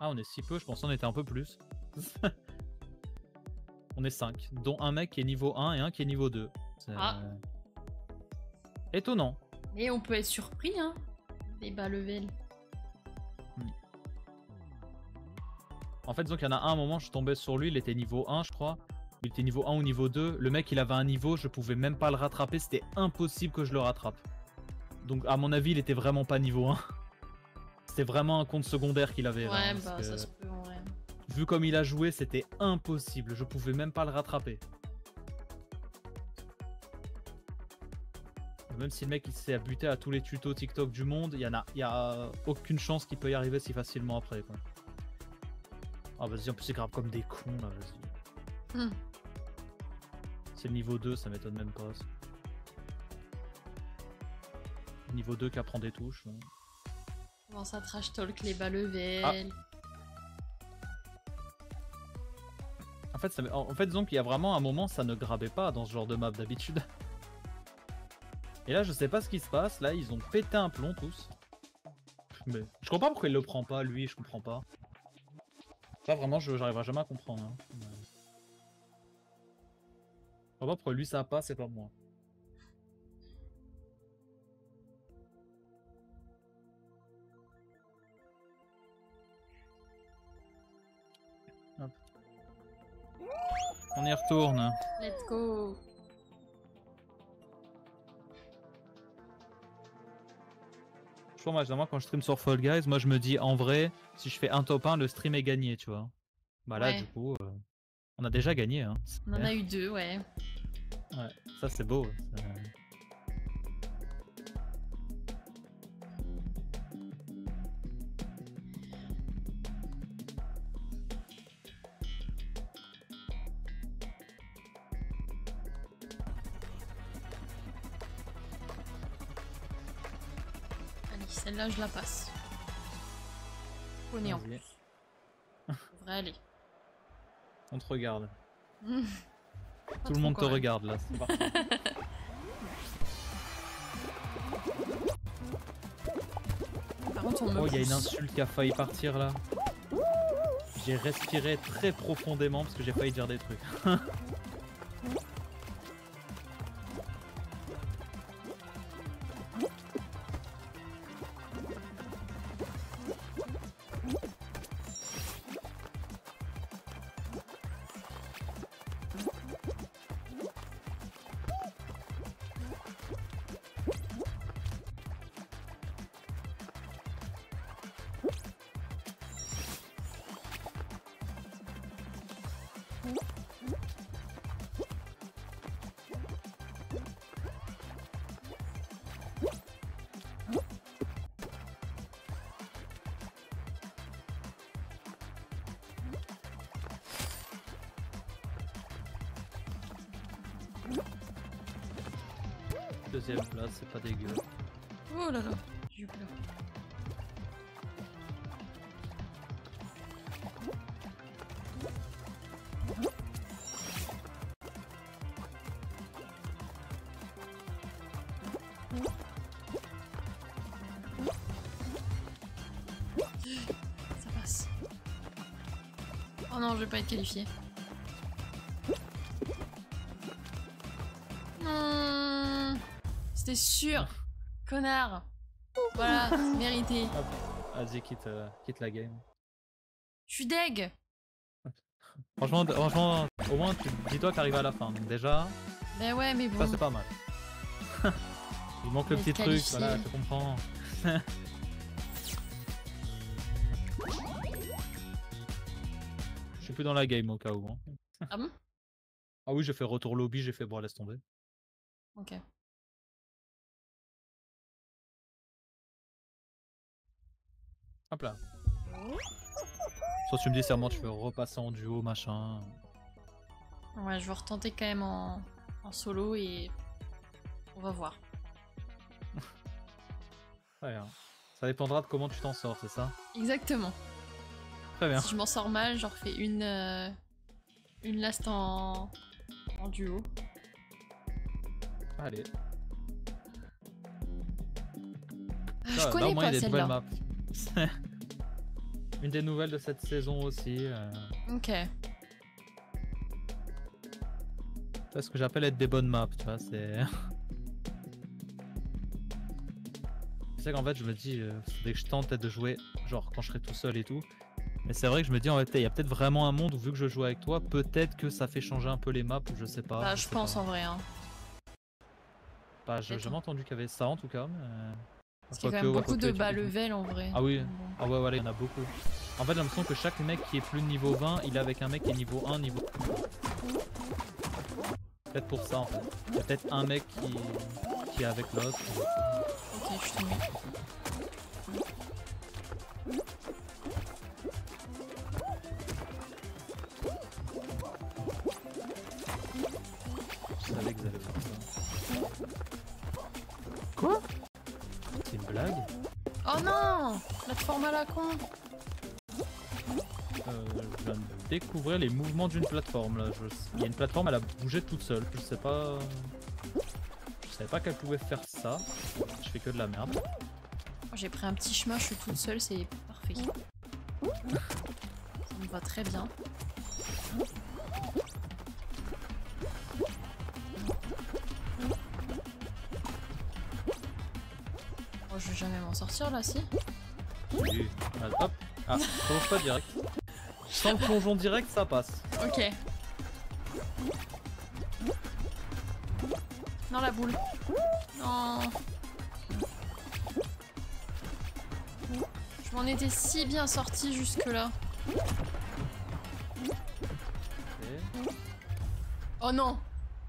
[SPEAKER 1] Ah, on est si peu, je pensais qu'on était un peu plus. On est 5, dont un mec qui est niveau 1 et un qui est niveau 2.
[SPEAKER 2] Ah.
[SPEAKER 1] Étonnant.
[SPEAKER 2] Mais on peut être surpris, hein, des bas level.
[SPEAKER 1] En fait, donc il y en a un moment, je suis tombé sur lui, il était niveau 1, je crois. Il était niveau 1 ou niveau 2. Le mec, il avait un niveau, je pouvais même pas le rattraper, c'était impossible que je le rattrape. Donc, à mon avis, il était vraiment pas niveau 1. C'était vraiment un compte secondaire qu'il avait.
[SPEAKER 2] Ouais,
[SPEAKER 1] là,
[SPEAKER 2] bah ça se peut en vrai.
[SPEAKER 1] Vu comme il a joué, c'était impossible. Je pouvais même pas le rattraper. Même si le mec il s'est buté à tous les tutos TikTok du monde, il y a aucune chance qu'il peut y arriver si facilement après. Quoi. Ah vas-y, en plus c'est grave comme des cons là, vas-y. C'est le niveau 2, ça m'étonne même pas. Niveau 2 qui apprend des touches. Ouais.
[SPEAKER 2] Comment ça trash talk les bas level?
[SPEAKER 1] En fait, disons qu'il y a vraiment un moment, ça ne grabait pas dans ce genre de map d'habitude. Et là, je sais pas ce qui se passe. Là, ils ont pété un plomb tous. Mais je comprends pas pourquoi il le prend pas, lui, je comprends pas. Ça, vraiment, j'arriverai jamais à comprendre. Hein. Je comprends pas pourquoi lui ça passe et pas moi. Hop. On y retourne.
[SPEAKER 2] Let's go.
[SPEAKER 1] Moi, quand je stream sur Fall Guys, moi je me dis en vrai, si je fais un top 1, le stream est gagné, tu vois. Bah là, du coup, on a déjà gagné. Hein.
[SPEAKER 2] On en a eu 2, ouais.
[SPEAKER 1] Ouais, ça c'est beau.
[SPEAKER 2] Celle-là, je la passe. Connais en plus. Devrait aller.
[SPEAKER 1] On te regarde. Tout le monde te regarde là, c'est parfait.
[SPEAKER 2] Par contre, on me
[SPEAKER 1] il y a une insulte qui a failli partir là. J'ai respiré très profondément parce que j'ai failli dire des trucs. Deuxième place, c'est pas dégueu.
[SPEAKER 2] Oh là là, j'ai eu peur. je vais pas être qualifiée. C'était sûr. Connard. Voilà, mérité.
[SPEAKER 1] Vas-y, quitte la game.
[SPEAKER 2] Je suis deg.
[SPEAKER 1] Franchement, au moins, dis-toi que t'arrives à la fin. Donc déjà,
[SPEAKER 2] Ben ouais, mais bon.
[SPEAKER 1] ça c'est pas mal. Il manque le petit truc, voilà, je comprends. Je suis plus dans la game au cas où. Hein.
[SPEAKER 2] Ah bon?
[SPEAKER 1] Ah oui, j'ai fait retour lobby, j'ai fait bon, laisse tomber.
[SPEAKER 2] Ok.
[SPEAKER 1] Hop là. Soit tu me dis seulement tu veux repasser en duo, machin.
[SPEAKER 2] Ouais, je vais retenter quand même en solo et on va voir.
[SPEAKER 1] Ouais, hein. Ça dépendra de comment tu t'en sors, c'est ça?
[SPEAKER 2] Exactement.
[SPEAKER 1] Très bien.
[SPEAKER 2] Si je m'en sors mal, j'en refais une last en duo.
[SPEAKER 1] Allez.
[SPEAKER 2] Je connais pas celle-là.
[SPEAKER 1] Une des nouvelles de cette saison aussi.
[SPEAKER 2] Ok.
[SPEAKER 1] C'est ce que j'appelle être des bonnes maps, tu vois, c'est... C'est ça qu'en fait je me dis, dès que je tente peut-être de jouer, genre quand je serai tout seul et tout, mais c'est vrai que je me dis en fait, il y a peut-être vraiment un monde où vu que je joue avec toi, peut-être que ça fait changer un peu les maps, je sais pas.
[SPEAKER 2] Bah je pense en vrai. Hein.
[SPEAKER 1] Bah j'ai jamais entendu qu'il y avait ça en tout cas, mais...
[SPEAKER 2] Parce qu'il y a quand même beaucoup de bas level en vrai.
[SPEAKER 1] Ah oui, ah ouais voilà, il y en a beaucoup. En fait j'ai l'impression que chaque mec qui est plus de niveau 20, il est avec un mec qui est niveau 1, niveau... Peut-être pour ça en fait. Il y a peut-être un mec qui est avec l'autre.
[SPEAKER 2] Ok, je suis tombée.
[SPEAKER 1] Je savais qu'ils allaient faire ça. Quoi? C'est une blague?
[SPEAKER 2] Oh non! Plateforme à la con!
[SPEAKER 1] Je viens de découvrir les mouvements d'une plateforme là. Il y a une plateforme, elle a bougé toute seule. Je sais pas. Je savais pas qu'elle pouvait faire ça. Je fais que de la merde.
[SPEAKER 2] J'ai pris un petit chemin, je suis toute seule, c'est parfait. Ça me va très bien. Oh, je vais jamais m'en sortir là, si?
[SPEAKER 1] Oui. Hop. Ah, plonge pas direct. Sans le plongeon direct, ça passe.
[SPEAKER 2] Ok. Non, la boule. Non. Je m'en étais si bien sortie jusque là.
[SPEAKER 1] Okay.
[SPEAKER 2] Oh non.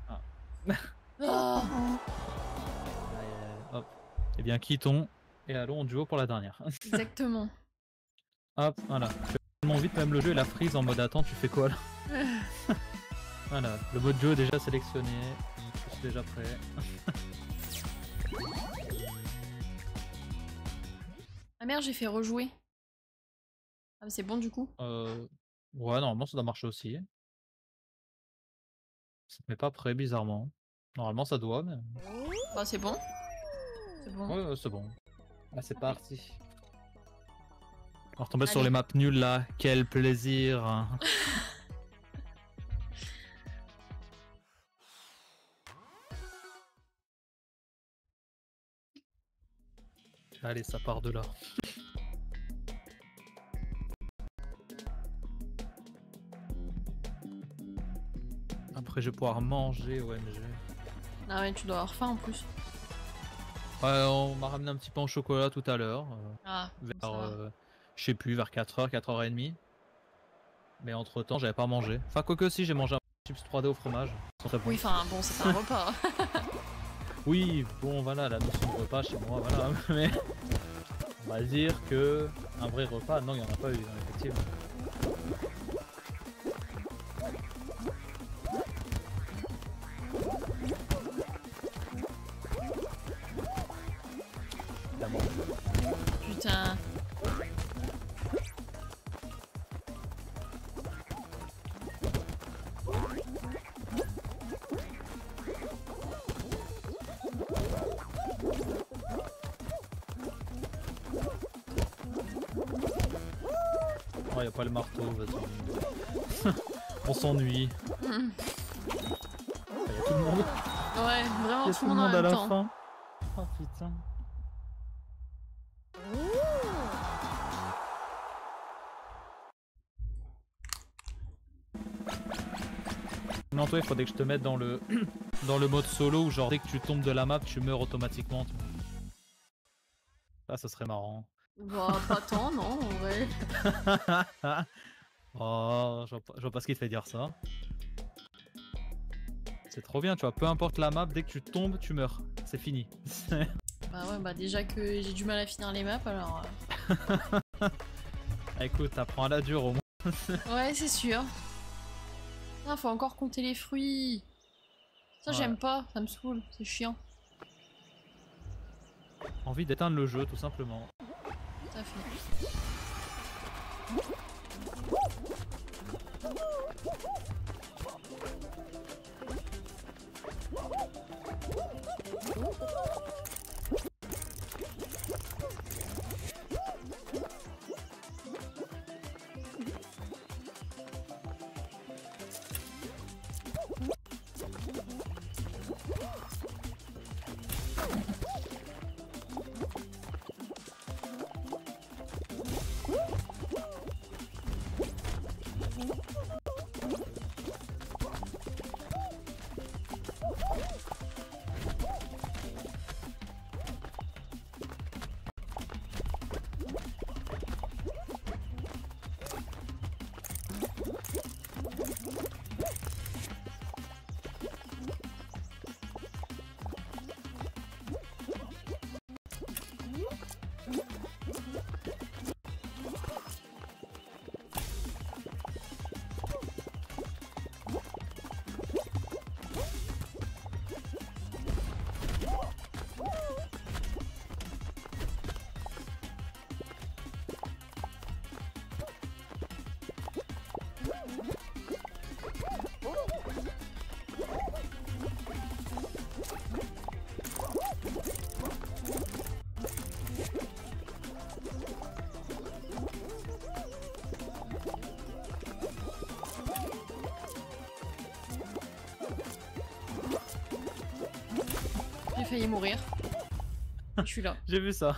[SPEAKER 1] Ah.
[SPEAKER 2] Oh.
[SPEAKER 1] Hop. Eh bien, quittons et allons en duo pour la dernière.
[SPEAKER 2] Exactement.
[SPEAKER 1] Hop, voilà. Tu fais tellement vite, même le jeu, il a freeze en mode attends, tu fais quoi là? Voilà, le mode duo est déjà sélectionné. Je suis déjà prêt.
[SPEAKER 2] Ah merde, j'ai fait rejouer. Ah mais c'est bon du coup?
[SPEAKER 1] Ouais, normalement ça doit marcher aussi. Ça te met pas prêt bizarrement. Normalement ça doit, mais...
[SPEAKER 2] Bah c'est bon. C'est bon.
[SPEAKER 1] Ouais, c'est bon. Ah, c'est parti. On retomber sur les maps nulles là. Quel plaisir. Allez, ça part de là. Après, je vais pouvoir manger OMG.
[SPEAKER 2] Ah ouais, tu dois avoir faim en plus.
[SPEAKER 1] Ouais, on m'a ramené un petit pain au chocolat tout à l'heure.
[SPEAKER 2] Vers,
[SPEAKER 1] je sais plus, vers 4h, 4h30. Mais entre temps, j'avais pas mangé. Enfin, quoique si, j'ai mangé un chips 3D au fromage.
[SPEAKER 2] Oui, enfin bon, c'est un repas.
[SPEAKER 1] Oui, bon, voilà, la notion de repas chez moi, voilà. Mais on va dire que un vrai repas, non, il n'y en a pas eu, effectivement.
[SPEAKER 2] Putain.
[SPEAKER 1] Oh, y a pas le marteau, vas-y. On s'ennuie. Y a tout le monde.
[SPEAKER 2] Ouais, vraiment
[SPEAKER 1] Y a
[SPEAKER 2] tout le monde
[SPEAKER 1] à la
[SPEAKER 2] temps.
[SPEAKER 1] fin. Oh putain. Non, toi, il faudrait que je te mette dans le dans le mode solo où genre dès que tu tombes de la map, tu meurs automatiquement. Ah, ça serait marrant.
[SPEAKER 2] Bah, pas tant, non, en vrai.
[SPEAKER 1] Oh, je vois pas ce qui te fait dire ça. C'est trop bien, tu vois, peu importe la map, dès que tu tombes, tu meurs. C'est fini.
[SPEAKER 2] Bah ouais, bah déjà que j'ai du mal à finir les maps, alors...
[SPEAKER 1] Écoute, t'apprends à la dure au moins.
[SPEAKER 2] Ouais, c'est sûr. Ah, faut encore compter les fruits. Ça,
[SPEAKER 1] Ouais.
[SPEAKER 2] j'aime pas, ça me saoule, c'est chiant.
[SPEAKER 1] Envie d'éteindre le jeu, tout simplement.
[SPEAKER 2] Tout à fait. J'ai failli mourir. Je suis là.
[SPEAKER 1] J'ai vu ça.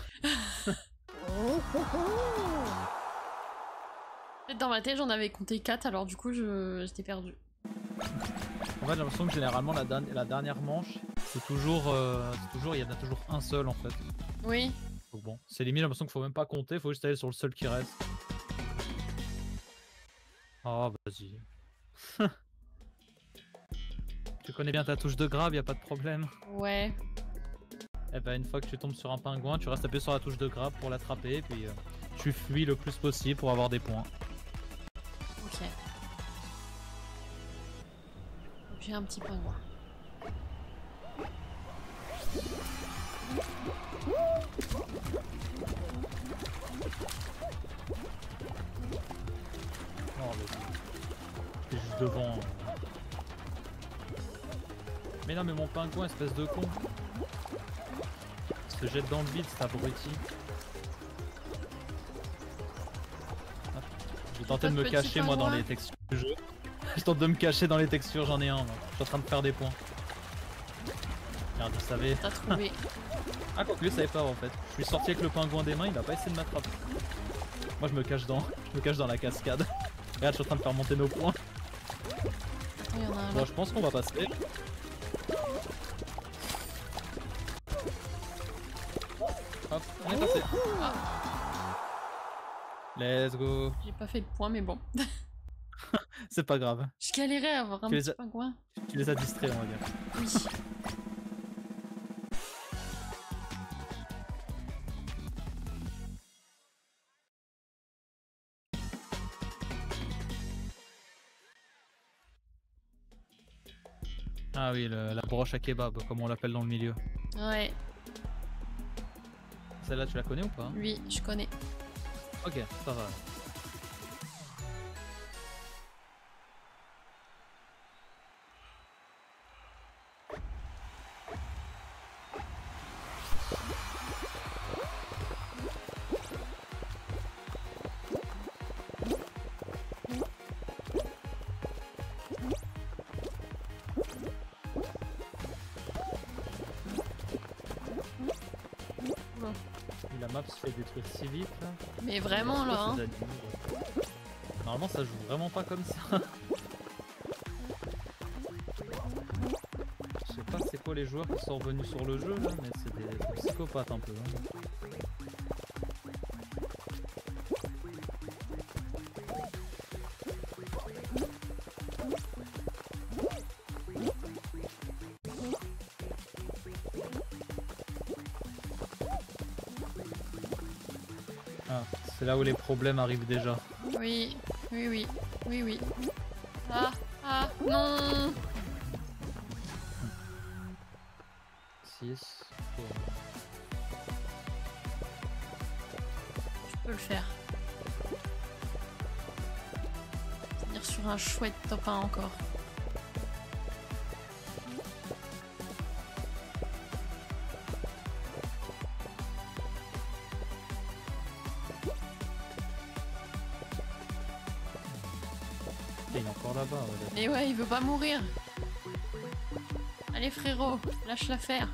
[SPEAKER 2] Dans ma tête, j'en avais compté 4, alors du coup, j'étais perdue.
[SPEAKER 1] En fait, j'ai l'impression que généralement la dernière manche, c'est toujours, il y en a toujours un seul en fait.
[SPEAKER 2] Oui.
[SPEAKER 1] Donc bon, c'est limite, j'ai l'impression qu'il faut même pas compter, faut juste aller sur le seul qui reste. Oh, vas-y. Tu connais bien ta touche de grab, y a pas de problème.
[SPEAKER 2] Ouais.
[SPEAKER 1] Et ben une fois que tu tombes sur un pingouin, tu restes appuyé sur la touche de grab pour l'attraper, puis tu fuis le plus possible pour avoir des points.
[SPEAKER 2] Ok. J'ai un petit pingouin.
[SPEAKER 1] Oh, vas-y. T'es juste devant. Mais non, mais mon pingouin, espèce de con. Il se jette dans le vide, cet abruti. J'ai tenté de me cacher moi dans les textures du jeu. Je tente de me cacher dans les textures, j'en ai un. Moi. Je suis en train de faire des points. Merde, je savais.
[SPEAKER 2] T'as trouvé.
[SPEAKER 1] Ah, quoique, je savais pas en fait. Je suis sorti avec le pingouin des mains, il a pas essayé de m'attraper. Moi, je me cache dans la cascade. Regarde, je suis en train de faire monter nos points.
[SPEAKER 2] Il y en a un
[SPEAKER 1] Bon, je pense qu'on va passer. Hop, on est passé.
[SPEAKER 2] Ah.
[SPEAKER 1] Let's go.
[SPEAKER 2] J'ai pas fait de points, mais bon.
[SPEAKER 1] C'est pas grave.
[SPEAKER 2] Je galérais à avoir un petit pingouin.
[SPEAKER 1] Tu les as distraits, on va dire.
[SPEAKER 2] Oui.
[SPEAKER 1] Ah oui, la broche à kebab, comme on l'appelle dans le milieu.
[SPEAKER 2] Ouais.
[SPEAKER 1] Celle-là, tu la connais ou pas?
[SPEAKER 2] Oui, je connais.
[SPEAKER 1] Ok, ça va. map se fait détruire si vite là.
[SPEAKER 2] Mais vraiment là hein.
[SPEAKER 1] Normalement ça joue vraiment pas comme ça. Je sais pas c'est quoi les joueurs qui sont revenus sur le jeu là, mais c'est des psychopathes un peu. Hein. Ah, c'est là où les problèmes arrivent déjà.
[SPEAKER 2] Oui, oui, oui, oui, oui. Ah, non.
[SPEAKER 1] 6.
[SPEAKER 2] Tu peux le faire. Finir sur un chouette top 1 encore.
[SPEAKER 1] Il est encore là-bas. Ouais,
[SPEAKER 2] mais ouais, il veut pas mourir. Allez frérot, lâche l'affaire.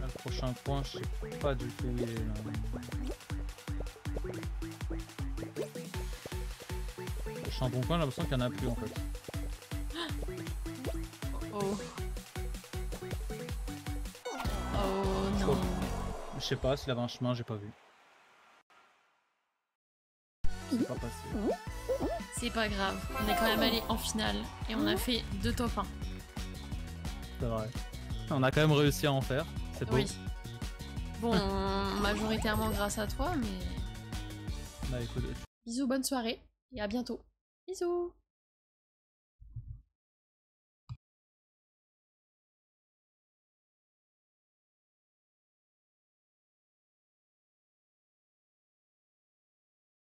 [SPEAKER 1] Le prochain point, je sais pas du tout où il est là. Le prochain bon point, j'ai l'impression qu'il y en a plus en fait.
[SPEAKER 2] Oh. Oh non.
[SPEAKER 1] Je sais pas s'il avait un chemin, j'ai pas vu. C'est pas passé.
[SPEAKER 2] C'est pas grave, on est quand même allé en finale et on a fait 2 top 1.
[SPEAKER 1] C'est vrai. On a quand même réussi à en faire, c'est beau.
[SPEAKER 2] Oui. Bon, majoritairement grâce à toi, mais...
[SPEAKER 1] Bah écoute,
[SPEAKER 2] bisous, bonne soirée et à bientôt. Bisous.